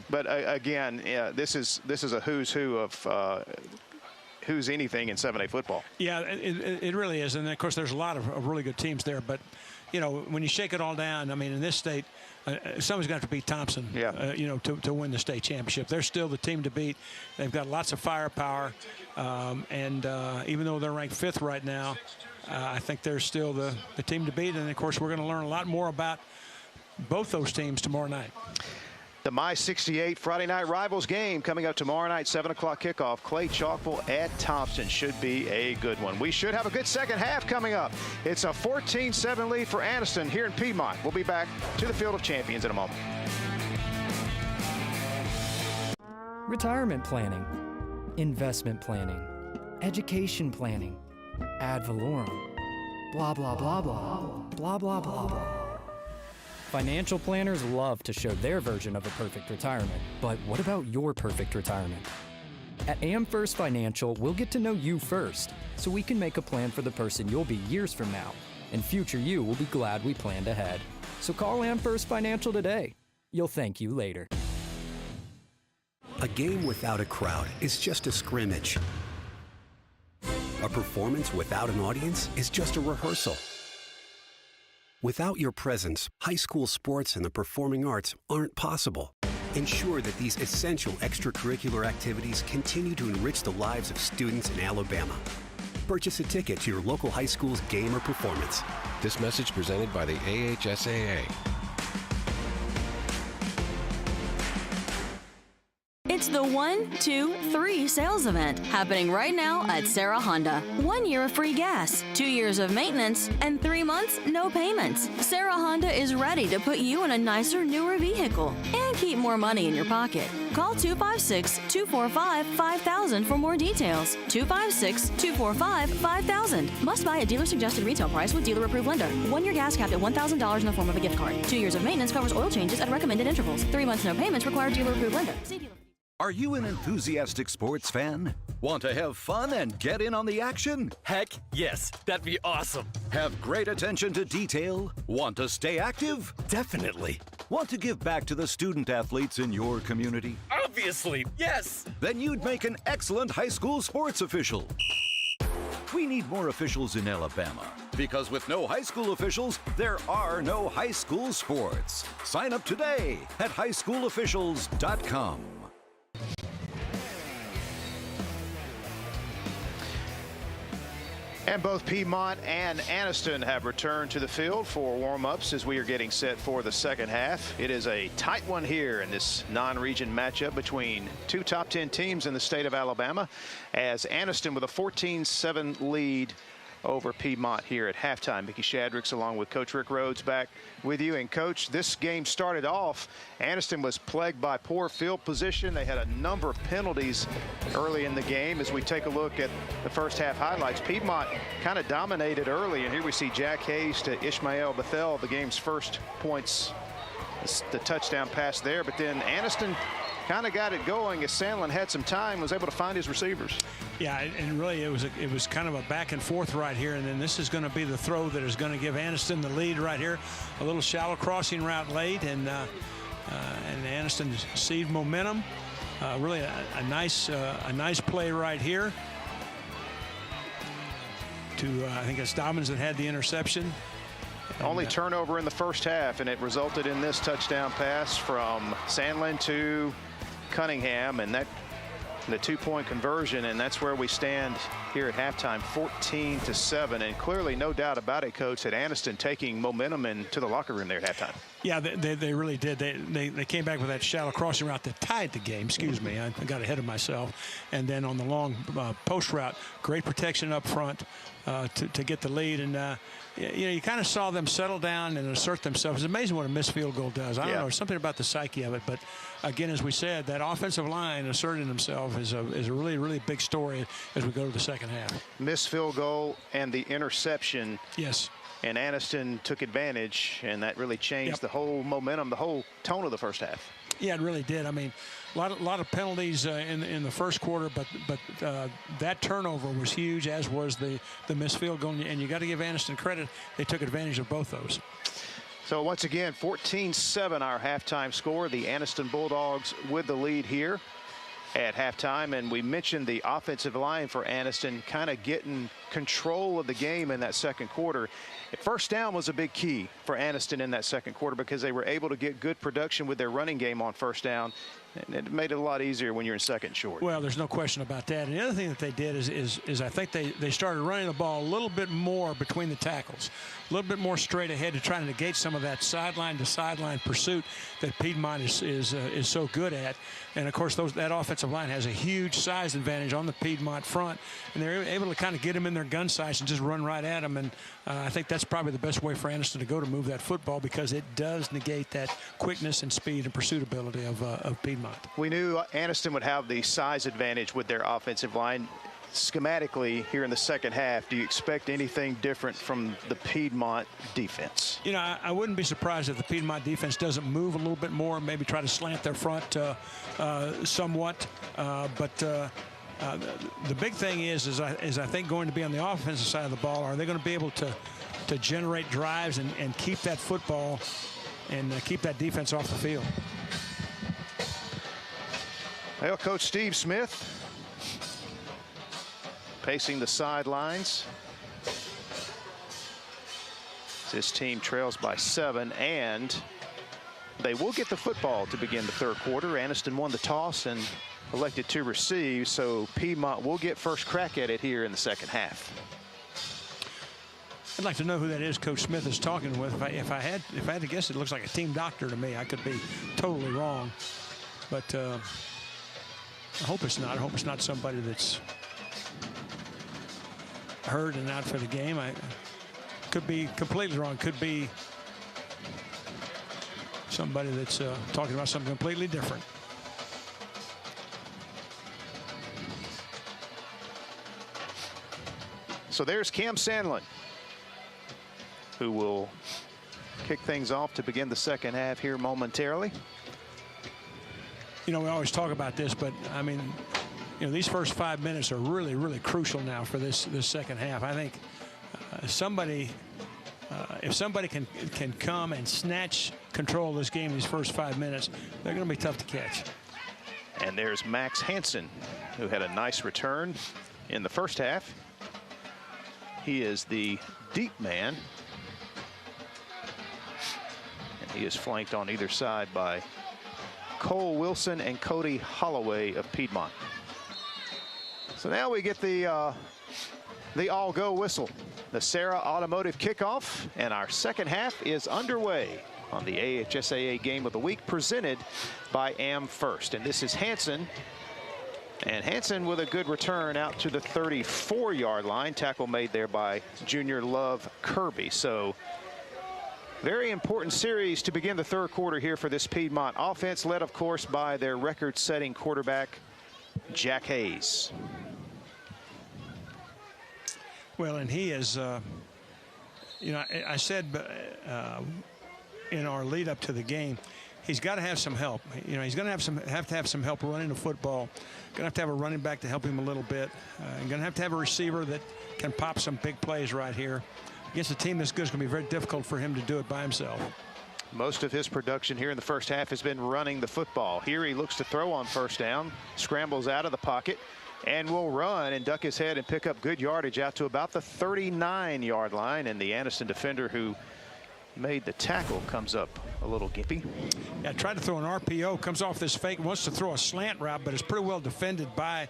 again, this is a who's who of who's anything in 7A football. Yeah, it really is. And, of course, there's a lot of really good teams there. But, when you shake it all down, in this state, someone's got to beat Thompson, to win the state championship. They're still the team to beat. They've got lots of firepower. And even though they're ranked 5th right now, I think they're still the team to beat. And, of course, we're going to learn a lot more about both those teams tomorrow night. The My 68 Friday Night Rivals game coming up tomorrow night, 7 o'clock kickoff. Clay Chalkville at Thompson should be a good one. We should have a good second half coming up. It's a 14-7 lead for Anniston here in Piedmont. We'll be back to the Field of Champions in a moment. Retirement planning, investment planning, education planning, ad valorem, blah, blah, blah, blah, blah, blah, blah, blah. Financial planners love to show their version of a perfect retirement, but what about your perfect retirement? At AmFirst Financial, we'll get to know you first, so we can make a plan for the person you'll be years from now, and future you will be glad we planned ahead. So call AmFirst Financial today. You'll thank you later. A game without a crowd is just a scrimmage. A performance without an audience is just a rehearsal. Without your presence, high school sports and the performing arts aren't possible. Ensure that these essential extracurricular activities continue to enrich the lives of students in Alabama. Purchase a ticket to your local high school's game or performance. This message presented by the AHSAA. It's the 1, 2, 3 sales event happening right now at AHSAA Honda. 1 year of free gas, 2 years of maintenance, and 3 months no payments. AHSAA Honda is ready to put you in a nicer, newer vehicle and keep more money in your pocket. Call 256-245-5000 for more details. 256-245-5000. Must buy at dealer suggested retail price with dealer approved lender. 1 year gas capped at $1,000 in the form of a gift card. 2 years of maintenance covers oil changes at recommended intervals. 3 months no payments require dealer approved lender. See dealer. Are you an enthusiastic sports fan? Want to have fun and get in on the action? Heck, yes. That'd be awesome. Have great attention to detail? Want to stay active? Definitely. Want to give back to the student athletes in your community? Obviously, yes. Then you'd make an excellent high school sports official. We need more officials in Alabama, because with no high school officials, there are no high school sports. Sign up today at highschoolofficials.com. And both Piedmont and Anniston have returned to the field for warm-ups as we are getting set for the second half. It is a tight one here in this non-region matchup between two top 10 teams in the state of Alabama, as Anniston with a 14-7 lead over Piedmont here at halftime. Mickey Shadricks along with Coach Rick Rhodes back with you. And Coach, this game started off, Anniston was plagued by poor field position. They had a number of penalties early in the game. As we take a look at the first half highlights, Piedmont kind of dominated early, and here we see Jack Hayes to Ishmael Bethel, the game's first points, the touchdown pass there. But then Anniston kind of got it going as Sandlin had some time, was able to find his receivers. Yeah, and really it was kind of a back and forth right here, and then this is going to be the throw that is going to give Anniston the lead right here. A little shallow crossing route late, and Anniston received momentum. Really a nice play right here. I think it's Dobbins that had the interception. Only turnover in the first half, and it resulted in this touchdown pass from Sandlin to Cunningham, and that the 2-point conversion, and that's where we stand here at halftime, 14-7, and clearly no doubt about it, Coach, that Anniston taking momentum into the locker room there at halftime. Yeah, they really did. They came back with that shallow crossing route that tied the game. Excuse me, I got ahead of myself. And then on the long post route, great protection up front to get the lead. And you kind of saw them settle down and assert themselves. It's amazing what a missed field goal does. I don't know, there's something about the psyche of it. But again, as we said, that offensive line asserting themselves is a really, really big story as we go to the second half. Missed field goal and the interception. Yes. And Anniston took advantage, and that really changed the whole momentum, the whole tone of the first half. Yeah, it really did. I mean, a lot of penalties in the first quarter, but that turnover was huge, as was the missed field goal. And you got to give Anniston credit; they took advantage of both those. So once again, 14-7 our halftime score. The Anniston Bulldogs with the lead here at halftime, and we mentioned the offensive line for Anniston kind of getting control of the game in that second quarter. First down was a big key for Anniston in that second quarter because they were able to get good production with their running game on first down, and it made it a lot easier when you're in second and short. Well, there's no question about that. And the other thing that they did is I think they started running the ball a little bit more between the tackles, a little bit more straight ahead to try to negate some of that sideline to sideline pursuit that Piedmont is so good at. And of course, that offensive line has a huge size advantage on the Piedmont front, and they're able to kind of get them in their gun sights and just run right at them. And I think that's probably the best way for Anniston to go to move that football, because it does negate that quickness and speed and pursuit ability of Piedmont. We knew Anniston would have the size advantage with their offensive line. Schematically, here in the second half, do you expect anything different from the Piedmont defense? You know, I wouldn't be surprised if the Piedmont defense doesn't move a little bit more, maybe try to slant their front somewhat. But the big thing is I think going to be on the offensive side of the ball. Are they going to be able to generate drives and keep that football and keep that defense off the field? Well, Coach Steve Smith pacing the sidelines. This team trails by 7, and they will get the football to begin the third quarter. Anniston won the toss and elected to receive, so Piedmont will get first crack at it here in the second half. I'd like to know who that is Coach Smith is talking with. If I had to guess, it looks like a team doctor to me. I could be totally wrong, but I hope it's not. I hope it's not somebody that's hurt and out for the game. I could be completely wrong. Could be somebody that's talking about something completely different. So there's Cam Sandlin, who will kick things off to begin the second half here momentarily. You know, we always talk about this, but I mean, these first 5 minutes are really, really crucial now for this second half. I think if somebody can come and snatch control of this game in these first 5 minutes, they're going to be tough to catch. And there's Max Hansen, who had a nice return in the first half. He is the deep man. And he is flanked on either side by Cole Wilson and Cody Holloway of Piedmont. So now we get the all-go whistle. The Sarah Automotive kickoff, and our second half is underway on the AHSAA Game of the Week, presented by AmFirst. And this is Hansen. And Hansen with a good return out to the 34-yard line. Tackle made there by junior Love Kirby. So very important series to begin the third quarter here for this Piedmont offense, led, of course, by their record-setting quarterback, Jack Hayes. Well, and he is, I said in our lead up to the game, he's got to have some help. He's going to have to have some help running the football. Going to have a running back to help him a little bit. Going to have a receiver that can pop some big plays right here. Against a team this good, it's going to be very difficult for him to do it by himself. Most of his production here in the first half has been running the football. Here he looks to throw on first down, scrambles out of the pocket, and will run and duck his head and pick up good yardage out to about the 39-yard line. And the Anniston defender who made the tackle comes up a little gimpy. Yeah, tried to throw an RPO, comes off this fake, wants to throw a slant route, but it's pretty well defended by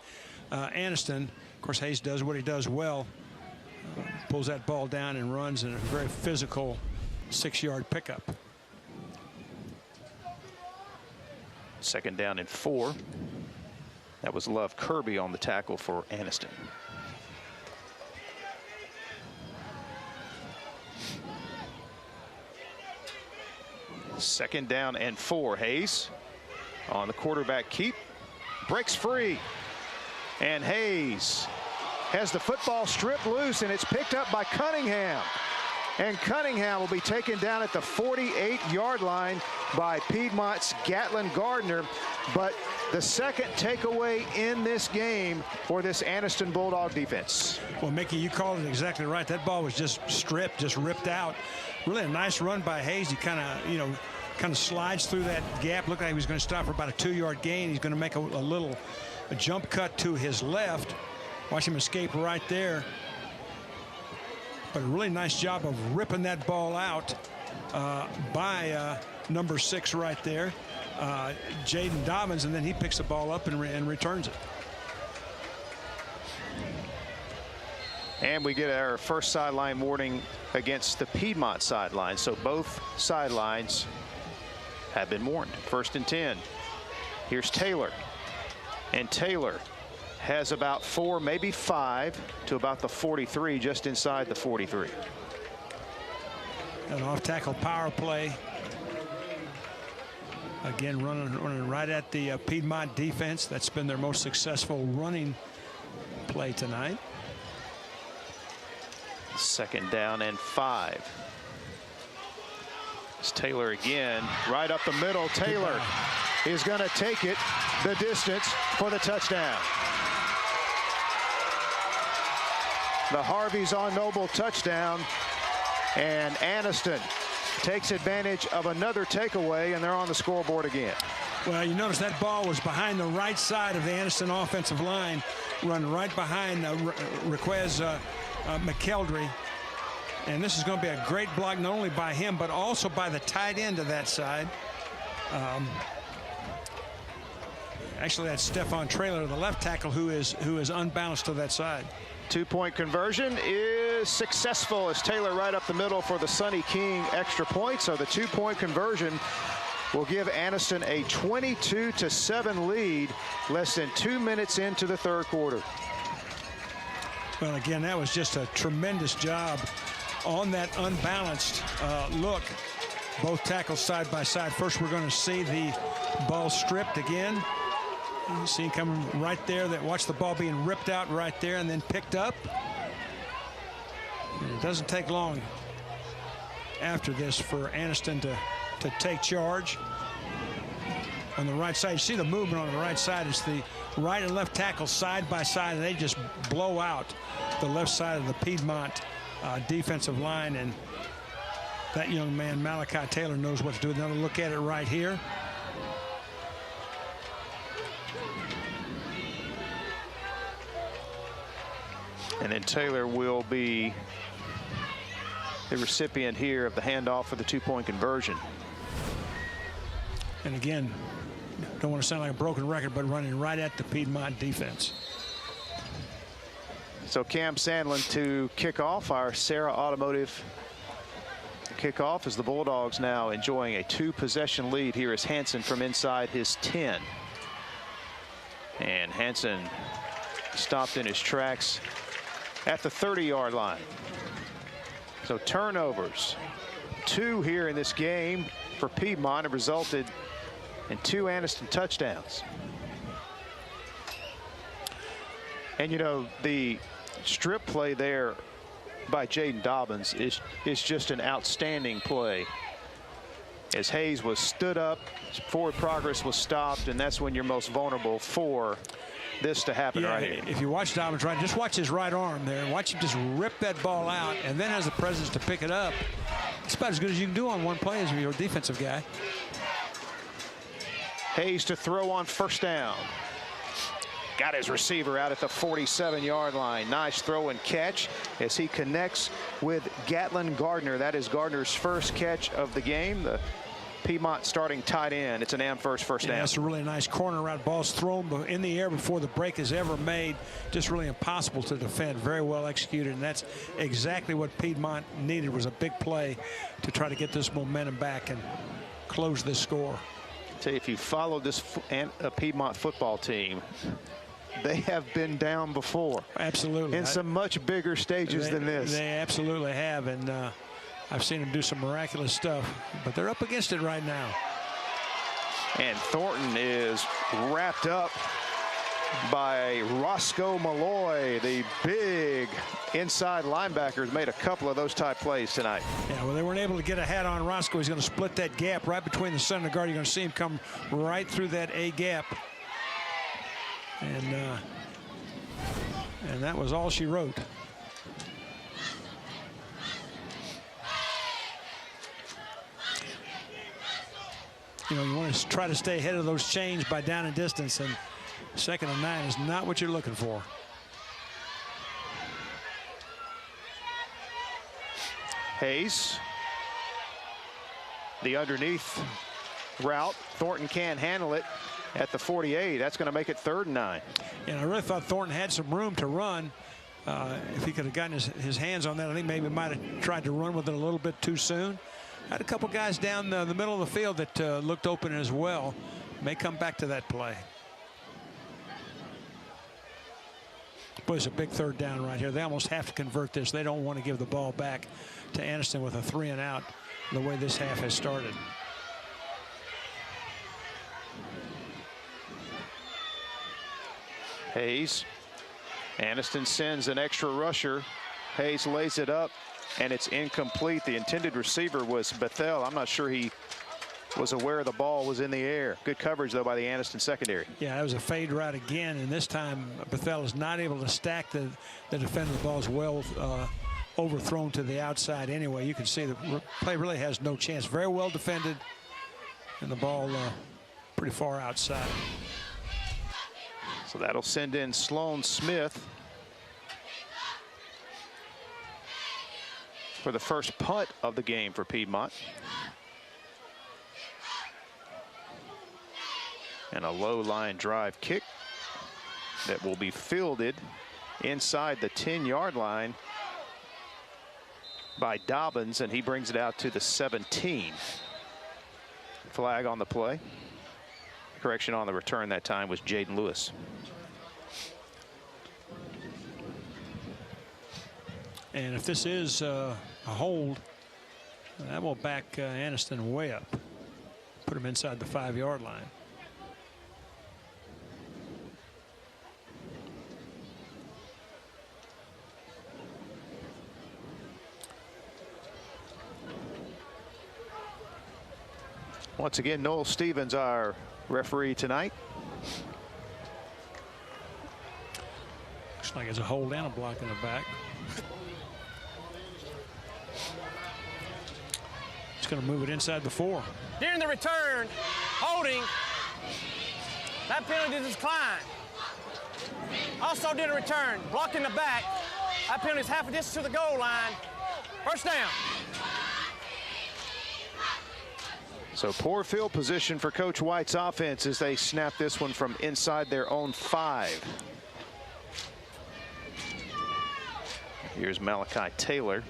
Anniston. Of course, Hayes does what he does well. Pulls that ball down and runs in a very physical 6-yard pickup. Second down and 4. That was Love Kirby on the tackle for Anniston. Second down and 4. Hayes on the quarterback keep, breaks free, and Hayes has the football stripped loose, and it's picked up by Cunningham. And Cunningham will be taken down at the 48-yard line by Piedmont's Gatlin Gardner. But the second takeaway in this game for this Anniston Bulldog defense. Well, Mickey, you called it exactly right. That ball was just stripped, just ripped out. Really a nice run by Hayes. He kind of slides through that gap. Looked like he was going to stop for about a 2-yard gain. He's going to make a jump cut to his left. Watch him escape right there. But a really nice job of ripping that ball out by number 6 right there, Jaden Dobbins, and then he picks the ball up and returns it. And we get our first sideline warning against the Piedmont sideline. So both sidelines have been warned. 1st and 10. Here's Taylor. And Taylor has about 4, maybe 5 to about the 43, just inside the 43. An off-tackle power play. Again, running right at the Piedmont defense. That's been their most successful running play tonight. Second down and 5. It's Taylor again, right up the middle. Taylor is going to take it the distance for the touchdown. The Harvey's on Noble touchdown, and Anniston takes advantage of another takeaway, and they're on the scoreboard again. Well, you notice that ball was behind the right side of the Anniston offensive line, run right behind Requez McKeldry. And this is going to be a great block, not only by him, but also by the tight end of that side. Actually, that's Stefan Traylor, the left tackle, who is unbalanced to that side. 2-point conversion is successful as Taylor right up the middle for the Sonny King extra point. So the 2-point conversion will give Anniston a 22-7 lead less than 2 minutes into the third quarter. Well, again, that was just a tremendous job on that unbalanced look. Both tackles side by side. First, we're going to see the ball stripped again. You see him coming right there. Watch the ball being ripped out right there and then picked up. And it doesn't take long after this for Anniston to take charge. on the right side. You see the movement on the right side. It's the right and left tackle side by side, and they just blow out the left side of the Piedmont defensive line. And that young man, Malachi Taylor, knows what to do. Another look at it right here. And then Taylor will be the recipient here of the handoff for the two-point conversion. And again, don't want to sound like a broken record, but running right at the Piedmont defense. So Cam Sandlin to kick off our Sarah Automotive kickoff, as the Bulldogs now enjoying a 2-possession lead. Here is Hansen from inside his 10. And Hansen stopped in his tracks at the 30-yard line. So turnovers, 2 here in this game for Piedmont, have resulted in 2 Anniston touchdowns. And you know, the strip play there by Jaden Dobbins is just an outstanding play. As Hayes was stood up, forward progress was stopped, and that's when you're most vulnerable for this to happen right here. If you watch Dobbins right, just watch his right arm there and watch him just rip that ball out, and then has the presence to pick it up. It's about as good as you can do on one play as your defensive guy. Hayes to throw on first down. Got his receiver out at the 47-yard line. Nice throw and catch as he connects with Gatlin Gardner. That is Gardner's first catch of the game. The Piedmont starting tight end. It's an Amherst first down. That's a really nice corner route. Ball's thrown in the air before the break is ever made. Just really impossible to defend. Very well executed, and that's exactly what Piedmont needed, was a big play to try to get this momentum back and close this score. Tell you, if you follow this Piedmont football team, they have been down before. Absolutely. In some much bigger stages than this. They absolutely have, and I've seen them do some miraculous stuff, but they're up against it right now. And Thornton is wrapped up by Roscoe Malloy, the big inside linebacker. Made a couple of those type plays tonight. Yeah, well, they weren't able to get a hat on Roscoe. He's going to split that gap right between the center and the guard. You're going to see him come right through that A gap. And that was all she wrote. You know, you want to try to stay ahead of those chains by down and distance, and 2nd and 9 is not what you're looking for. Hayes, the underneath route. Thornton can't handle it at the 48. That's going to make it 3rd and 9. And I really thought Thornton had some room to run. If he could have gotten his hands on that, I think maybe might have tried to run with it a little bit too soon. Had a couple guys down the middle of the field that looked open as well. May come back to that play. Boy, it's a big 3rd down right here. They almost have to convert this. They don't want to give the ball back to Anniston with a 3 and out the way this half has started. Hayes. Anniston sends an extra rusher. Hayes lays it up, and it's incomplete. The intended receiver was Bethel. I'm not sure he was aware the ball was in the air. Good coverage, though, by the Anniston secondary. Yeah, that was a fade route again, and this time Bethel is not able to stack the defender. The ball is well overthrown to the outside anyway. You can see the play really has no chance. Very well defended, and the ball pretty far outside. So that'll send in Sloan Smith for the first punt of the game for Piedmont. And a low line drive kick that will be fielded inside the 10-yard line by Dobbins, and he brings it out to the 17. Flag on the play. Correction on the return that time was Jaden Lewis. And if this is a hold, that will back Anniston way up. Put him inside the 5-yard line. Once again, Noel Stevens, our referee tonight. Looks like it's a hold and a block in the back. It's going to move it inside the 4. During the return, holding, that penalty is declined. Also did a return, blocked in the back. That penalty is half a distance to the goal line. First down. So poor field position for Coach White's offense as they snap this one from inside their own 5. Here's Malachi Taylor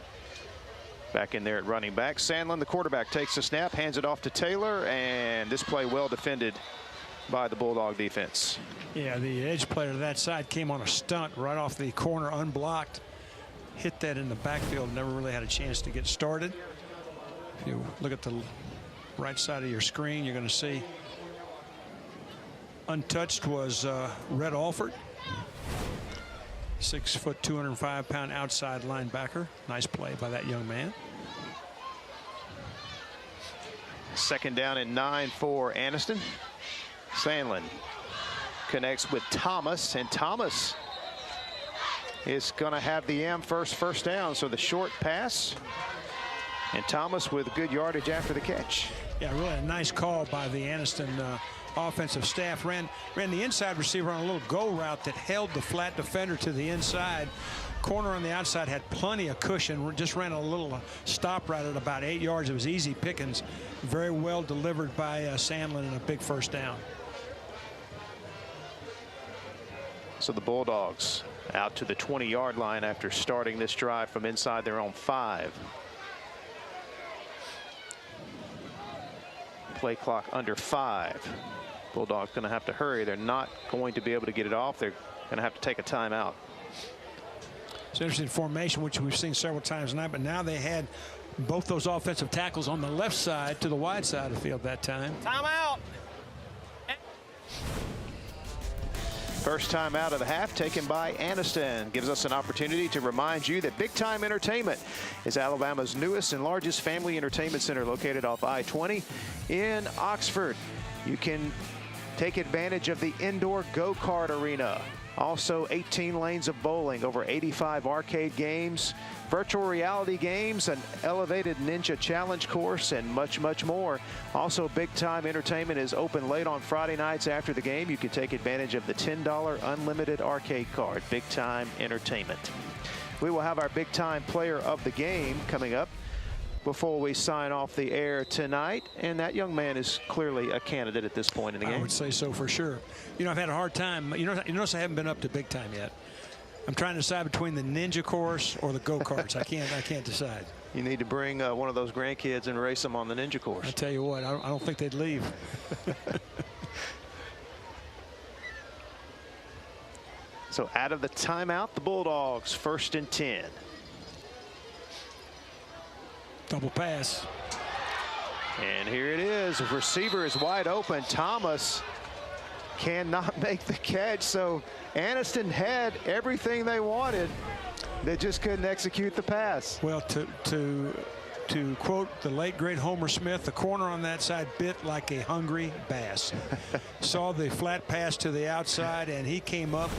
back in there at running back. Sandlin, the quarterback, takes the snap, hands it off to Taylor, and this play well defended by the Bulldog defense. Yeah, the edge player to that side came on a stunt right off the corner, unblocked. Hit that in the backfield, never really had a chance to get started. If you look at the right side of your screen, you're going to see untouched was Red Alford. 6 foot, 205-pound outside linebacker. Nice play by that young man. Second down and 9 for Anniston. Sandlin connects with Thomas, and Thomas is going to have the first down. So the short pass, and Thomas with good yardage after the catch. Yeah, really a nice call by the Anniston offensive staff. Ran the inside receiver on a little go route that held the flat defender to the inside. Corner on the outside had plenty of cushion. Just ran a little stop right at about 8 yards. It was easy pickings. Very well delivered by Sandlin, and a big first down. So the Bulldogs out to the 20-yard line after starting this drive from inside their own 5. Play clock under 5. Bulldogs going to have to hurry. They're not going to be able to get it off. They're going to have to take a timeout. It's an interesting formation, which we've seen several times tonight, but now they had both those offensive tackles on the left side to the wide side of the field that time. Timeout. First time out of the half taken by Anniston. Gives us an opportunity to remind you that Big Time Entertainment is Alabama's newest and largest family entertainment center located off I-20 in Oxford. You can take advantage of the indoor go-kart arena. Also 18 lanes of bowling, over 85 arcade games, virtual reality games, an elevated ninja challenge course, and much, much more. Also, Big Time Entertainment is open late on Friday nights after the game. You can take advantage of the $10 unlimited arcade card. Big Time Entertainment. We will have our Big Time player of the game coming up before we sign off the air tonight, and that young man is clearly a candidate at this point in the game. I would say so for sure. You know, I've had a hard time. You notice I haven't been up to Big Time yet. I'm trying to decide between the ninja course or the go-karts. I can't decide. You need to bring one of those grandkids and race them on the ninja course. I tell you what, I don't think they'd leave. So out of the timeout, the Bulldogs 1st and 10. Double pass. And here it is. The receiver is wide open. Thomas cannot make the catch. So Anniston had everything they wanted. They just couldn't execute the pass. Well, to quote the late great Homer Smith, the corner on that side bit like a hungry bass. Saw the flat pass to the outside, and he came up.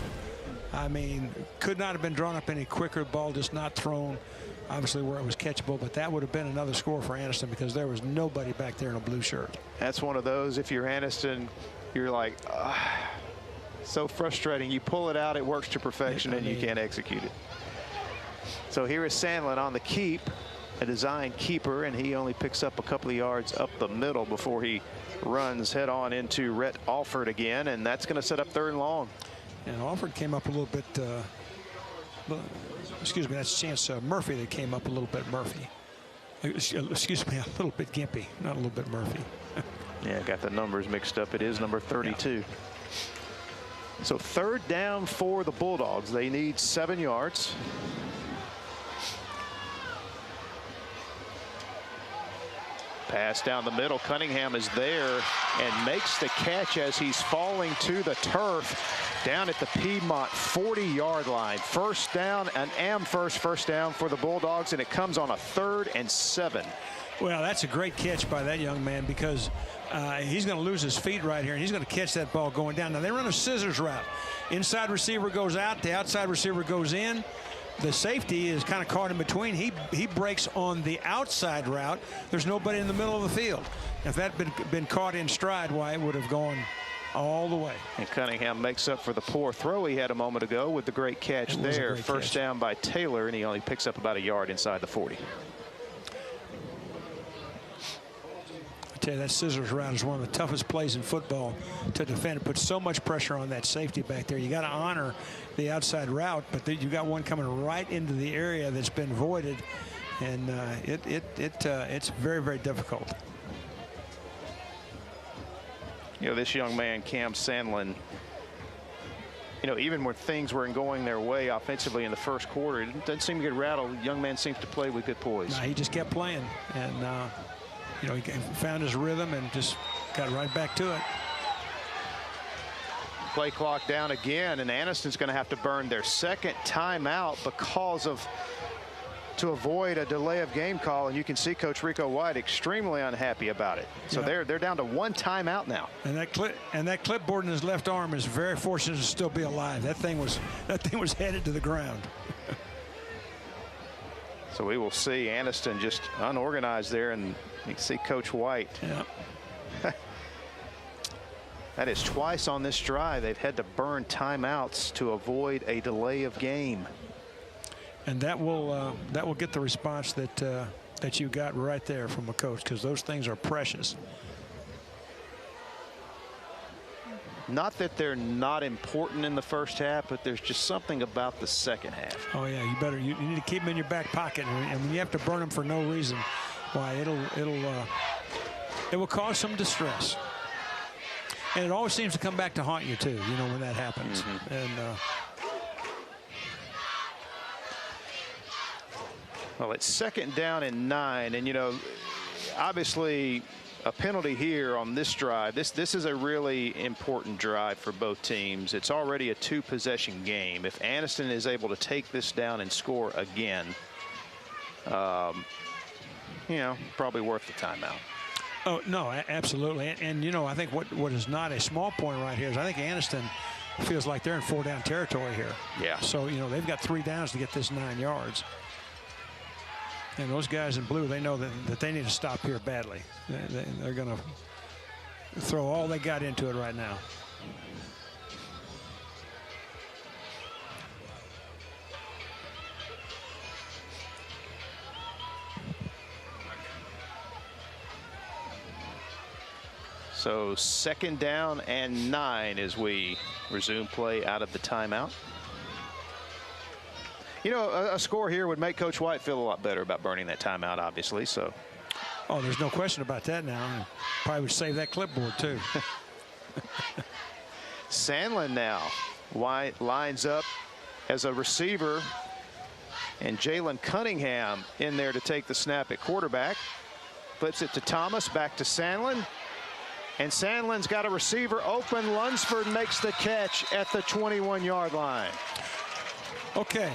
I mean, could not have been drawn up any quicker. Ball just not thrown, obviously, where it was catchable. But that would have been another score for Anniston because there was nobody back there in a blue shirt. That's one of those, if you're Anniston, you're like, so frustrating. You pull it out, it works to perfection, and you can't execute it. So here is Sandlin on the keep, a design keeper, and he only picks up a couple of yards up the middle before he runs head on into Rhett Alford again, and that's going to set up 3rd and long. And Alford came up a little bit, excuse me, that's Chance Murphy that came up a little bit Murphy. Excuse me, a little bit gimpy, not a little bit Murphy. Yeah, got the numbers mixed up. It is number 32. Yeah. So 3rd down for the Bulldogs. They need 7 yards. Pass down the middle. Cunningham is there and makes the catch as he's falling to the turf down at the Piedmont 40-yard line. First down, an Amherst first down for the Bulldogs, and it comes on a 3rd and 7. Well, that's a great catch by that young man because he's going to lose his feet right here, and he's going to catch that ball going down. Now, they run a scissors route. Inside receiver goes out. The outside receiver goes in. The safety is kind of caught in between. He breaks on the outside route. There's nobody in the middle of the field. If that had been caught in stride, why, it would have gone all the way. And Cunningham makes up for the poor throw he had a moment ago with the great catch there. First down by Taylor, and he only picks up about a yard inside the 40. I tell you, that scissors route is one of the toughest plays in football to defend. It puts so much pressure on that safety back there. You got to honor the outside route, but you got one coming right into the area that's been voided, and it's very, very difficult. You know, this young man, Cam Sandlin, you know, even when things weren't going their way offensively in the first quarter, it doesn't seem to get rattled. The young man seems to play with good poise. No, he just kept playing, and you know, he found his rhythm and just got right back to it. Play clock down again, and Anniston's going to have to burn their second timeout because of to avoid a delay of game call, and you can see Coach Rico White extremely unhappy about it. So they're down to one timeout now. And that clipboard in his left arm is very fortunate to still be alive. That thing was headed to the ground. So we will see Anniston just unorganized there, and you can see Coach White. Yeah. That is twice on this drive they've had to burn timeouts to avoid a delay of game. And that will get the response that you got right there from a coach, because those things are precious. Not that they're not important in the first half, but there's just something about the second half. Oh yeah, you need to keep them in your back pocket, and when you have to burn them for no reason, why it will cause some distress. And it always seems to come back to haunt you too, you know, when that happens. And well, it's second down and 9, and you know, obviously a penalty here on this drive. This is a really important drive for both teams. It's already a 2-possession game. If Anniston is able to take this down and score again, you know, probably worth the timeout. Oh no, absolutely. And you know, I think what is not a small point right here is I think Anniston feels like they're in 4-down territory here. Yeah. So you know, they've got 3 downs to get this 9 yards. And those guys in blue, they know that they need to stop here badly. They're going to throw all they got into it right now. So second down and 9 as we resume play out of the timeout. You know, a score here would make Coach White feel a lot better about burning that timeout, obviously. So, oh, there's no question about that now. Probably would save that clipboard too. Sandlin now. White lines up as a receiver, and Jalen Cunningham in there to take the snap at quarterback. Flips it to Thomas, back to Sandlin. And Sandlin's got a receiver open. Lunsford makes the catch at the 21-yard line. Okay,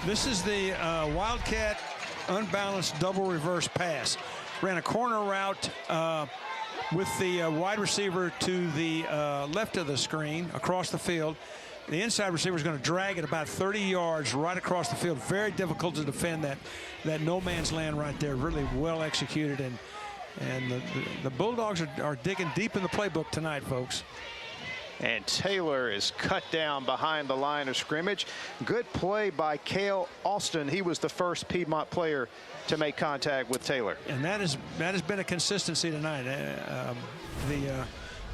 this is the Wildcat unbalanced double reverse pass. Ran a corner route with the wide receiver to the left of the screen across the field. The inside receiver is going to drag it about 30 yards right across the field. Very difficult to defend that no man's land right there. Really well executed, and the Bulldogs are digging deep in the playbook tonight, folks. And Taylor is cut down behind the line of scrimmage. Good play by Cale Austin. He was the first Piedmont player to make contact with Taylor. And that has been a consistency tonight. The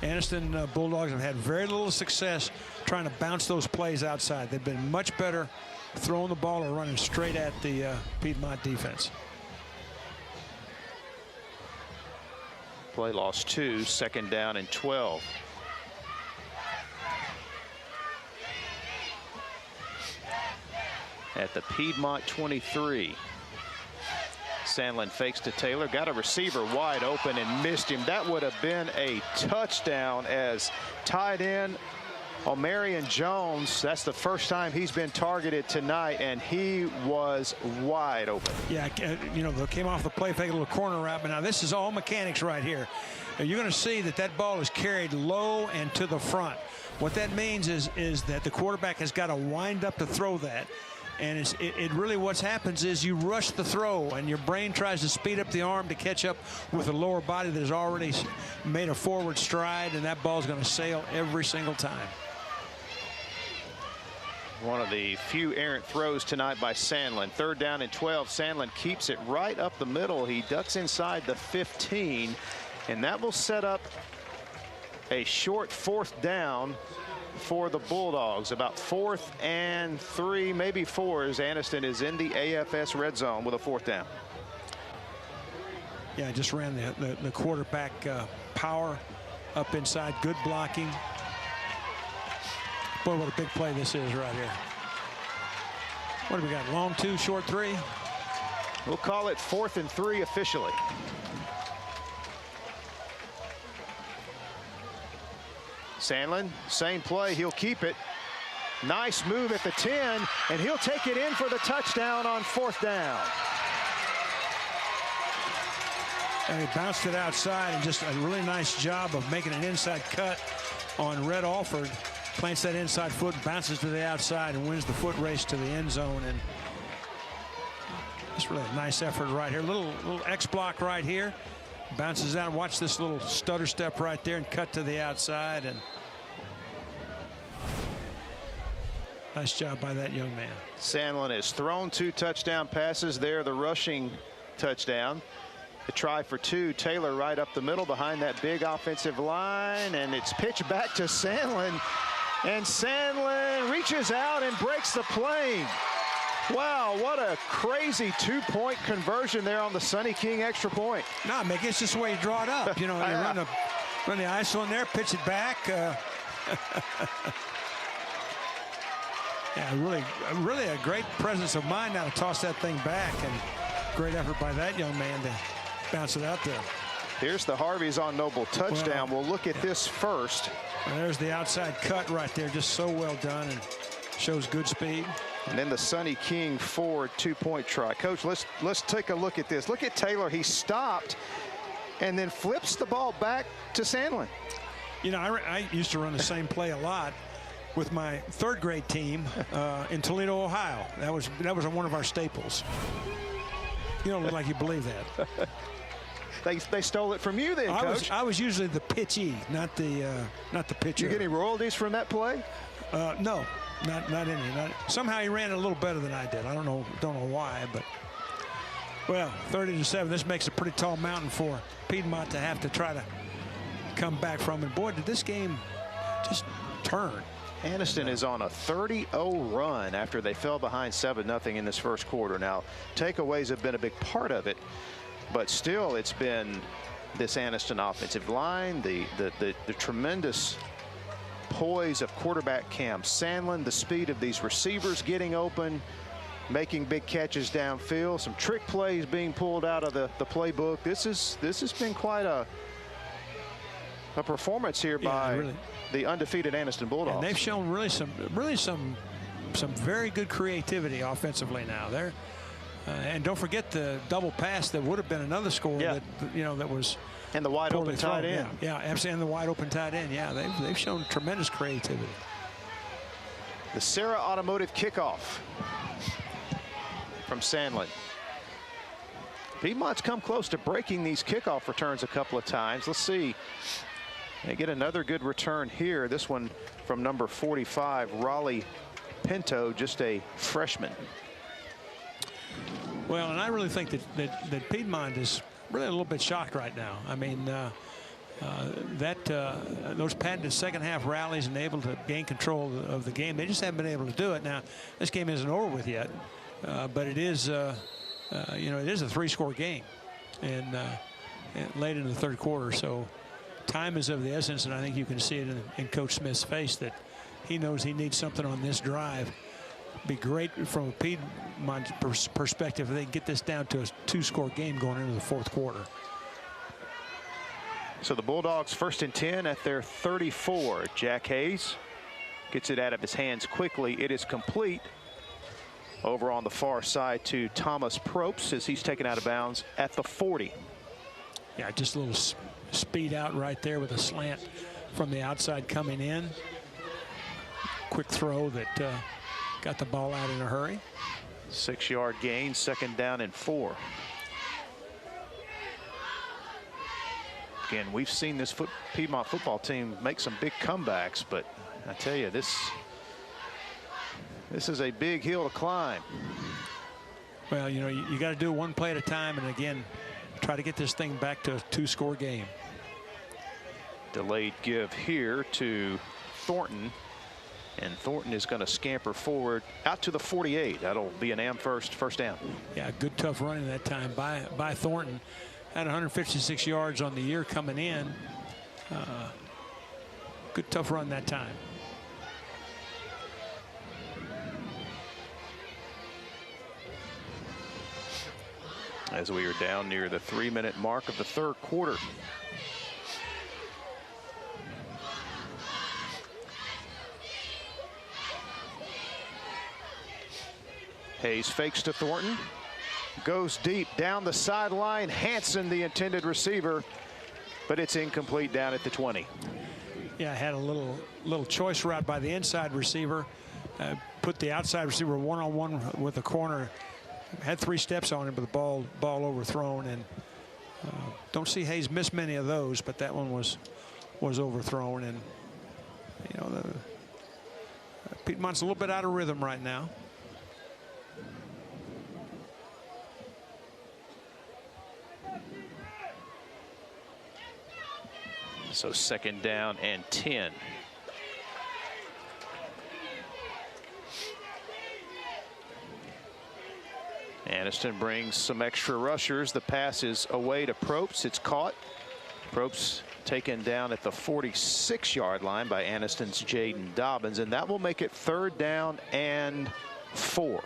Anniston Bulldogs have had very little success trying to bounce those plays outside. They've been much better throwing the ball or running straight at the Piedmont defense. Play loss 2, second down and 12. At the Piedmont 23. Sandlin fakes to Taylor, got a receiver wide open and missed him. That would have been a touchdown as tight end O'Marion Jones. That's the first time he's been targeted tonight, and he was wide open. Yeah, you know, they came off the play, fake a little corner route, but now this is all mechanics right here. you're going to see that ball is carried low and to the front. What that means is that the quarterback has got to wind up to throw that. And it really what happens is you rush the throw, and your brain tries to speed up the arm to catch up with the lower body that has already made a forward stride, and that ball is going to sail every single time. One of the few errant throws tonight by Sandlin. 3rd down and 12. Sandlin keeps it right up the middle. He ducks inside the 15, and that will set up a short 4th down for the Bulldogs. About 4th and 3, maybe 4, as Anniston is in the AFS red zone with a 4th down. Yeah, I just ran the quarterback power up inside. Good blocking. Boy, what a big play this is right here. What do we got? Long 2, short 3? We'll call it 4th and 3 officially. Sandlin, same play, he'll keep it. Nice move at the 10, and he'll take it in for the touchdown on 4th down. And he bounced it outside, and just a really nice job of making an inside cut on Red Alford. Plants that inside foot, bounces to the outside, and wins the foot race to the end zone. And it's really a nice effort right here. Little X block right here. Bounces out. Watch this little stutter step right there and cut to the outside. And nice job by that young man. Sandlin has thrown 2 touchdown passes there. The rushing touchdown. The try for 2. Taylor right up the middle behind that big offensive line. And it's pitched back to Sandlin. And Sandlin reaches out and breaks the plane. Wow, what a crazy 2-point conversion there on the Sonny King extra point. No, Mick, it's just the way you draw it up. You know, you run the ISO in there, pitch it back. Yeah, really a great presence of mind now to toss that thing back, and great effort by that young man to bounce it out there. Here's the Harvey's on Noble touchdown. We'll look at this first. Well, there's the outside cut right there, just so well done, and shows good speed. And then the Sonny King forward 2-point try. Coach, let's take a look at this. Look at Taylor. He stopped and then flips the ball back to Sandlin. You know, I used to run the same play a lot with my 3rd grade team in Toledo, Ohio. That was one of our staples. You don't look like you believe that. They stole it from you then, Coach. I was usually the pitchee, not the pitcher. You get any royalties from that play? No. Not any. Somehow he ran it a little better than I did. I don't know why, but well, 30-7. This makes a pretty tall mountain for Piedmont to have to try to come back from. And boy, did this game just turn. Anniston is on a 30-0 run after they fell behind 7-0 in this first quarter. Now, takeaways have been a big part of it, but still, it's been this Anniston offensive line, the tremendous poise of quarterback Cam Sandlin, the speed of these receivers getting open, making big catches downfield, some trick plays being pulled out of the playbook. This has been quite a performance here by the undefeated Anniston Bulldogs. And they've shown really some very good creativity offensively now. They're and don't forget the double pass that would have been another score that that was. And the wide open tight end. Yeah, absolutely. And the wide open tight end. Yeah, they've shown tremendous creativity. The Sarah Automotive kickoff from Sandlin. Piedmont's come close to breaking these kickoff returns a couple of times. Let's see. They get another good return here. This one from number 45, Raleigh Pinto, just a freshman. Well, and I really think that Piedmont is really a little bit shocked right now. I mean, those patented second half rallies and able to gain control of the game, they just haven't been able to do it. Now, this game isn't over with yet, but it is, it is a 3-score game, and late in the 3rd quarter. So time is of the essence, and I think you can see it in Coach Smith's face that he knows he needs something on this drive. Be great from a Piedmont perspective if they can get this down to a 2-score game going into the 4th quarter. So the Bulldogs 1st and 10 at their 34. Jack Hayes gets it out of his hands quickly. It is complete over on the far side to Thomas Probst as he's taken out of bounds at the 40. Yeah, just a little speed out right there with a slant from the outside coming in. Quick throw that got the ball out in a hurry. 6-yard gain, 2nd down and 4. Again, we've seen this Piedmont football team make some big comebacks, but I tell you, this is a big hill to climb. Well, you know, you got to do one play at a time, and again, try to get this thing back to a 2-score game. Delayed give here to Thornton, and Thornton is going to scamper forward out to the 48. That'll be an first down. Yeah, good tough running that time by Thornton. Had 156 yards on the year coming in. Good tough run that time. As we are down near the 3-minute mark of the 3rd quarter. Hayes fakes to Thornton, goes deep down the sideline. Hanson, the intended receiver, but it's incomplete down at the 20. Yeah, had a little choice route by the inside receiver, put the outside receiver one-on-one with the corner. Had 3 steps on him, but the ball overthrown, and don't see Hayes miss many of those, but that one was overthrown, and you know, Piedmont's a little bit out of rhythm right now. So 2nd down and 10. Anniston brings some extra rushers. The pass is away to Probst. It's caught. Probst taken down at the 46-yard line by Anniston's Jaden Dobbins, and that will make it 3rd down and 4.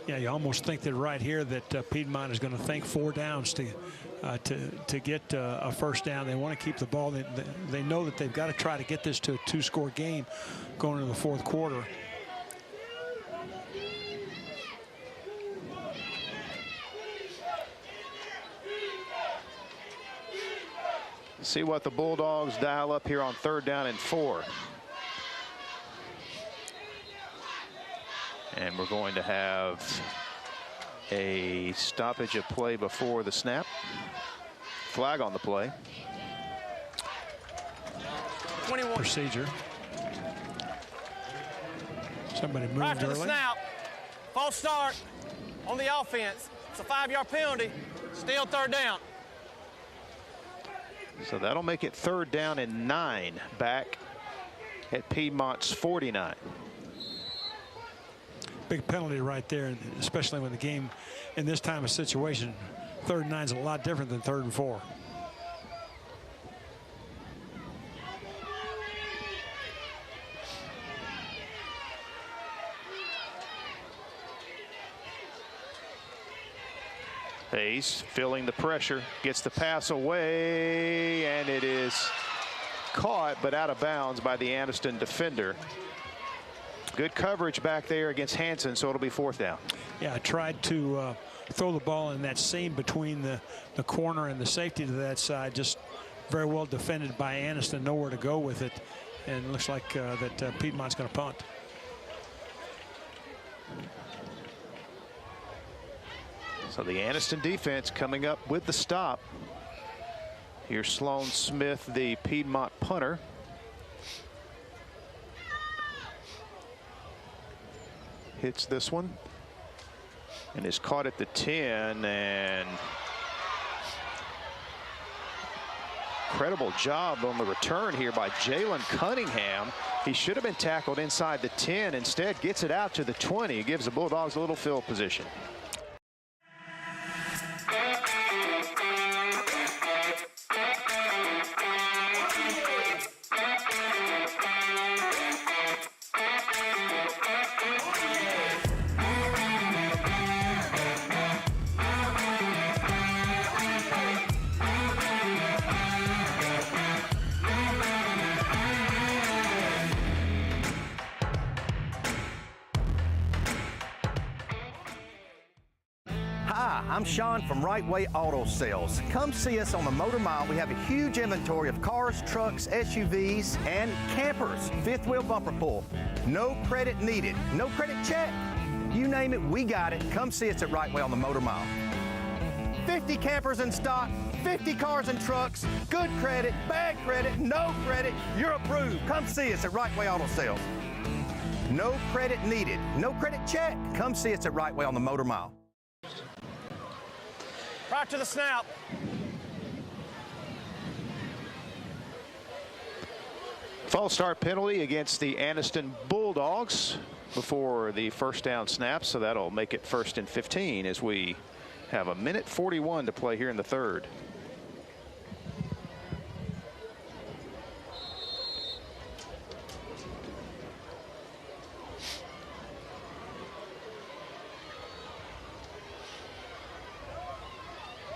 Yeah, you almost think that right here that Piedmont is going to think 4 downs to get a first down. They want to keep the ball. They know that they've got to try to get this to a 2-score game going into the 4th quarter. See what the Bulldogs dial up here on 3rd down and 4. And we're going to have a stoppage of play before the snap. Flag on the play. 21. Procedure. Somebody moved After the early. snap, false start on the offense. It's a 5-yard penalty. Still 3rd down. So that'll make it 3rd down and 9 back at Piedmont's 49. Big penalty right there, especially when the game in this time of situation. 3rd and 9 is a lot different than 3rd and 4. Hayes feeling the pressure, gets the pass away, and it is caught but out of bounds by the Anniston defender. Good coverage back there against Hanson, so it'll be 4th down. Yeah, I tried to throw the ball in that seam between the corner and the safety to that side. Just very well defended by Anniston, nowhere to go with it, and it looks like that Piedmont's going to punt. So the Anniston defense coming up with the stop. Here's Sloan Smith, the Piedmont punter. Hits this one and is caught at the 10, and incredible job on the return here by Jalen Cunningham. He should have been tackled inside the 10. Instead gets it out to the 20. He gives the Bulldogs a little field position. Hi, I'm Sean from Right Way Auto Sales. Come see us on the Motor Mile. We have a huge inventory of cars, trucks, SUVs, and campers. Fifth wheel bumper pull. No credit needed. No credit check. You name it, we got it. Come see us at Right Way on the Motor Mile. 50 campers in stock, 50 cars and trucks, good credit, bad credit, no credit. You're approved. Come see us at Right Way Auto Sales. No credit needed. No credit check. Come see us at Right Way on the Motor Mile. Right to the snap. False start penalty against the Anniston Bulldogs before the first down snap, so that'll make it 1st and 15 as we have a minute 41 to play here in the third.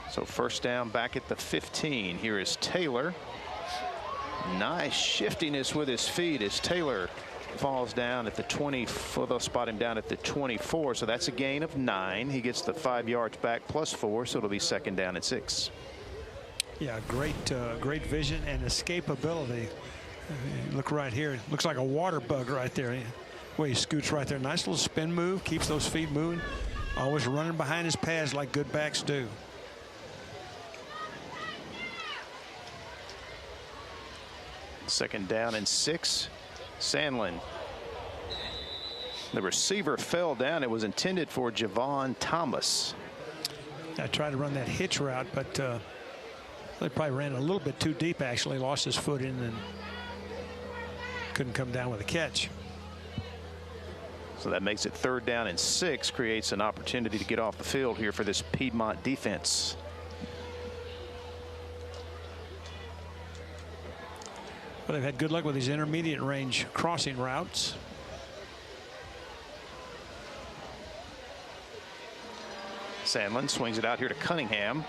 So first down back at the 15. Here is Taylor. Nice shiftiness with his feet as Taylor falls down at the 20. They'll spot him down at the 24. So that's a gain of 9. He gets the 5 yards back plus 4. So it'll be 2nd down and 6. Yeah, great vision and escapability. Look right here. It looks like a water bug right there. The way he scoots right there. Nice little spin move. Keeps those feet moving. Always running behind his pads like good backs do. Second down and 6. Sandlin. The receiver fell down. It was intended for Javon Thomas. I tried to run that hitch route, but they probably ran a little bit too deep, actually. Lost his foot in and couldn't come down with a catch. So that makes it 3rd down and 6. Creates an opportunity to get off the field here for this Piedmont defense. Well, they've had good luck with these intermediate range crossing routes. Sandlin swings it out here to Cunningham.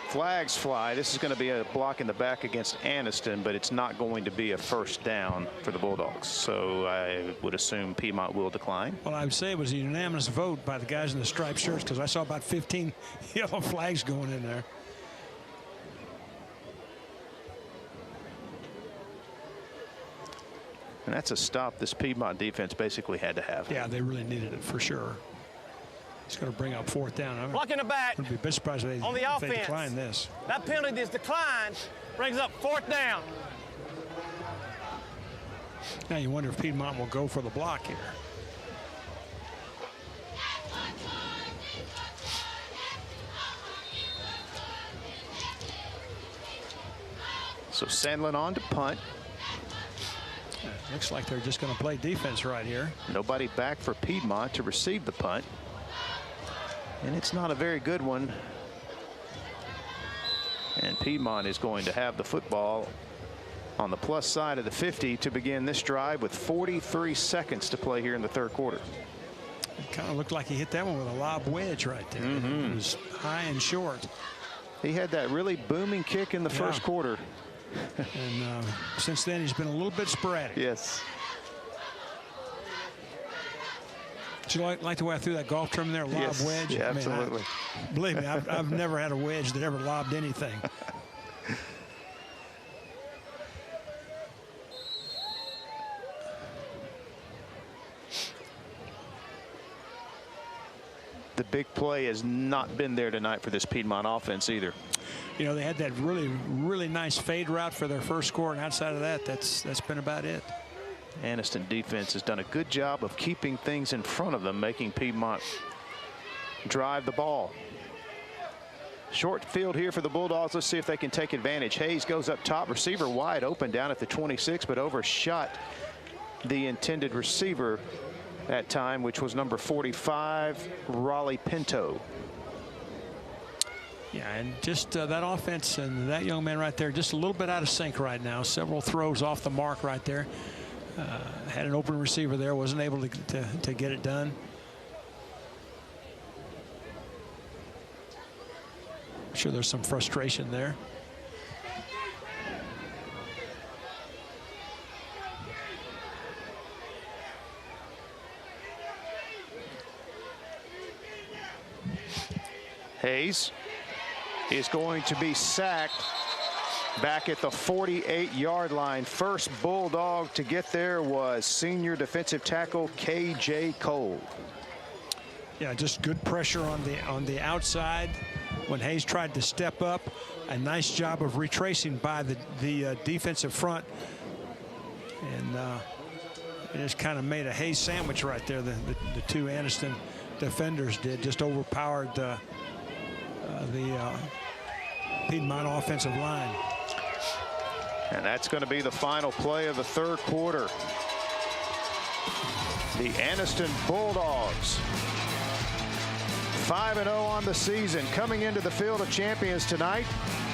Flags fly. This is going to be a block in the back against Anniston, but it's not going to be a first down for the Bulldogs. So I would assume Piedmont will decline. Well, I would say it was a unanimous vote by the guys in the striped shirts because I saw about 15 yellow flags going in there. And that's a stop this Piedmont defense basically had to have. Yeah, they really needed it for sure. It's going to bring up 4th down. Block in the back. I'd be a bit surprised if on the if offense. they decline this. That penalty that's declined brings up 4th down. Now you wonder if Piedmont will go for the block here. So Sandlin on to punt. Looks like they're just going to play defense right here. Nobody back for Piedmont to receive the punt. And it's not a very good one. And Piedmont is going to have the football on the plus side of the 50 to begin this drive with 43 seconds to play here in the 3rd quarter. It kind of looked like he hit that one with a lob wedge right there. It was high and short. He had that really booming kick in the 1st quarter. And since then, he's been a little bit sporadic. Yes. Did you like the way I threw that golf trim there, lob wedge? Yeah, absolutely. Believe me, I've never had a wedge that ever lobbed anything. The big play has not been there tonight for this Piedmont offense either. You know, they had that really nice fade route for their first score, and outside of that, that's been about it. Anniston defense has done a good job of keeping things in front of them, making Piedmont drive the ball. Short field here for the Bulldogs. Let's see if they can take advantage. Hayes goes up top, receiver wide open down at the 26, but overshot the intended receiver that time, which was number 45, Raleigh Pinto. Yeah, and just that offense and that young man right there, just a little bit out of sync right now. Several throws off the mark right there. Had an open receiver there, wasn't able to get it done. I'm sure there's some frustration there. Hayes is going to be sacked back at the 48-yard line. First Bulldog to get there was senior defensive tackle K.J. Cole. Yeah, just good pressure on the outside. When Hayes tried to step up, a nice job of retracing by the defensive front. And it just kind of made a Hayes sandwich right there. The two Anniston defenders did, just overpowered the Piedmont offensive line. And that's going to be the final play of the third quarter. The Anniston Bulldogs, 5-0 on the season, coming into the Field of Champions tonight.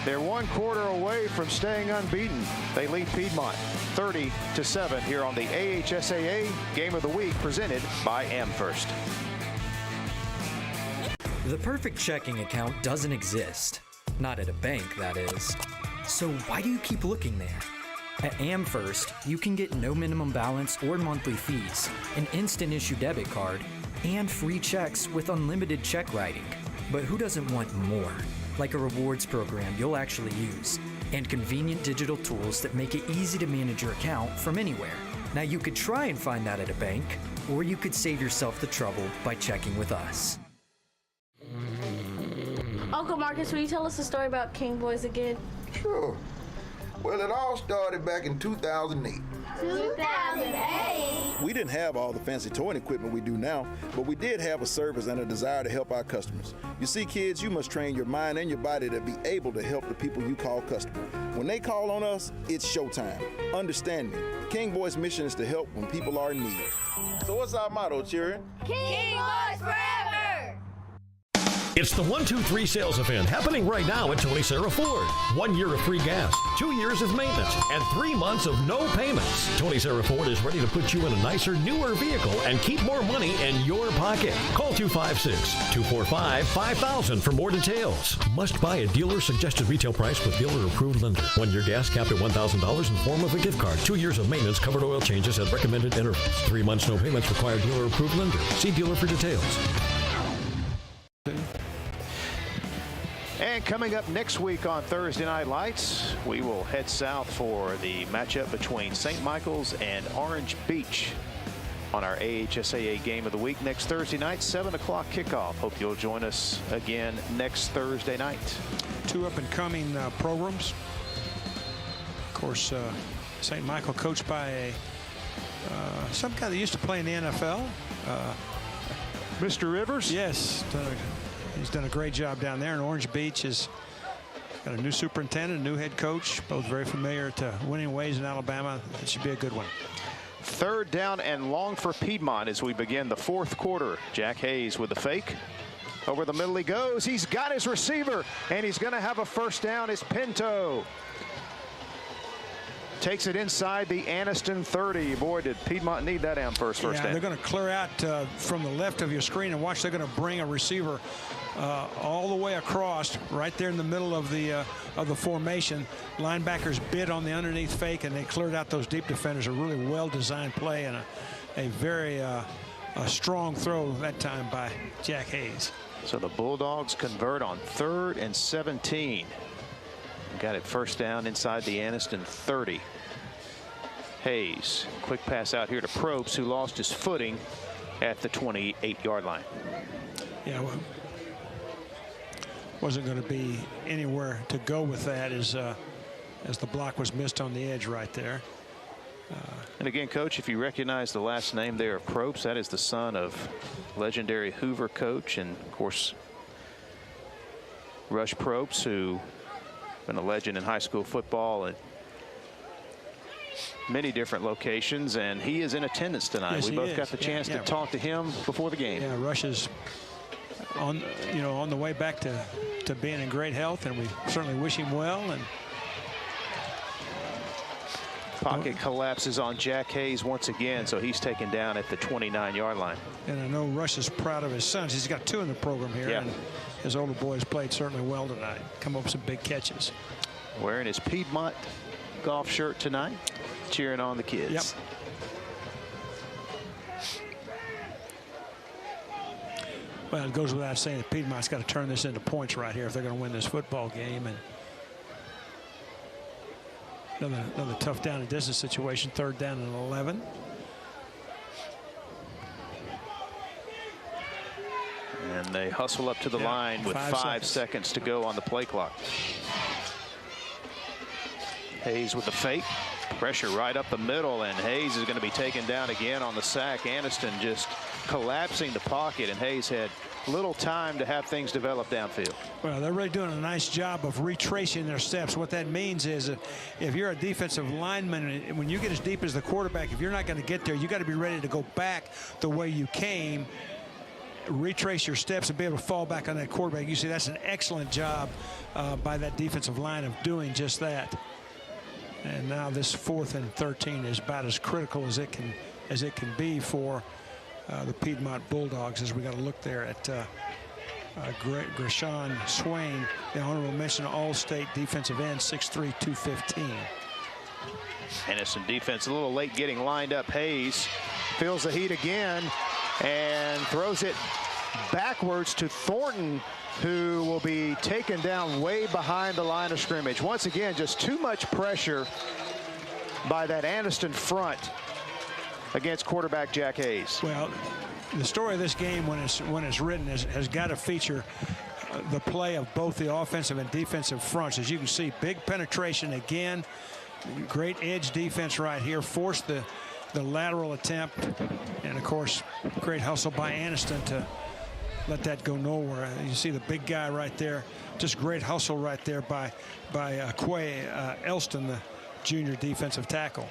They're 1 quarter away from staying unbeaten. They lead Piedmont 30-7 here on the AHSAA Game of the Week, presented by AmFirst. The perfect checking account doesn't exist. Not at a bank, that is. So why do you keep looking there? At AmFirst, you can get no minimum balance or monthly fees, an instant issue debit card, and free checks with unlimited check writing. But who doesn't want more? Like a rewards program you'll actually use, and convenient digital tools that make it easy to manage your account from anywhere. Now you could try and find that at a bank, or you could save yourself the trouble by checking with us. Uncle Marcus, will you tell us the story about King Boys again? Sure. Well, it all started back in 2008. 2008? We didn't have all the fancy toy equipment we do now, but we did have a service and a desire to help our customers. You see, kids, you must train your mind and your body to be able to help the people you call customer. When they call on us, it's showtime. Understand me. King Boys' mission is to help when people are in need. So what's our motto, children? King Boys forever! It's the 1-2-3 sales event happening right now at Tony Sarah Ford. 1 year of free gas, 2 years of maintenance, and 3 months of no payments. Tony Sarah Ford is ready to put you in a nicer, newer vehicle and keep more money in your pocket. Call 256-245-5000 for more details. Must buy a dealer suggested retail price with dealer approved lender. 1 year gas capped at $1,000 in form of a gift card. 2 years of maintenance, covered oil changes at recommended intervals. 3 months no payments require dealer approved lender. See dealer for details. And coming up next week on Thursday Night Lights, we will head south for the matchup between St. Michael's and Orange Beach on our AHSAA Game of the Week next Thursday night, 7 o'clock kickoff. Hope you'll join us again next Thursday night. 2 up-and-coming programs. Of course, St. Michael coached by some guy that used to play in the NFL. Mr. Rivers? Yes. He's done a great job down there, and Orange Beach has got a new superintendent, a new head coach, both very familiar to winning ways in Alabama. It should be a good one. 3rd down and long for Piedmont as we begin the 4th quarter. Jack Hayes with the fake. Over the middle he goes. He's got his receiver, and he's going to have a first down. It's Pinto. Takes it inside the Anniston 30. Boy, did Piedmont need that first down. They're going to clear out from the left of your screen, and watch, they're going to bring a receiver all the way across, right there in the middle of the formation. Linebackers bid on the underneath fake, and they cleared out those deep defenders. A really well-designed play and a very a strong throw that time by Jack Hayes. So the Bulldogs convert on 3rd and 17. Got it first down inside the Anniston 30. Hayes, quick pass out here to Probst, who lost his footing at the 28-yard line. Yeah, well, wasn't going to be anywhere to go with that as the block was missed on the edge right there. And again, Coach, if you recognize the last name there of Probst, that is the son of legendary Hoover coach and, of course, Rush Probst, who been a legend in high school football and many different locations, and he is in attendance tonight. Yes, we both got the chance to talk to him before the game. Yeah, Rush is on the way back to being in great health, and we certainly wish him well. And pocket collapses on Jack Hayes once again, so he's taken down at the 29-yard line. And I know Rush is proud of his sons. He's got 2 in the program here, and his older boys played certainly well tonight. Come up with some big catches. Wearing his Piedmont golf shirt tonight, cheering on the kids. Well, it goes without saying that Piedmont's got to turn this into points right here if they're going to win this football game. And another tough down and distance situation, 3rd down and 11. And they hustle up to the line with 5 seconds to go on the play clock. Hayes with the fake. Pressure right up the middle, and Hayes is going to be taken down again on the sack. Anniston just collapsing the pocket, and Hayes had little time to have things develop downfield. Well, they're really doing a nice job of retracing their steps. What that means is if you're a defensive lineman, when you get as deep as the quarterback, if you're not going to get there, you got to be ready to go back the way you came, retrace your steps, and be able to fall back on that quarterback. You see, that's an excellent job by that defensive line of doing just that. And now this 4th and 13 is about as critical as it can be for the Piedmont Bulldogs, as we got to look there at Greshon Swain, the honorable mention All-State defensive end, 6'3", 215. Anniston defense a little late getting lined up. Hayes feels the heat again and throws it backwards to Thornton, who will be taken down way behind the line of scrimmage. Once again, just too much pressure by that Anniston front against quarterback Jack Hayes. Well, the story of this game, when it's written, has got to feature the play of both the offensive and defensive fronts. As you can see, big penetration again. Great edge defense right here. Forced the lateral attempt. And, of course, great hustle by Anniston to let that go nowhere. You see the big guy right there. Just great hustle right there by Quay Elston, the junior defensive tackle.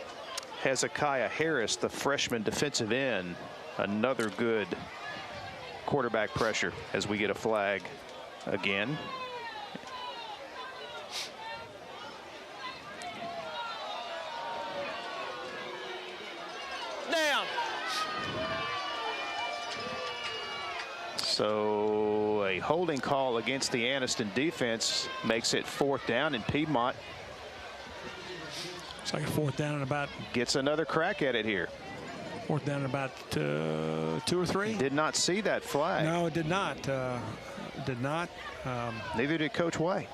Hezekiah Harris, the freshman defensive end, another good quarterback pressure as we get a flag again. Down. So a holding call against the Anniston defense makes it 4th down, and Piedmont It's like a 4th down and about. Gets another crack at it here. 4th down and about 2 or 3. Did not see that flag. No, it did not. Neither did Coach White.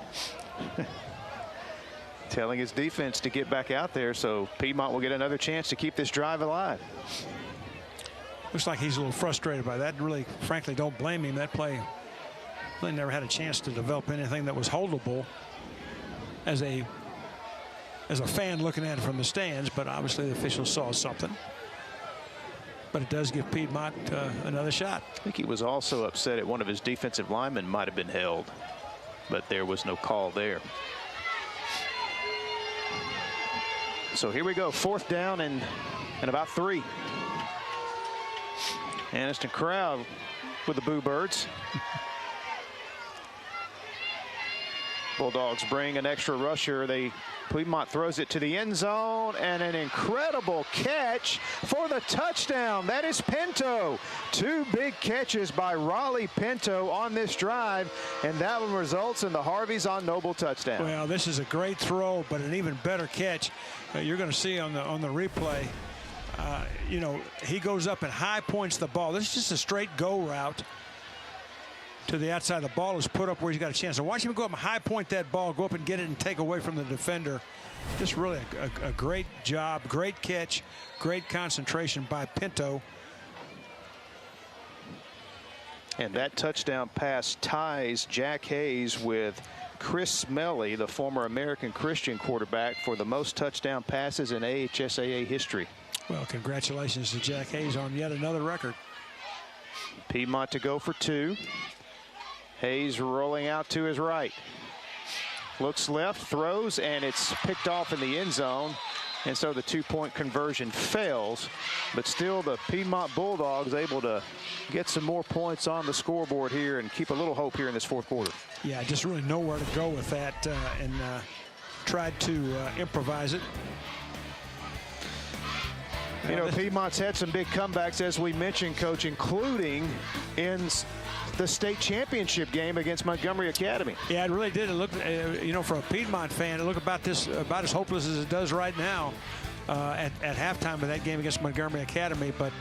Telling his defense to get back out there, so Piedmont will get another chance to keep this drive alive. Looks like he's a little frustrated by that. Really, frankly, don't blame him. That play really never had a chance to develop anything that was holdable as a fan looking at it from the stands, but obviously the officials saw something. But it does give Piedmont another shot. I think he was also upset at one of his defensive linemen might have been held, but there was no call there. So here we go, 4th down and about 3. Anniston crowd with the Boo Birds. Bulldogs bring an extra rusher. Piedmont throws it to the end zone, and an incredible catch for the touchdown. That is Pinto. 2 big catches by Raleigh Pinto on this drive, and that one results in the Harvey's on Noble touchdown. Well, this is a great throw, but an even better catch. You're going to see on the replay. You know, he goes up and high points the ball. This is just a straight go route to the outside. The ball is put up where he's got a chance. So watch him go up and high point that ball, go up and get it and take away from the defender. Just really a great job, great catch, great concentration by Pinto. And that touchdown pass ties Jack Hayes with Chris Smelly, the former American Christian quarterback, for the most touchdown passes in AHSAA history. Well, congratulations to Jack Hayes on yet another record. Piedmont to go for 2. Hayes rolling out to his right. Looks left, throws, and it's picked off in the end zone. And so the 2-point conversion fails. But still, the Piedmont Bulldogs able to get some more points on the scoreboard here and keep a little hope here in this 4th quarter. Yeah, just really nowhere to go with that, and tried to improvise it. You know, Piedmont's had some big comebacks, as we mentioned, Coach, including in the state championship game against Montgomery Academy. Yeah, it really did. It looked, you know, for a Piedmont fan, it looked about as hopeless as it does right now at halftime of that game against Montgomery Academy. But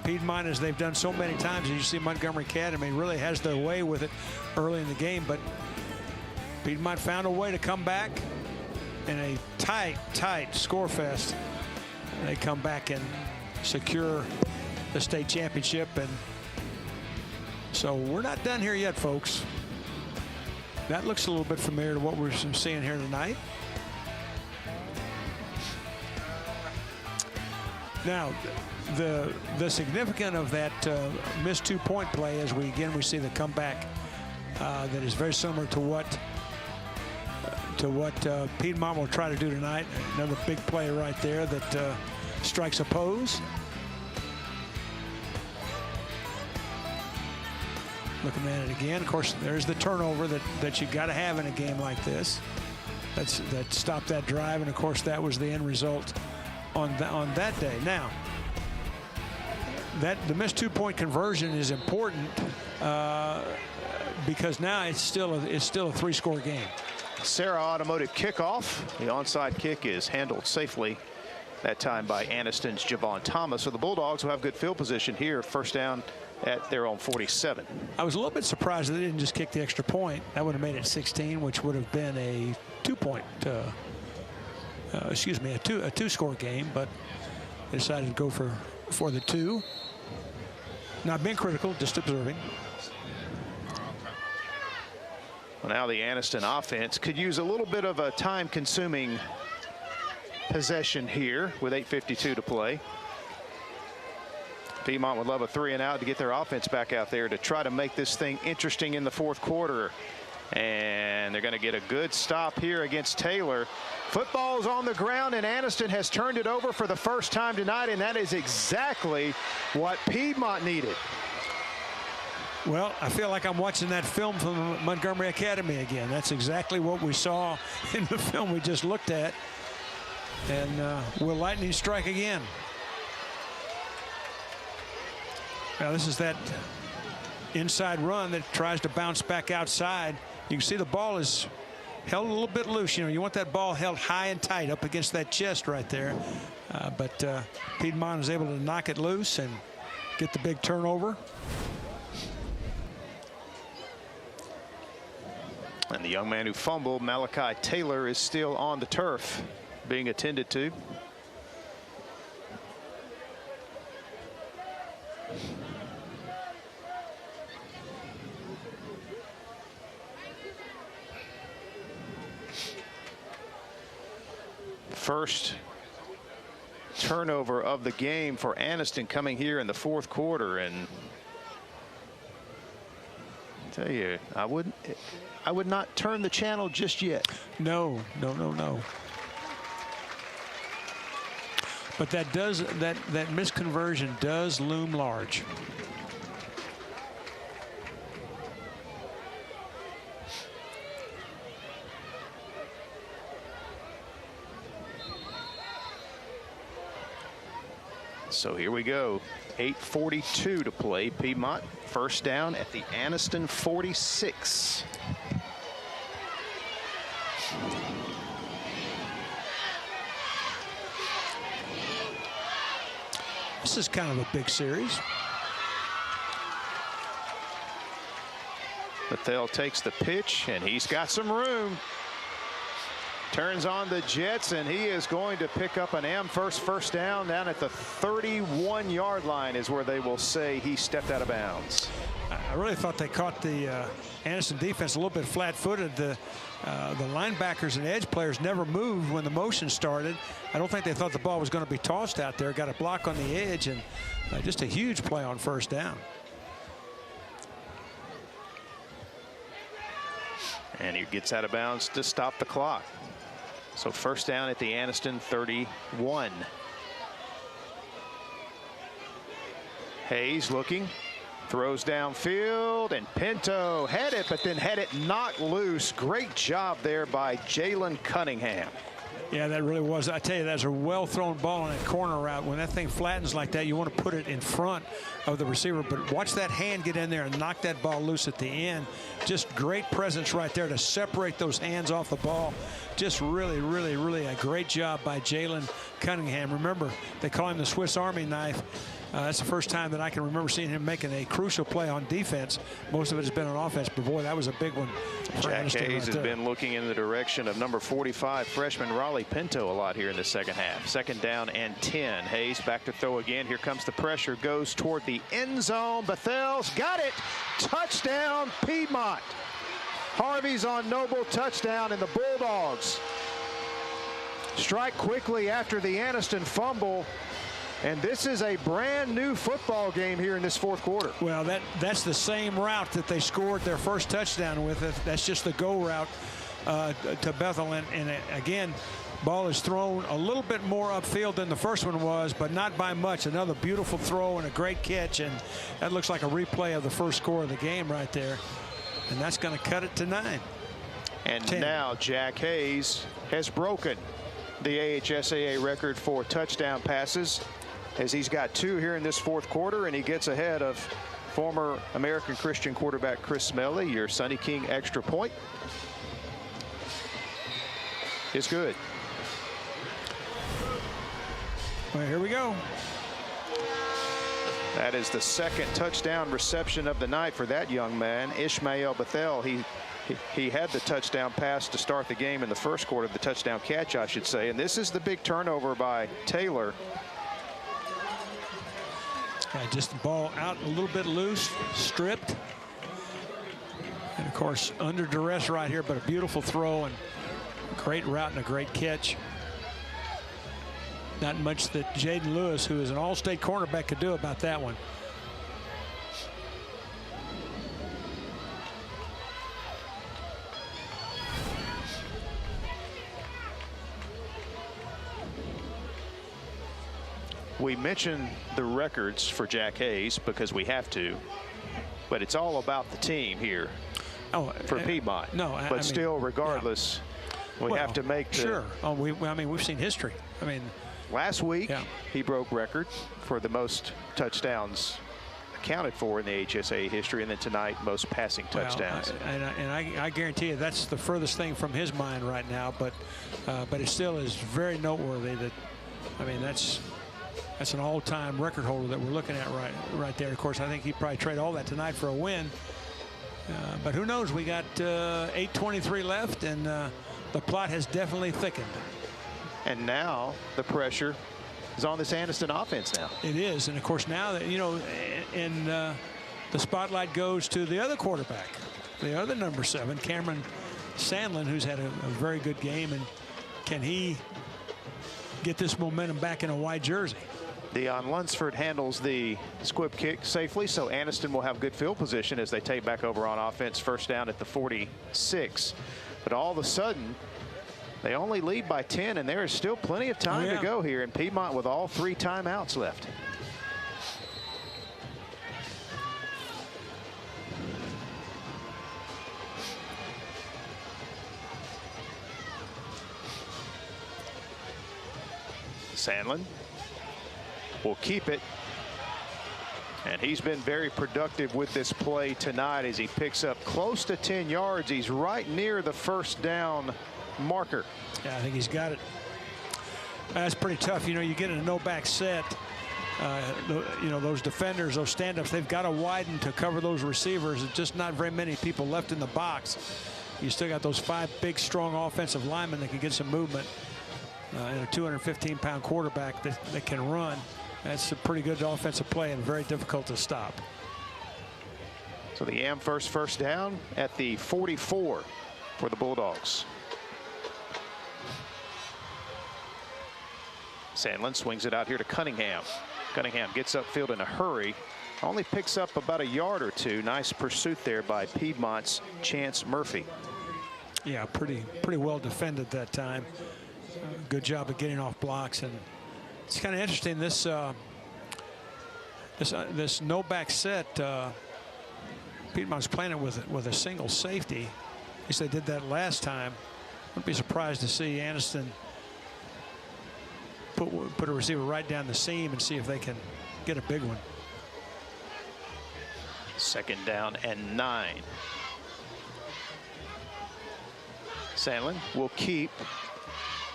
Piedmont, as they've done so many times, as you see Montgomery Academy really has their way with it early in the game, but Piedmont found a way to come back in a tight score fest. They come back and secure the state championship, and so we're not done here yet, folks. That looks a little bit familiar to what we're seeing here tonight. Now, the significance of that missed 2-point play, as we see the comeback that is very similar to what Piedmont will try to do tonight. Another big play right there that strikes a pose. Looking at it again, of course, there's the turnover that you got to have in a game like this. That stopped that drive, and of course that was the end result on that day. Now, the missed 2-point conversion is important because now it's still a 3-score game. Sarah Automotive kickoff. The onside kick is handled safely that time by Anniston's Javon Thomas. So the Bulldogs will have good field position here. First down at their own 47. I was a little bit surprised that they didn't just kick the extra point. That would have made it 16, which would have been a 2-point, a 2-score game, but they decided to go for the 2. Not being critical, just observing. Well, now the Anniston offense could use a little bit of a time-consuming possession here with 8:52 to play. Piedmont would love a 3-and-out to get their offense back out there to try to make this thing interesting in the fourth quarter. And they're going to get a good stop here against Taylor. Football's on the ground, and Anniston has turned it over for the first time tonight, and that is exactly what Piedmont needed. Well, I feel like I'm watching that film from Montgomery Academy again. That's exactly what we saw in the film we just looked at. And will lightning strike again? Now, this is that inside run that tries to bounce back outside. You can see the ball is held a little bit loose. You know, you want that ball held high and tight up against that chest right there. But Piedmont is able to knock it loose and get the big turnover. And the young man who fumbled, Malachi Taylor, is still on the turf being attended to. First turnover of the game for Anniston coming here in the fourth quarter, and I tell you, I would not turn the channel just yet. No. But that misconversion does loom large. So here we go. 8:42 to play. Piedmont first down at the Anniston 46. This is kind of a big series. Bethel takes the pitch, and he's got some room. Turns on the jets, and he is going to pick up an Amherst first down at the 31-yard line is where they will say he stepped out of bounds. I really thought they caught the Anniston defense a little bit flat-footed. The linebackers and edge players never moved when the motion started. I don't think they thought the ball was going to be tossed out there. Got a block on the edge, and just a huge play on first down. And he gets out of bounds to stop the clock. So first down at the Anniston 31. Hayes looking, throws downfield, and Pinto had it, but then had it knocked loose. Great job there by Jalen Cunningham. Yeah, that really was. I tell you, that's a well-thrown ball on a corner route. When that thing flattens like that, you want to put it in front of the receiver. But watch that hand get in there and knock that ball loose at the end. Just great presence right there to separate those hands off the ball. just really a great job by Jalen Cunningham. Remember, they call him the Swiss Army knife. That's the first time that I can remember seeing him making a crucial play on defense. Most of it has been on offense, but boy, that was a big one. Jack Hayes has been looking in the direction of number 45 freshman Raleigh Pinto a lot here in the second half. 2nd down and 10. Hayes back to throw again. Here comes the pressure. Goes toward the end zone. Bethel's got it. Touchdown Piedmont. Harvey's on Noble, touchdown, and the Bulldogs strike quickly after the Anniston fumble. And this is a brand new football game here in this 4th quarter. Well, that's the same route that they scored their first touchdown with. That's just the go route to Bethel. And again, ball is thrown a little bit more upfield than the first one was, but not by much. Another beautiful throw and a great catch. And that looks like a replay of the first score of the game right there. And that's going to cut it to 9. And 10. Now Jack Hayes has broken the AHSAA record for touchdown passes, as he's got 2 here in this 4th quarter, and he gets ahead of former American Christian quarterback Chris Smalley. Your Sonny King extra point is good. Well, here we go. That is the 2nd touchdown reception of the night for that young man, Ishmael Bethel. He had the touchdown pass to start the game in the 1st quarter, the touchdown catch, I should say. And this is the big turnover by Taylor. Just the ball out a little bit loose, stripped. And of course, under duress right here, but a beautiful throw and great route and a great catch. Not much that Jaden Lewis, who is an all-state cornerback, could do about that one. We mentioned the records for Jack Hayes because we have to, but it's all about the team here for Piedmont. No, but I mean, still, regardless, we have to make the. Sure. I mean, we've seen history. I mean, last week he broke record for the most touchdowns accounted for in the AHSAA history, and then tonight most passing touchdowns. I guarantee you that's the furthest thing from his mind right now. But it still is very noteworthy that, I mean, that's an all-time record holder that we're looking at right there. Of course, I think he'd probably trade all that tonight for a win. But who knows? We got 8:23 left, and the plot has definitely thickened. And now the pressure is on this Anniston offense now. It is, and of course now that, you know, and the spotlight goes to the other quarterback, the other number 7, Cameron Sandlin, who's had a very good game, and can he get this momentum back in a white jersey? Deion Lunsford handles the squib kick safely, so Anniston will have good field position as they take back over on offense. 1st down at the 46. But all of a sudden, they only lead by 10, and there is still plenty of time to go here in Piedmont with all 3 timeouts left. Sandlin will keep it, and he's been very productive with this play tonight as he picks up close to 10 yards. He's right near the 1st down marker. Yeah, I think he's got it. That's pretty tough. You know, you get in a no-back set. You know, those defenders, those stand-ups, they've got to widen to cover those receivers. There's just not very many people left in the box. You still got those 5 big, strong offensive linemen that can get some movement. And a 215-pound quarterback that can run. That's a pretty good offensive play and very difficult to stop. So the Amherst 1st down at the 44 for the Bulldogs. Sandlin swings it out here to Cunningham. Cunningham gets upfield in a hurry. Only picks up about a yard or 2. Nice pursuit there by Piedmont's Chance Murphy. Yeah, pretty well defended that time. Good job of getting off blocks, and it's kind of interesting. This this no back set. Piedmont's playing it with a single safety. At least they did that last time. Wouldn't be surprised to see Anniston put a receiver right down the seam and see if they can get a big one. 2nd down and 9. Sandlin will keep,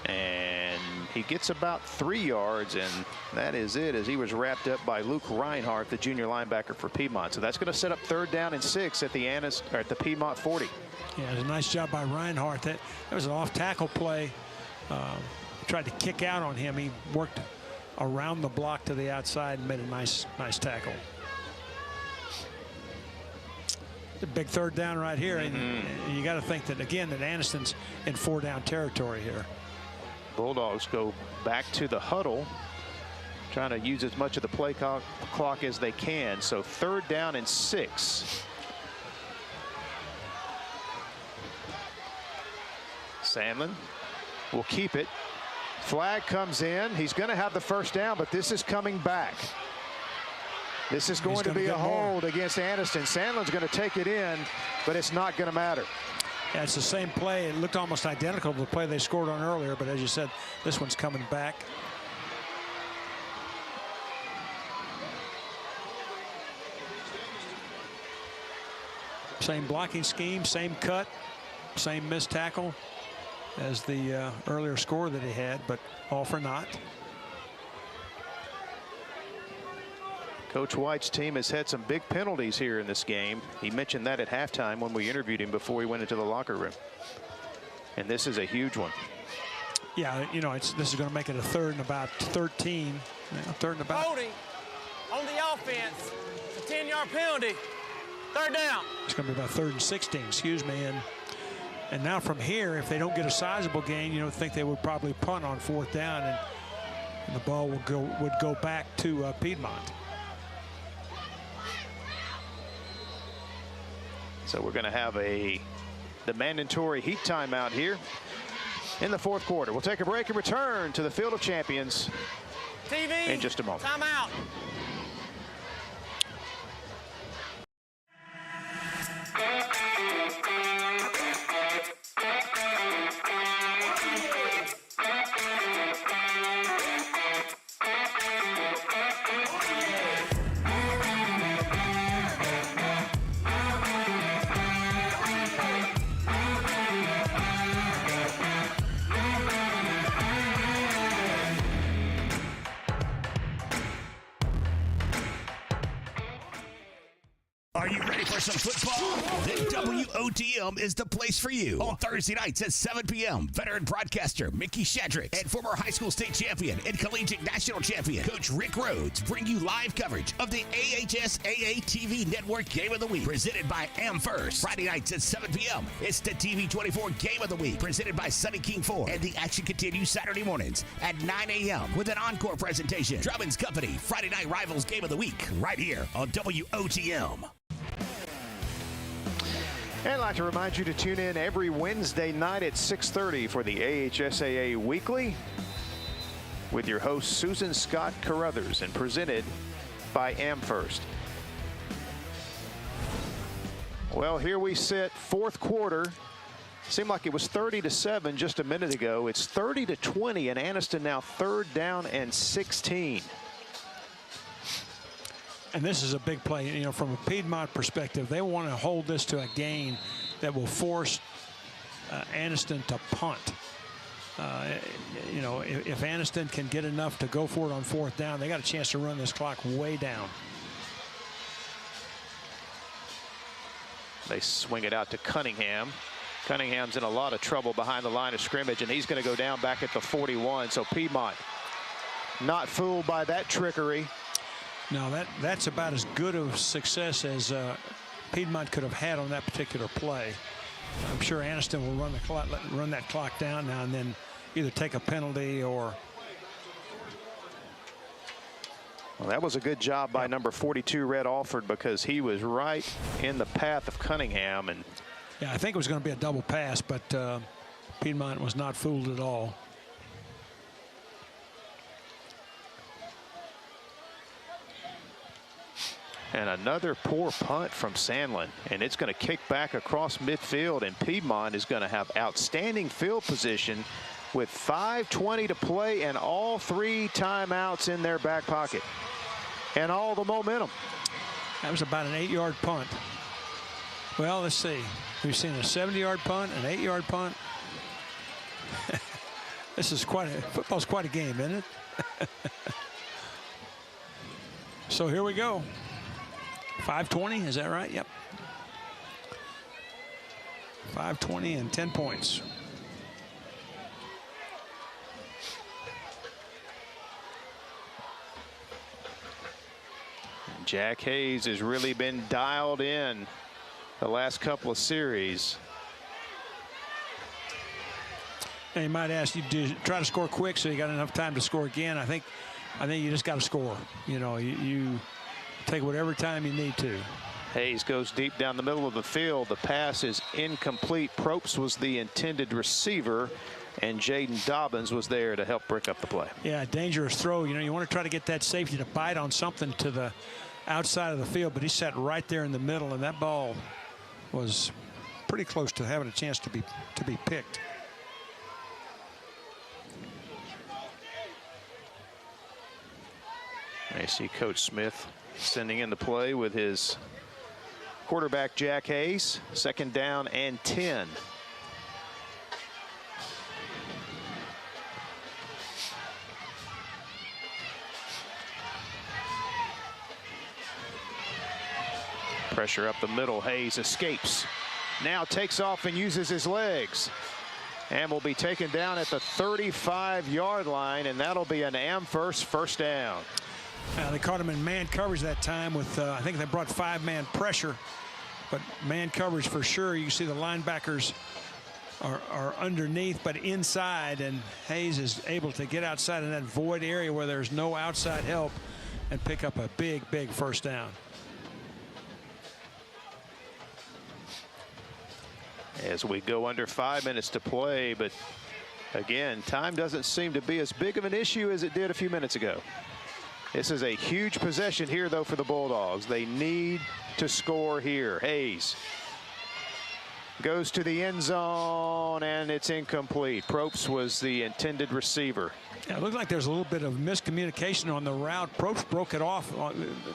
and he gets about 3 yards, and that is it, as he was wrapped up by Luke Reinhardt, the junior linebacker for Piedmont. So that's going to set up 3rd down and 6 at the Piedmont 40. Yeah, it was a nice job by Reinhardt. That was an off-tackle play. Tried to kick out on him. He worked around the block to the outside and made a nice tackle. The big 3rd down right here, and you got to think that again that Anniston's in 4-down territory here. Bulldogs go back to the huddle, trying to use as much of the play clock as they can. So 3rd down and 6. Sandlin will keep it. Flag comes in. He's going to have the 1st down, but this is coming back. This is going to be a hold against Anniston. Sandlin's going to take it in, but it's not going to matter. Yeah, it's the same play. It looked almost identical to the play they scored on earlier, but as you said, this one's coming back. Same blocking scheme, same cut, same missed tackle as the earlier score that he had, but all for naught. Coach White's team has had some big penalties here in this game. He mentioned that at halftime when we interviewed him before he went into the locker room. And this is a huge one. Yeah, you know, this is going to make it a 3rd and about 13. 3rd and about. Holding on the offense. It's a 10-yard penalty. 3rd down. It's going to be about 3rd and 16, excuse me. And now from here, if they don't get a sizable gain, you know, think they would probably punt on 4th down, and the ball would go back to Piedmont. So we're going to have the mandatory heat timeout here in the 4th quarter. We'll take a break and return to the Field of Champions in just a moment. Timeout. Are you ready for some football? Then WOTM is the place for you. On Thursday nights at 7 p.m., veteran broadcaster Mickey Shadrick and former high school state champion and collegiate national champion Coach Rick Rhodes bring you live coverage of the AHSAA TV Network Game of the Week, presented by AmFirst. Friday nights at 7 p.m., it's the TV24 Game of the Week, presented by Sunny King Ford. And the action continues Saturday mornings at 9 a.m. with an encore presentation. Drummond's Company, Friday Night Rivals Game of the Week, right here on WOTM. And I'd like to remind you to tune in every Wednesday night at 6:30 for the AHSAA Weekly with your host Susan Scott Carruthers, and presented by AmFirst. Well, here we sit, 4th quarter. Seemed like it was 30-7 just a minute ago. It's 30-20, and Anniston now 3rd down and 16. And this is a big play. You know, from a Piedmont perspective, they want to hold this to a gain that will force Anniston to punt. You know, if Anniston can get enough to go for it on 4th down, they got a chance to run this clock way down. They swing it out to Cunningham. Cunningham's in a lot of trouble behind the line of scrimmage, and he's going to go down back at the 41. So Piedmont not fooled by that trickery. No, that's about as good of success as Piedmont could have had on that particular play. I'm sure Anniston will run that clock down now and then either take a penalty or. Well, that was a good job by number 42, Red Alford, because he was right in the path of Cunningham. And yeah, I think it was going to be a double pass, but Piedmont was not fooled at all. And another poor punt from Sandlin, and it's going to kick back across midfield, and Piedmont is going to have outstanding field position with 5:20 to play and all 3 timeouts in their back pocket and all the momentum. That was about an 8-yard punt. Well, let's see. We've seen a 70-yard punt, an 8-yard punt. Football's quite a game, isn't it? So here we go. 5:20, is that right? Yep. 5:20 and 10 points. Jack Hayes has really been dialed in the last couple of series. And you might ask, you do try to score quick so you got enough time to score again. I think you just got to score. You know, you take whatever time you need to. Hayes goes deep down the middle of the field. The pass is incomplete. Probst was the intended receiver, and Jaden Dobbins was there to help break up the play. Yeah, dangerous throw. You know, you want to try to get that safety to bite on something to the outside of the field, but he sat right there in the middle, and that ball was pretty close to having a chance to be picked. I see Coach Smith sending in the play with his quarterback Jack Hayes. 2nd down and 10. Pressure up the middle. Hayes escapes. Now takes off and uses his legs. And will be taken down at the 35-yard line, and that'll be an Amherst first down. They caught him in man coverage that time with, I think they brought 5-man pressure, but man coverage for sure. You can see the linebackers are underneath, but inside, and Hayes is able to get outside in that void area where there's no outside help and pick up a big first down. As we go under 5 minutes to play, but again, time doesn't seem to be as big of an issue as it did a few minutes ago. This is a huge possession here, though, for the Bulldogs. They need to score here. Hayes goes to the end zone, and it's incomplete. Probst was the intended receiver. Yeah, it looked like there's a little bit of miscommunication on the route. Probst broke it off,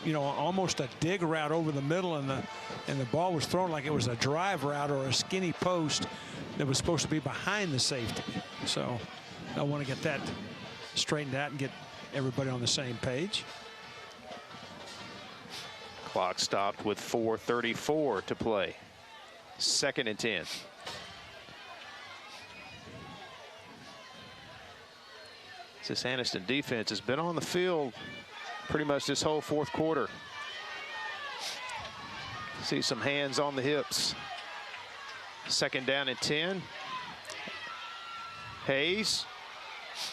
you know, almost a dig route over the middle, and the ball was thrown like it was a drive route or a skinny post that was supposed to be behind the safety. So I want to get that straightened out and get everybody on the same page. Clock stopped with 4:34 to play. 2nd and 10. This Anniston defense has been on the field pretty much this whole 4th quarter. See some hands on the hips. 2nd down and 10. Hayes,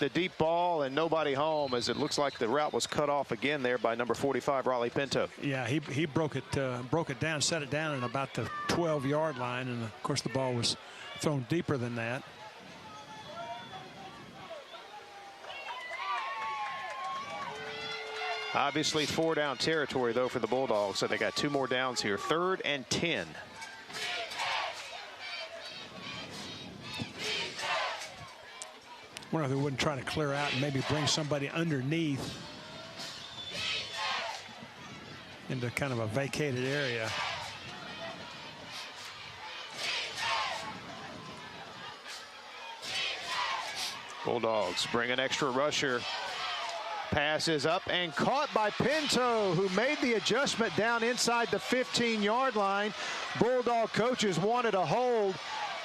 the deep ball, and nobody home, as it looks like the route was cut off again there by number 45, Raleigh Pinto. Yeah, he broke it down, set it down at about the 12-yard line, and of course the ball was thrown deeper than that. Obviously 4-down territory, though, for the Bulldogs, so they got 2 more downs here. 3rd and 10. Wonder if they wouldn't try to clear out and maybe bring somebody underneath into kind of a vacated area. Bulldogs bring an extra rusher. Pass is up and caught by Pinto, who made the adjustment down inside the 15-yard line. Bulldog coaches wanted a hold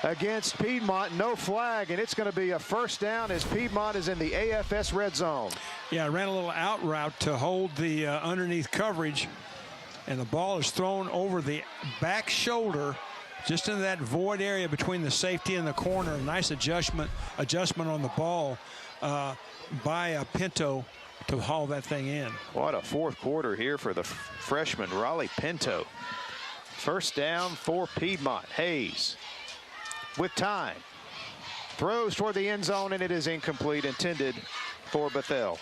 against Piedmont. No flag, and it's going to be a first down as Piedmont is in the AFS red zone. Yeah, ran a little out route to hold the underneath coverage, and the ball is thrown over the back shoulder just into that void area between the safety and the corner. A nice adjustment on the ball by Pinto to haul that thing in. What a 4th quarter here for the freshman Raleigh Pinto. First down for Piedmont. Hayes with time throws toward the end zone, and it is incomplete, intended for Bethel.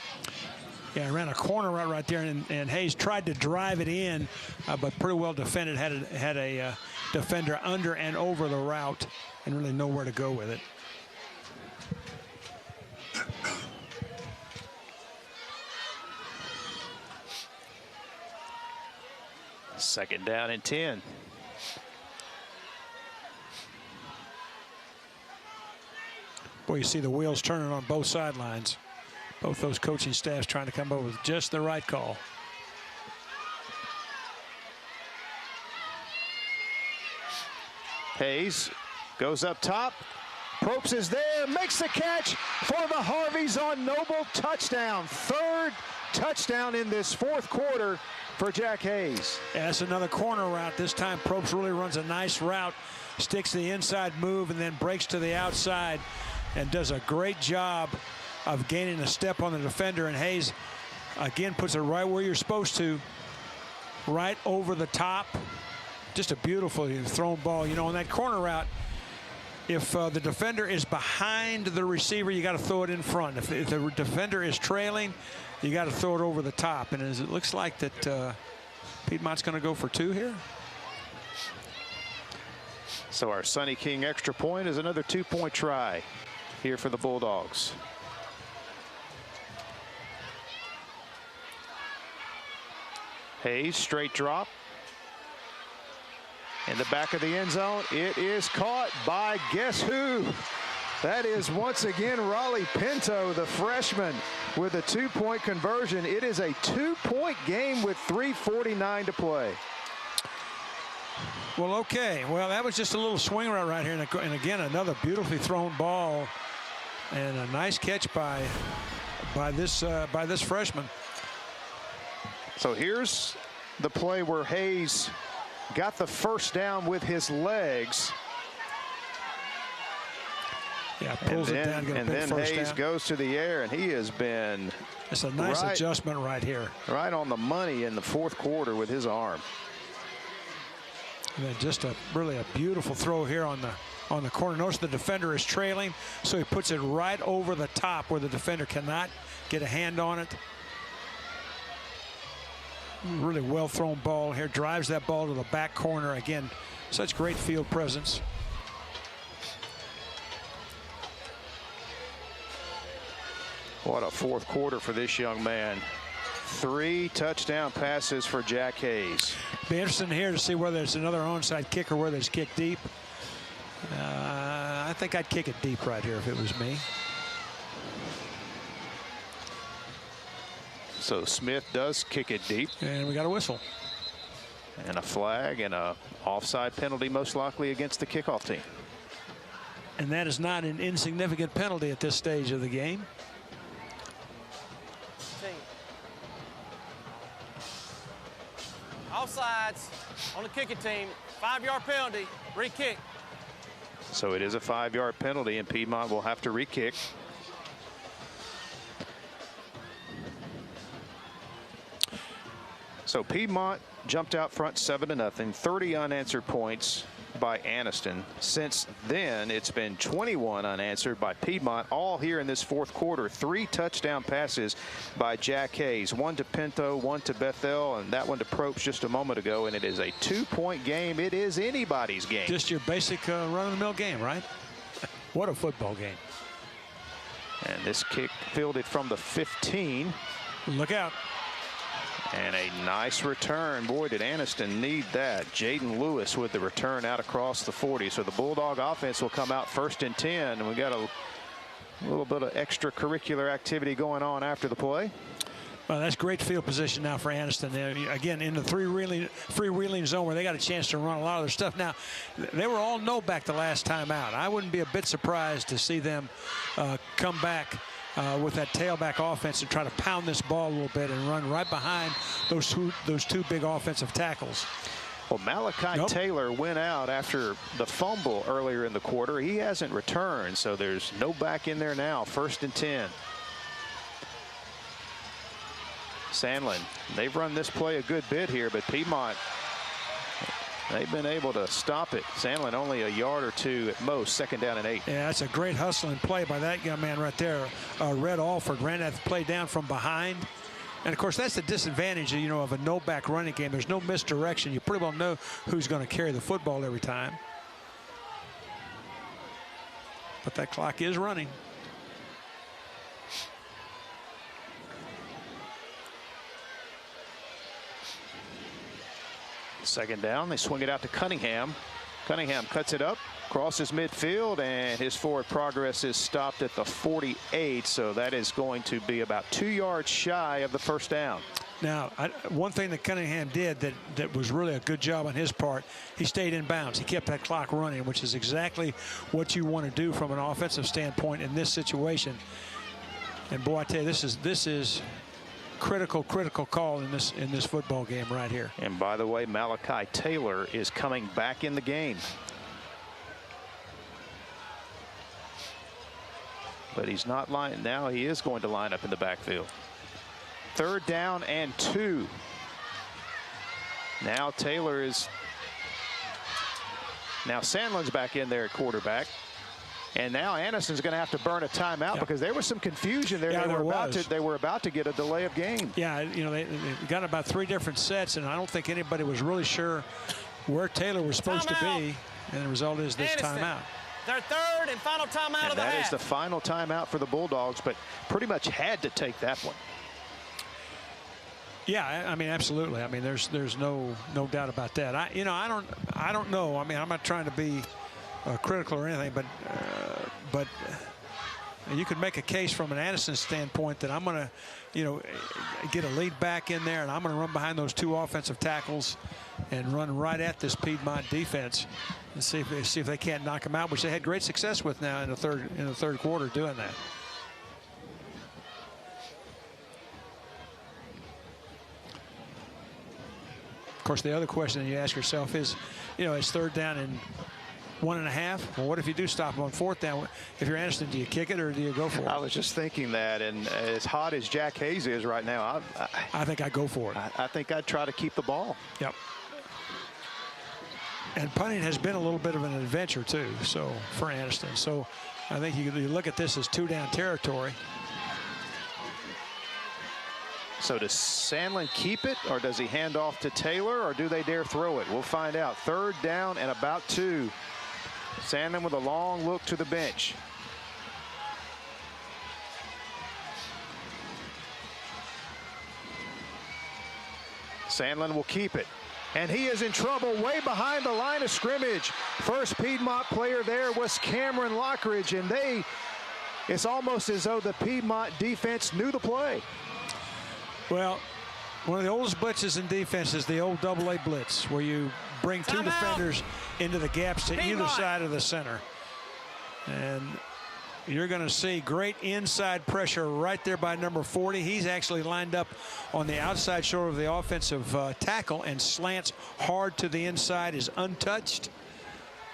Yeah, ran a corner route right there, and Hayes tried to drive it in, but pretty well defended. Had a defender under and over the route, and really nowhere to go with it. Second down and 10. Well, you see the wheels turning on both sidelines. Both those coaching staffs trying to come up with just the right call. Hayes goes up top. Probst is there, makes the catch for the Harveys on Noble. Touchdown. Third touchdown in this fourth quarter for Jack Hayes. Yeah, that's another corner route. This time Probst really runs a nice route, sticks the inside move, and then breaks to the outside and does a great job of gaining a step on the defender. And Hayes, again, puts it right where you're supposed to, right over the top. Just a beautifully thrown ball. You know, on that corner route, if the defender is behind the receiver, you got to throw it in front. If the defender is trailing, you got to throw it over the top. And as it looks like that Piedmont's going to go for 2 here. So our Sonny King extra point is another 2-point try here for the Bulldogs. Hayes, straight drop. In the back of the end zone, it is caught by guess who? That is once again Raleigh Pinto, the freshman, with a 2-point conversion. It is a 2-point game with 3:49 to play. Well, okay. Well, that was just a little swing route right here. And again, another beautifully thrown ball and a nice catch by this freshman. So here's the play where Hayes got the first down with his legs. Yeah, pulls it down, and then Hayes down. Goes to the air, and he has been. It's a nice adjustment right here. Right on the money in the fourth quarter with his arm. And then just really a beautiful throw here on the corner. Notice the defender is trailing, so he puts it right over the top where the defender cannot get a hand on it. Really well thrown ball here. Drives that ball to the back corner. Again, such great field presence. What a fourth quarter for this young man. 3 touchdown passes for Jack Hayes. Be interesting here to see whether it's another onside kick or whether it's kicked deep. I think I'd kick it deep right here if it was me. So Smith does kick it deep. And we got a whistle. And a flag and a offside penalty most likely against the kickoff team. And that is not an insignificant penalty at this stage of the game. Offsides on the kicking team. 5-yard penalty. Re-kick. So it is a 5-yard penalty, and Piedmont will have to re-kick. So Piedmont jumped out front 7-0. 30 unanswered points by Anniston. Since then, it's been 21 unanswered by Piedmont, all here in this fourth quarter. 3 touchdown passes by Jack Hayes. 1 to Pinto, 1 to Bethel, and that one to Probst just a moment ago. And it is a 2-point game. It is anybody's game. Just your basic run-of-the-mill game, right? What a football game. And this kick fielded from the 15. Look out. And a nice return. Boy, did Anniston need that. Jaden Lewis with the return out across the 40. So the Bulldog offense will come out 1st and 10. And we got a little bit of extracurricular activity going on after the play. Well, that's great field position now for Anniston. Again, in the freewheeling zone where they got a chance to run a lot of their stuff. Now, they were all no back the last time out. I wouldn't be a bit surprised to see them come back with that tailback offense and try to pound this ball a little bit and run right behind those two big offensive tackles. Well, Malachi Taylor went out after the fumble earlier in the quarter. He hasn't returned, so there's no back in there now. 1st and 10. Sandlin, they've run this play a good bit here, but Piedmont, they've been able to stop it. Sandlin only a yard or 2 at most, 2nd down and 8. Yeah, that's a great hustling play by that young man right there. Red Alford ran that play down from behind. And, of course, that's the disadvantage, of a no-back running game. There's no misdirection. You pretty well know who's going to carry the football every time. But that clock is running. Second down, they swing it out to Cunningham. Cunningham cuts it up, crosses midfield, and his forward progress is stopped at the 48. So that is going to be about 2 yards shy of the first down. Now, one thing that Cunningham did that was really a good job on his part, he stayed in bounds. He kept that clock running, which is exactly what you want to do from an offensive standpoint in this situation. And boy, I tell you, this is critical call in this football game right here. And by the way, Malachi Taylor is coming back in the game. But he's not lying. Now he is going to line up in the backfield. 3rd down and 2. Now Taylor is. Now Sandlin's back in there at quarterback. And now Anniston's going to have to burn a timeout because there was some confusion there. Yeah, They were about to get a delay of game. Yeah, you know, they got about 3 different sets, and I don't think anybody was really sure where Taylor was supposed to be. And the result is this timeout. Their 3rd and final timeout of the half. That is the final timeout for the Bulldogs, but pretty much had to take that one. Yeah, I mean, absolutely. I mean, there's no doubt about that. I don't know. I mean, I'm not trying to be critical or anything, but you could make a case from an Anniston standpoint that I'm going to, you know, get a lead back in there, and I'm going to run behind those 2 offensive tackles and run right at this Piedmont defense and see if they can't knock them out, which they had great success with now in the third quarter doing that. Of course, the other question that you ask yourself is, you know, it's 3rd down and 1.5. Well, what if you do stop them on 4th down? If you're Anniston, do you kick it or do you go for it? I was just thinking that, and as hot as Jack Hayes is right now, I think I'd go for it. I think I'd try to keep the ball. Yep. And punting has been a little bit of an adventure too, so for Anniston. So I think you look at this as 2-down territory. So does Sandlin keep it, or does he hand off to Taylor, or do they dare throw it? We'll find out. 3rd down and about 2. Sandlin with a long look to the bench. Sandlin will keep it. And he is in trouble way behind the line of scrimmage. First Piedmont player there was Cameron Lockridge, and it's almost as though the Piedmont defense knew the play. Well, one of the oldest blitzes in defense is the old double-A blitz, where you bring 2 defenders into the gaps to either side of the center. And you're going to see great inside pressure right there by number 40. He's actually lined up on the outside shoulder of the offensive tackle and slants hard to the inside, is untouched.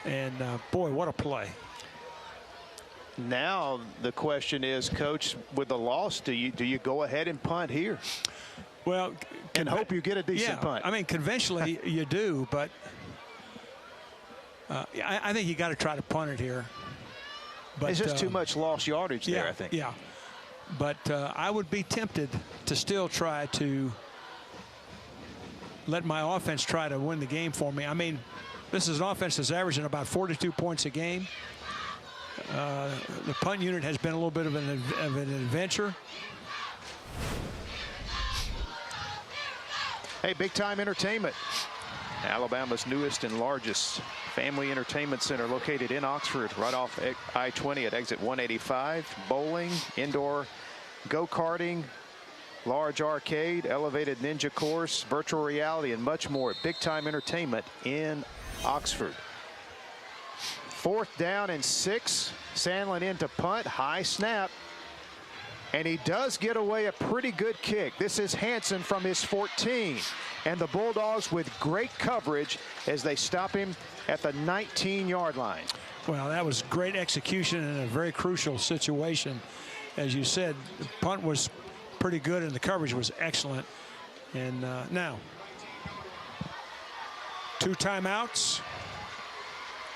And boy, what a play. Now the question is, Coach, with the loss, do you go ahead and punt here? Well, and hope you get a decent punt. I mean, conventionally you do, but I think you got to try to punt it here. But it's just too much lost yardage there, I think. Yeah, but I would be tempted to still try to let my offense try to win the game for me. I mean, this is an offense that's averaging about 42 points a game. The punt unit has been a little bit of an adventure. Hey, Big Time Entertainment, Alabama's newest and largest family entertainment center, located in Oxford, right off I-20 at exit 185. Bowling, indoor go-karting, large arcade, elevated ninja course, virtual reality, and much more at Big Time Entertainment in Oxford. 4th down and 6. Sandlin in to punt. High snap. And he does get away a pretty good kick. This is Hansen from his 14. And the Bulldogs with great coverage as they stop him at the 19-yard line. Well, that was great execution in a very crucial situation. As you said, the punt was pretty good and the coverage was excellent. And now, 2 timeouts,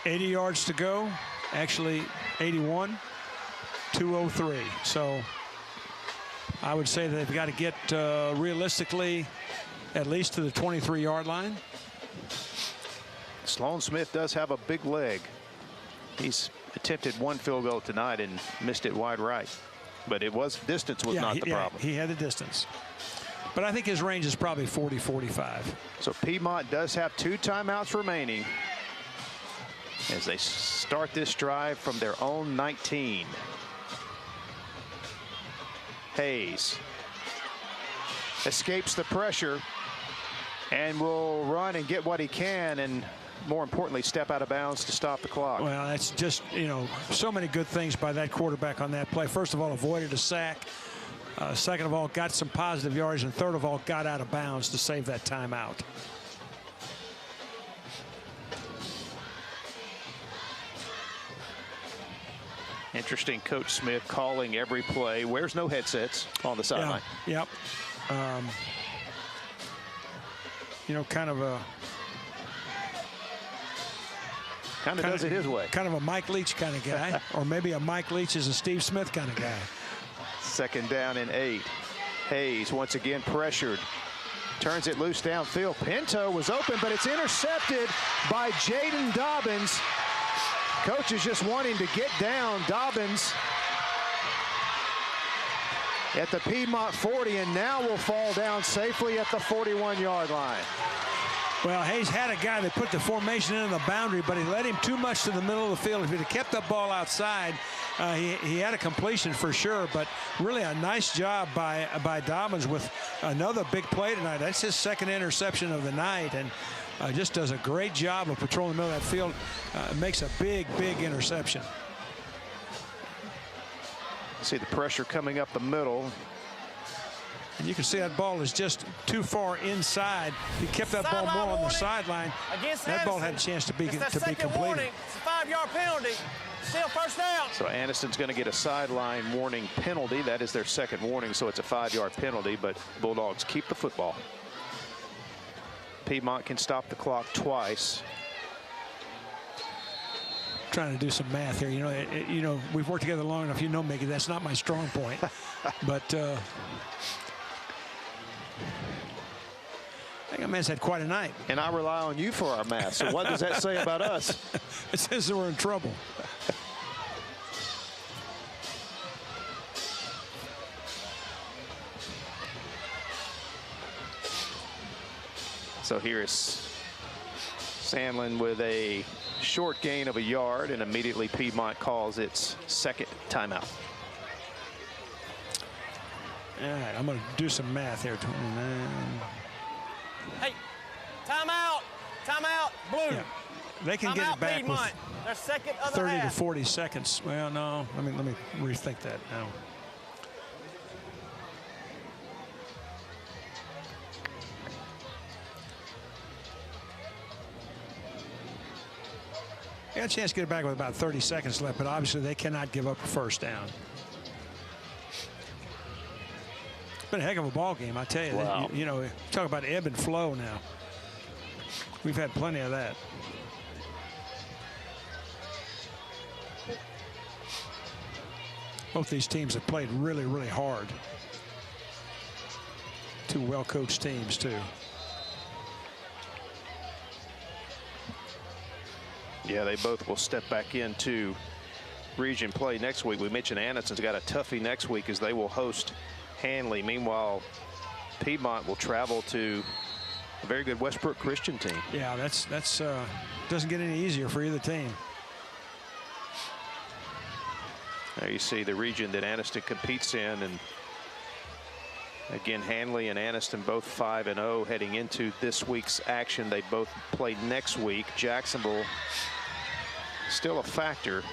80 yards to go, actually 81, 2:03. So I would say that they've got to get realistically at least to the 23-yard line. Sloan Smith does have a big leg. He's attempted 1 field goal tonight and missed it wide right. But distance was not the problem. He had the distance. But I think his range is probably 40-45. So Piedmont does have 2 timeouts remaining. as they start this drive from their own 19. Hayes escapes the pressure and will run and get what he can, and more importantly, step out of bounds to stop the clock. Well, that's just, so many good things by that quarterback on that play. First of all, avoided a sack. Second of all, got some positive yards. And third of all, got out of bounds to save that timeout. Interesting, Coach Smith calling every play. Wears no headsets on the sideline. Yep. Kind of does it his way. Kind of a Mike Leach kind of guy. Or maybe a Mike Leach is a Steve Smith kind of guy. 2nd down and 8. Hayes once again pressured. Turns it loose downfield. Pinto was open, but it's intercepted by Jaden Dobbins. Coach is just wanting to get down. Dobbins at the Piedmont 40, and now will fall down safely at the 41-yard line. Well, Hayes had a guy that put the formation into the boundary, but he led him too much to the middle of the field. If he'd have kept the ball outside, he had a completion for sure, but really a nice job by Dobbins with another big play tonight. That's his 2nd interception of the night, and just does a great job of patrolling the middle of that field. Makes a big interception. See the pressure coming up the middle. And you can see that ball is just too far inside. He kept that ball more on the sideline. That ball had a chance to be completed. Warning. It's a 5-yard penalty. Still first down. So Anniston's going to get a sideline warning penalty. That is their 2nd warning, so it's a 5-yard penalty, but Bulldogs keep the football. Piedmont can stop the clock twice. Trying to do some math here. We've worked together long enough. Mickey, that's not my strong point. But I think our man's had quite a night. And I rely on you for our math. So what does that say about us? It says that we're in trouble. So here's Sandlin with a short gain of a yard, and immediately Piedmont calls its 2nd timeout. All right, I'm going to do some math here. 29. Hey, timeout, blue. Yeah. They can get it back Piedmont. Their 2nd other 30 half. to 40 seconds. Well, no, let me rethink that now. They got a chance to get it back with about 30 seconds left, but obviously they cannot give up a first down. It's been a heck of a ball game, I tell you. Wow. Talk about ebb and flow now. We've had plenty of that. Both these teams have played really hard. Two well-coached teams, too. Yeah, they both will step back into region play next week. We mentioned Anniston's got a toughie next week as they will host Hanley. Meanwhile, Piedmont will travel to a very good Westbrook Christian team. Yeah, that's doesn't get any easier for either team. There you see the region that Anniston competes in, and again, Hanley and Anniston both 5-0 heading into this week's action. They both play next week. Jacksonville still a factor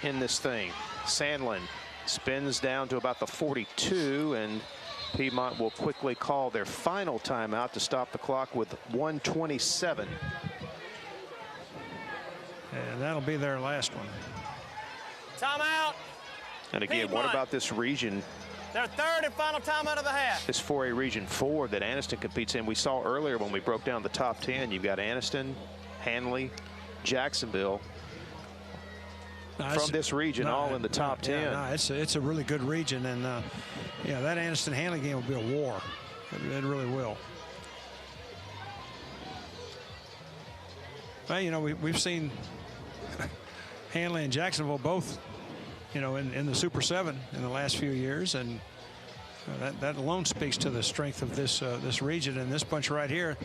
in this thing. Sandlin spins down to about the 42, and Piedmont will quickly call their final timeout to stop the clock with 1:27. And that'll be their last one. Timeout. And again, Piedmont. what about this region? Their 3rd and final timeout of the half. This 4A Region 4 that Anniston competes in. We saw earlier when we broke down the top 10, you've got Anniston, Hanley, Jacksonville from this region, all in the top 10. Yeah, it's a really good region, and yeah, that Anniston-Hanley game will be a war. It really will. Well, we've seen Hanley and Jacksonville both, in the Super 7 in the last few years, and that alone speaks to the strength of this region, and this bunch right here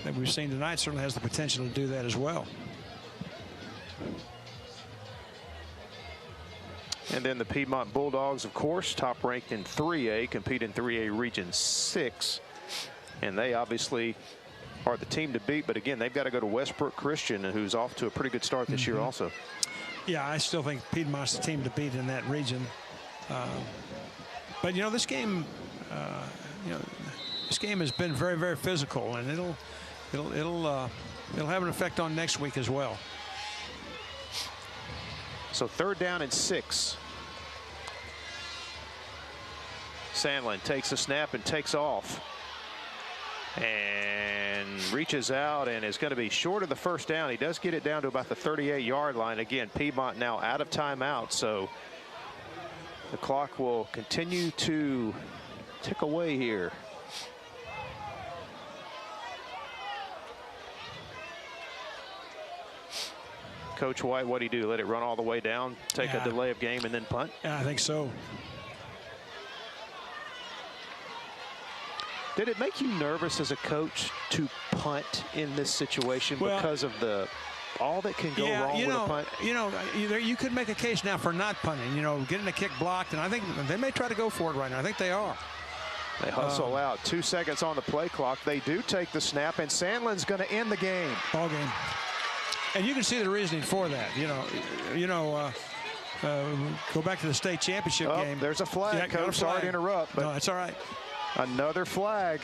that we've seen tonight certainly has the potential to do that as well. And then the Piedmont Bulldogs, of course, top ranked in 3A, compete in 3A Region 6. And they obviously are the team to beat. But again, they've got to go to Westbrook Christian, who's off to a pretty good start this year also. Yeah, I still think Piedmont's the team to beat in that region. But, you know, this game, this game has been very, very physical, and it'll have an effect on next week as well. So 3rd down and 6. Sandlin takes a snap and takes off. And reaches out and is going to be short of the 1st down. He does get it down to about the 38-yard line. Again, Piedmont now out of timeout, so the clock will continue to tick away here. Coach White, what do you do? Let it run all the way down, take a delay of game, and then punt? Yeah, I think so. Did it make you nervous as a coach to punt in this situation because of all that can go wrong with a punt? You know, you could make a case now for not punting, you know, getting a kick blocked, and I think they may try to go for it right now. I think they are. They hustle out. 2 seconds on the play clock. They do take the snap, and Sandlin's going to end the game. Ball game. And you can see the reasoning for that. Go back to the state championship game. There's a flag, Coach. Sorry to interrupt. But no, that's all right. Another flag.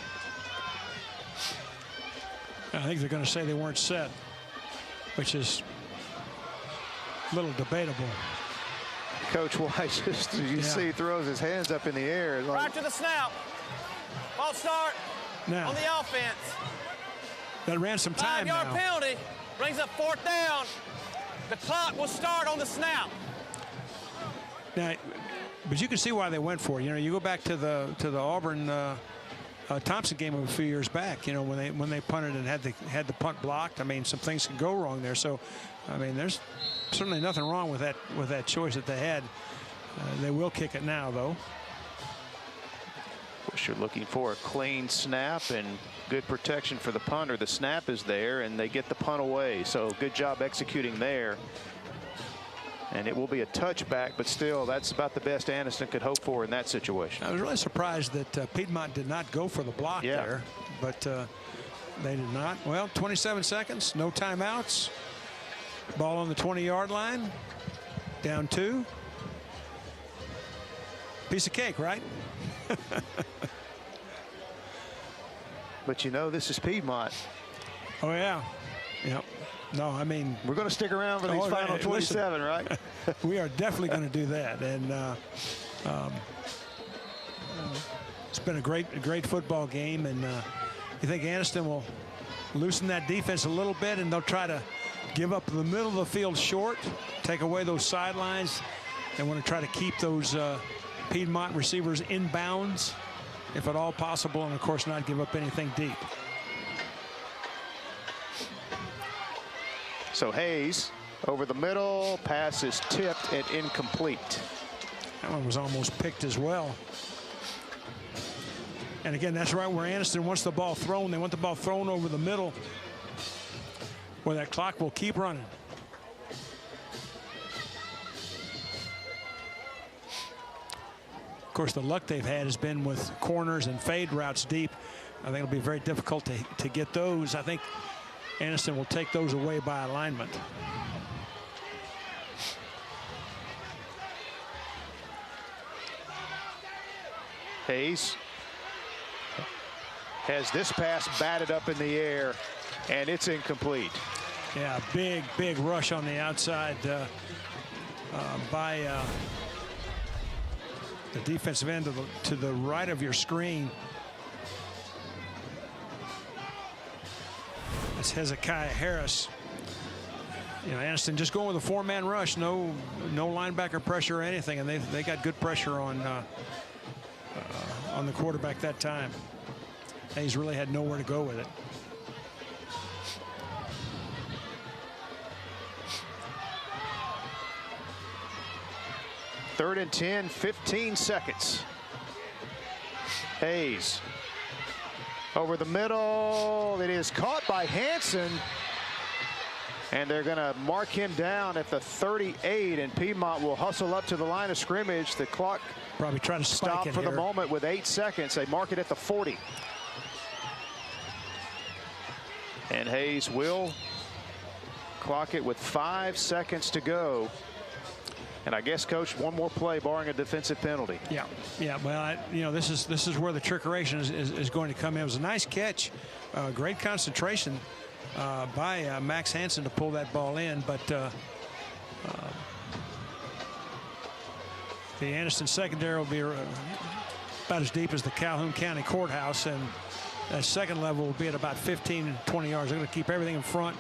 I think they're going to say they weren't set, which is a little debatable. Coach White, just as you see, throws his hands up in the air. Right to the snap. Ball start now on the offense. That ran some time 5-yard now. penalty brings up 4th down. The clock will start on the snap. Now, but you can see why they went for it. You know, you go back to the Auburn Thompson game a few years back. You know, when they punted and had the punt blocked. I mean, some things can go wrong there. So, I mean, there's certainly nothing wrong with that choice that they had. They will kick it now, though. Of course, you're looking for a clean snap and good protection for the punter. The snap is there, and they get the punt away. So good job executing there. And it will be a touchback, but still, that's about the best Anniston could hope for in that situation. I was really surprised that Piedmont did not go for the block there, but they did not. Well, 27 seconds, no timeouts. Ball on the 20-yard line, down 2. Piece of cake, right? But you know, this is Piedmont. Oh, yeah. Yep. No, I mean, we're going to stick around for these final 27, right? We are definitely going to do that, and it's been a great football game. And you think Anniston will loosen that defense a little bit, and they'll try to give up the middle of the field short, take away those sidelines. They want to try to keep those Piedmont receivers in bounds, if at all possible, and of course not give up anything deep. So Hayes over the middle, pass is tipped and incomplete. That one was almost picked as well. And again, that's right where Anniston wants the ball thrown. They want the ball thrown over the middle, where that clock will keep running. Of course, the luck they've had has been with corners and fade routes deep. I think it'll be very difficult to get those. I think Anniston will take those away by alignment. Hayes has this pass batted up in the air, and it's incomplete. Yeah, big rush on the outside by the defensive end to the right of your screen. That's Hezekiah Harris. You know, Anniston just going with a 4-man rush, no linebacker pressure or anything, and they got good pressure on the quarterback that time. Hayes really had nowhere to go with it. Third and 10, 15 seconds. Hayes over the middle. It is caught by Hanson. And they're going to mark him down at the 38, and Piedmont will hustle up to the line of scrimmage. The clock probably trying to stop for the moment with 8 seconds. They mark it at the 40. And Hayes will clock it with 5 seconds to go. And I guess, Coach, one more play barring a defensive penalty. Yeah. Well, this is where the trickeration is going to come in. It was a nice catch, great concentration by Max Hansen to pull that ball in, but the Anniston secondary will be about as deep as the Calhoun County Courthouse, and that second level will be at about 15 and 20 yards. They're going to keep everything in front.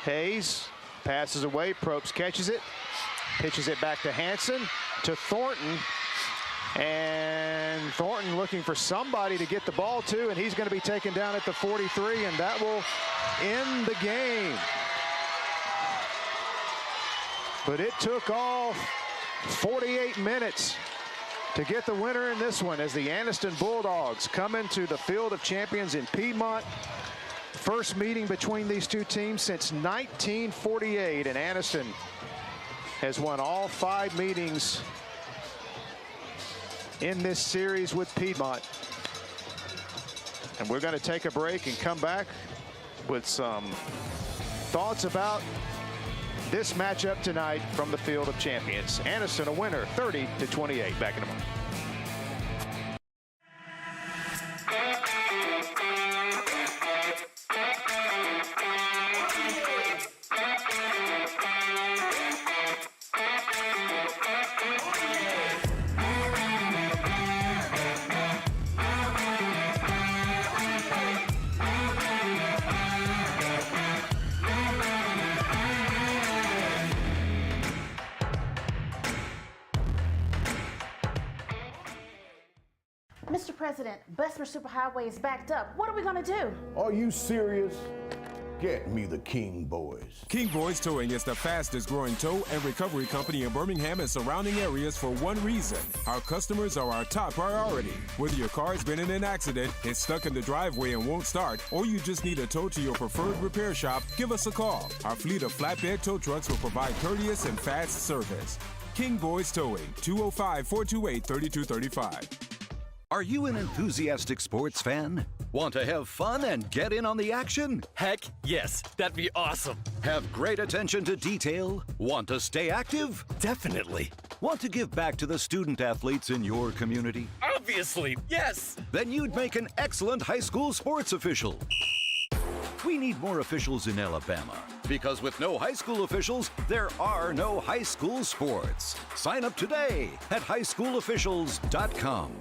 Hayes passes away. Probst catches it, pitches it back to Hansen, to Thornton. And Thornton looking for somebody to get the ball to, and he's going to be taken down at the 43, and that will end the game. But it took all 48 minutes to get the winner in this one as the Anniston Bulldogs come into the Field of Champions in Piedmont. First meeting between these two teams since 1948, and Anniston has won all 5 meetings in this series with Piedmont. And we're going to take a break and come back with some thoughts about this matchup tonight from the Field of Champions. Anniston a winner 30-28. Back in a moment. Mr. President, Bessemer Superhighway is backed up. What are we going to do? Are you serious? Get me the King Boys. King Boys Towing is the fastest growing tow and recovery company in Birmingham and surrounding areas for one reason. Our customers are our top priority. Whether your car's been in an accident, is stuck in the driveway and won't start, or you just need a tow to your preferred repair shop, give us a call. Our fleet of flatbed tow trucks will provide courteous and fast service. King Boys Towing, 205-428-3235. Are you an enthusiastic sports fan? Want to have fun and get in on the action? Heck yes, that'd be awesome. Have great attention to detail? Want to stay active? Definitely. Want to give back to the student athletes in your community? Obviously, yes. Then you'd make an excellent high school sports official. We need more officials in Alabama, because with no high school officials, there are no high school sports. Sign up today at highschoolofficials.com.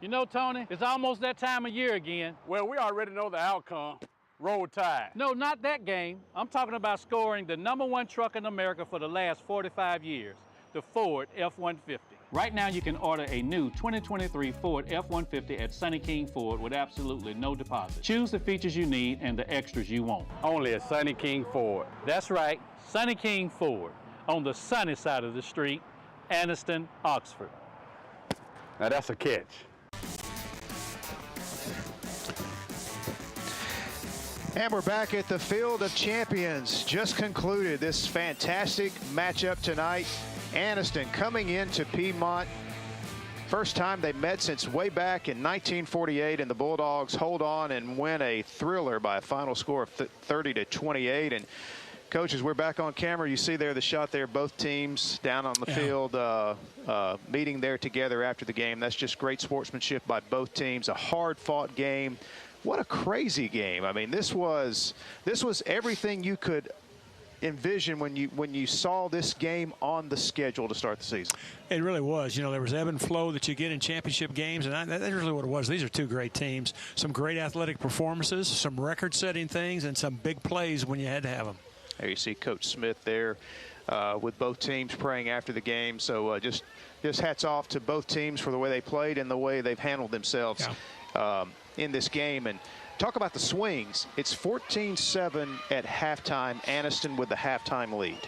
You know, Tony, it's almost that time of year again. Well, we already know the outcome. Roll Tide. No, not that game. I'm talking about scoring the #1 truck in America for the last 45 years, the Ford F-150. Right now, you can order a new 2023 Ford F-150 at Sonny King Ford with absolutely no deposit. Choose the features you need and the extras you want. Only at Sonny King Ford. That's right, Sonny King Ford, on the sunny side of the street, Anniston, Oxford. Now that's a catch. And we're back at the Field of Champions. Just concluded this fantastic matchup tonight. Anniston coming into Piedmont. First time they met since way back in 1948, and the Bulldogs hold on and win a thriller by a final score of 30-28. And coaches, we're back on camera. You see there the shot there, both teams down on the field meeting there together after the game. That's just great sportsmanship by both teams. A hard-fought game. What a crazy game. I mean, this was everything you could envision when you saw this game on the schedule to start the season. It really was. You know, there was ebb and flow that you get in championship games, and that's really what it was. These are two great teams. Some great athletic performances, some record-setting things, and some big plays when you had to have them. There you see Coach Smith there with both teams praying after the game. So just hats off to both teams for the way they played and the way they've handled themselves in this game. And talk about the swings. It's 14-7 at halftime. Anniston with the halftime lead.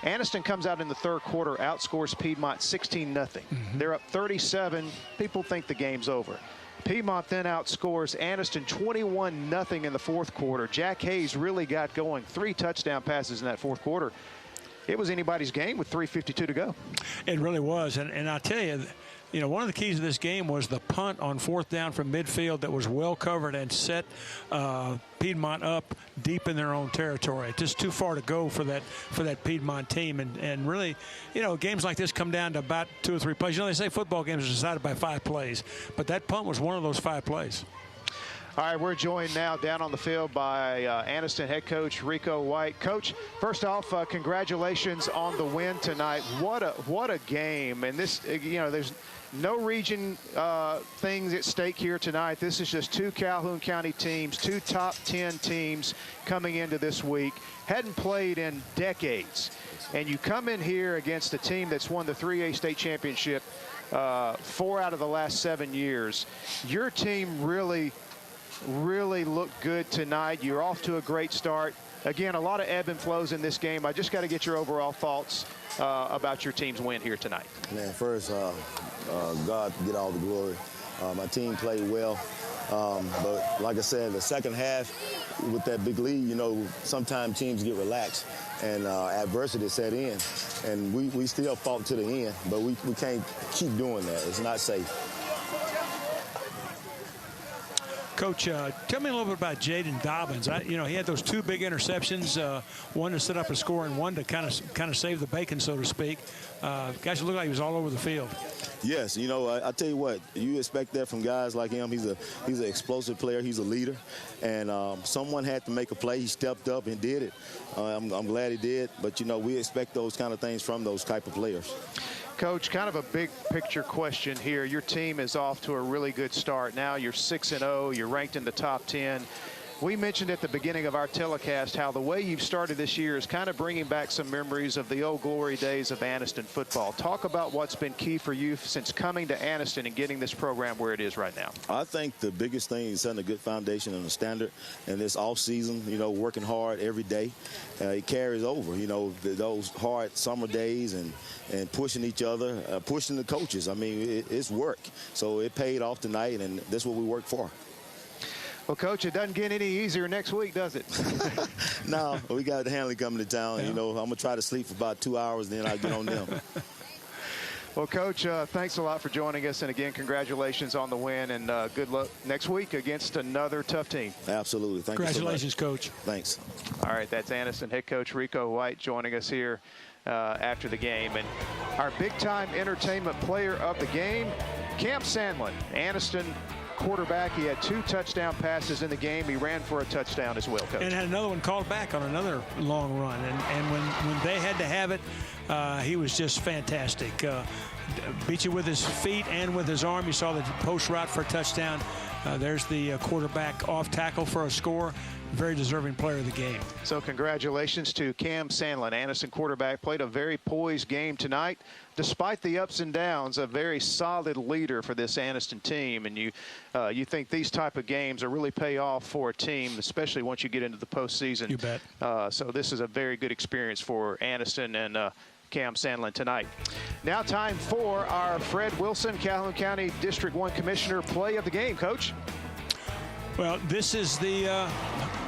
Anniston comes out in the third quarter, outscores Piedmont 16-0. They're up 37. People think the game's over. Piedmont then outscores Anniston 21-0 in the fourth quarter. Jack Hayes really got going. 3 touchdown passes in that fourth quarter. It was anybody's game with 3:52 to go. It really was. And I tell you, one of the keys of this game was the punt on fourth down from midfield that was well covered and set Piedmont up deep in their own territory. Just too far to go for that Piedmont team. And really, games like this come down to about 2 or 3 plays. They say football games are decided by 5 plays, but that punt was one of those 5 plays. All right, we're joined now down on the field by Anniston head coach Rico White. Coach, first off, congratulations on the win tonight. What a game! And this, there's no region things at stake here tonight. This is just 2 Calhoun County teams, 2 top 10 teams coming into this week. Hadn't played in decades, and you come in here against a team that's won the 3A state championship 4 out of the last 7 years. Your team really looked good tonight. You're off to a great start. Again, a lot of ebb and flows in this game. I just got to get your overall thoughts about your team's win here tonight. Man, first, God get all the glory. My team played well. But like I said, the second half, with that big lead, sometimes teams get relaxed and adversity set in. And we still fought to the end, but we can't keep doing that. It's not safe. Coach, tell me a little bit about Jaden Dobbins. He had those 2 big interceptions, one to set up a score and one to kind of save the bacon, so to speak. Guys, it looked like he was all over the field. Yes, I tell you what, you expect that from guys like him. He's an explosive player. He's a leader, and someone had to make a play. He stepped up and did it. I'm glad he did, but we expect those kind of things from those type of players. Coach, kind of a big picture question here. Your team is off to a really good start. Now you're 6-0. You're ranked in the top 10. We mentioned at the beginning of our telecast how the way you've started this year is kind of bringing back some memories of the old glory days of Anniston football. Talk about what's been key for you since coming to Anniston and getting this program where it is right now. I think the biggest thing is setting a good foundation and a standard. And this off season, working hard every day, it carries over. Those hard summer days and pushing each other, pushing the coaches. I mean, it's work. So it paid off tonight, and that's what we work for. Well, Coach, it doesn't get any easier next week, does it? No, we got Hanley coming to town. Yeah. I'm going to try to sleep for about 2 hours, then I'll get on them. Well, Coach, thanks a lot for joining us. And, again, congratulations on the win, and good luck next week against another tough team. Absolutely. Thank you so much. Congratulations, Coach. Thanks. All right, that's Anniston head coach Rico White joining us here after the game. And our big-time entertainment player of the game, Cam Sandlin, Anniston quarterback. He had 2 touchdown passes in the game. He ran for a touchdown as well, Coach. And had another one called back on another long run. And when they had to have it, he was just fantastic. Beat you with his feet and with his arm. You saw the post route for a touchdown. There's the quarterback off tackle for a score. Very deserving player of the game. So congratulations to Cam Sandlin. Anniston quarterback played a very poised game tonight. Despite the ups and downs, a very solid leader for this Anniston team. And you think these type of games are really pay off for a team, especially once you get into the postseason. You bet. So this is a very good experience for Anniston and Cam Sandlin tonight. Now time for our Fred Wilson, Calhoun County District 1 Commissioner play of the game, Coach. Well, this is the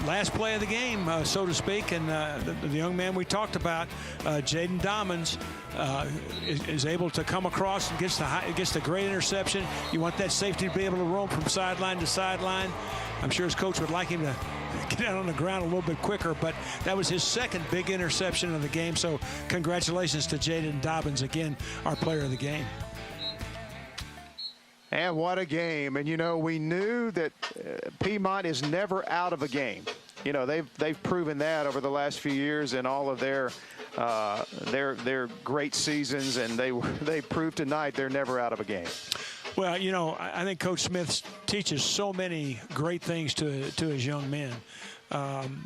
last play of the game, so to speak, and the young man we talked about, Jaden Dobbins, is able to come across and gets the great interception. You want that safety to be able to roam from sideline to sideline. I'm sure his coach would like him to get out on the ground a little bit quicker, but that was his second big interception of the game, so congratulations to Jaden Dobbins, again, our player of the game. And what a game. And, we knew that Piedmont is never out of a game. They've proven that over the last few years in all of their great seasons, and they proved tonight they're never out of a game. Well, I think Coach Smith teaches so many great things to his young men.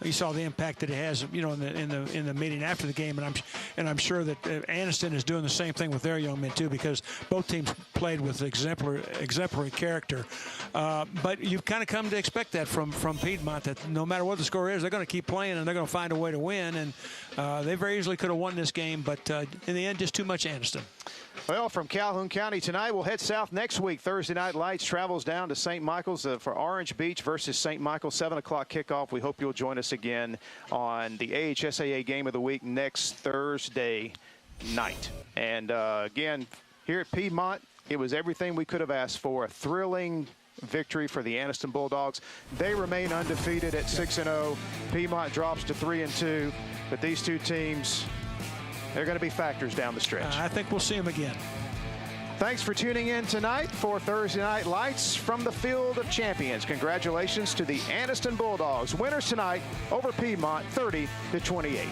You saw the impact that it has, in the meeting after the game, and I'm sure that Anniston is doing the same thing with their young men too, because both teams played with exemplary character. But you've kind of come to expect that from Piedmont, that no matter what the score is, they're going to keep playing and they're going to find a way to win. And they very easily could have won this game, but in the end, just too much Anniston. Well, from Calhoun County tonight, we'll head south next week. Thursday Night Lights travels down to St. Michael's for Orange Beach versus St. Michael, 7 o'clock kickoff. We hope you'll join us again on the AHSAA Game of the Week next Thursday night. And again, here at Piedmont, it was everything we could have asked for. A thrilling victory for the Anniston Bulldogs. They remain undefeated at 6-0. Piedmont drops to 3-2. But these two teams, they're going to be factors down the stretch. I think we'll see them again. Thanks for tuning in tonight for Thursday Night Lights from the Field of Champions. Congratulations to the Anniston Bulldogs. Winners tonight over Piedmont, 30-28.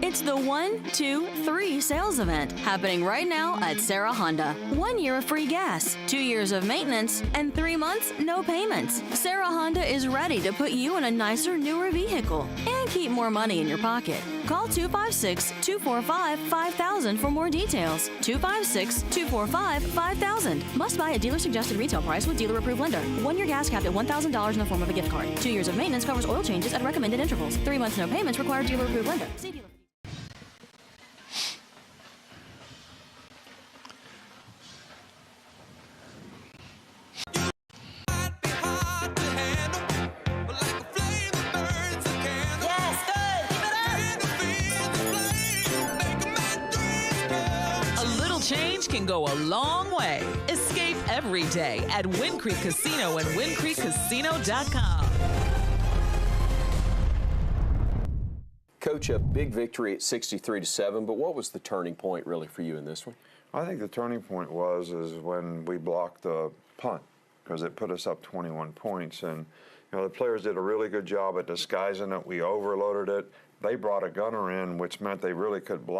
It's the 1, 2, 3 sales event happening right now at AHSAA Honda. 1 year of free gas, 2 years of maintenance, and 3 months no payments. AHSAA Honda is ready to put you in a nicer, newer vehicle and keep more money in your pocket. Call 256-245-5000 for more details. 256-245-5000. Must buy at dealer suggested retail price with dealer approved lender. 1 year gas capped at $1,000 in the form of a gift card. 2 years of maintenance covers oil changes at recommended intervals. 3 months no payments require dealer approved lender. See dealer. Can go a long way. Escape every day at Wind Creek Casino and WindCreekCasino.com. Coach, a big victory at 63-7, but what was the turning point really for you in this one? I think the turning point is when we blocked the punt, because it put us up 21 points. And the players did a really good job at disguising it. We overloaded it. They brought a gunner in, which meant they really could block.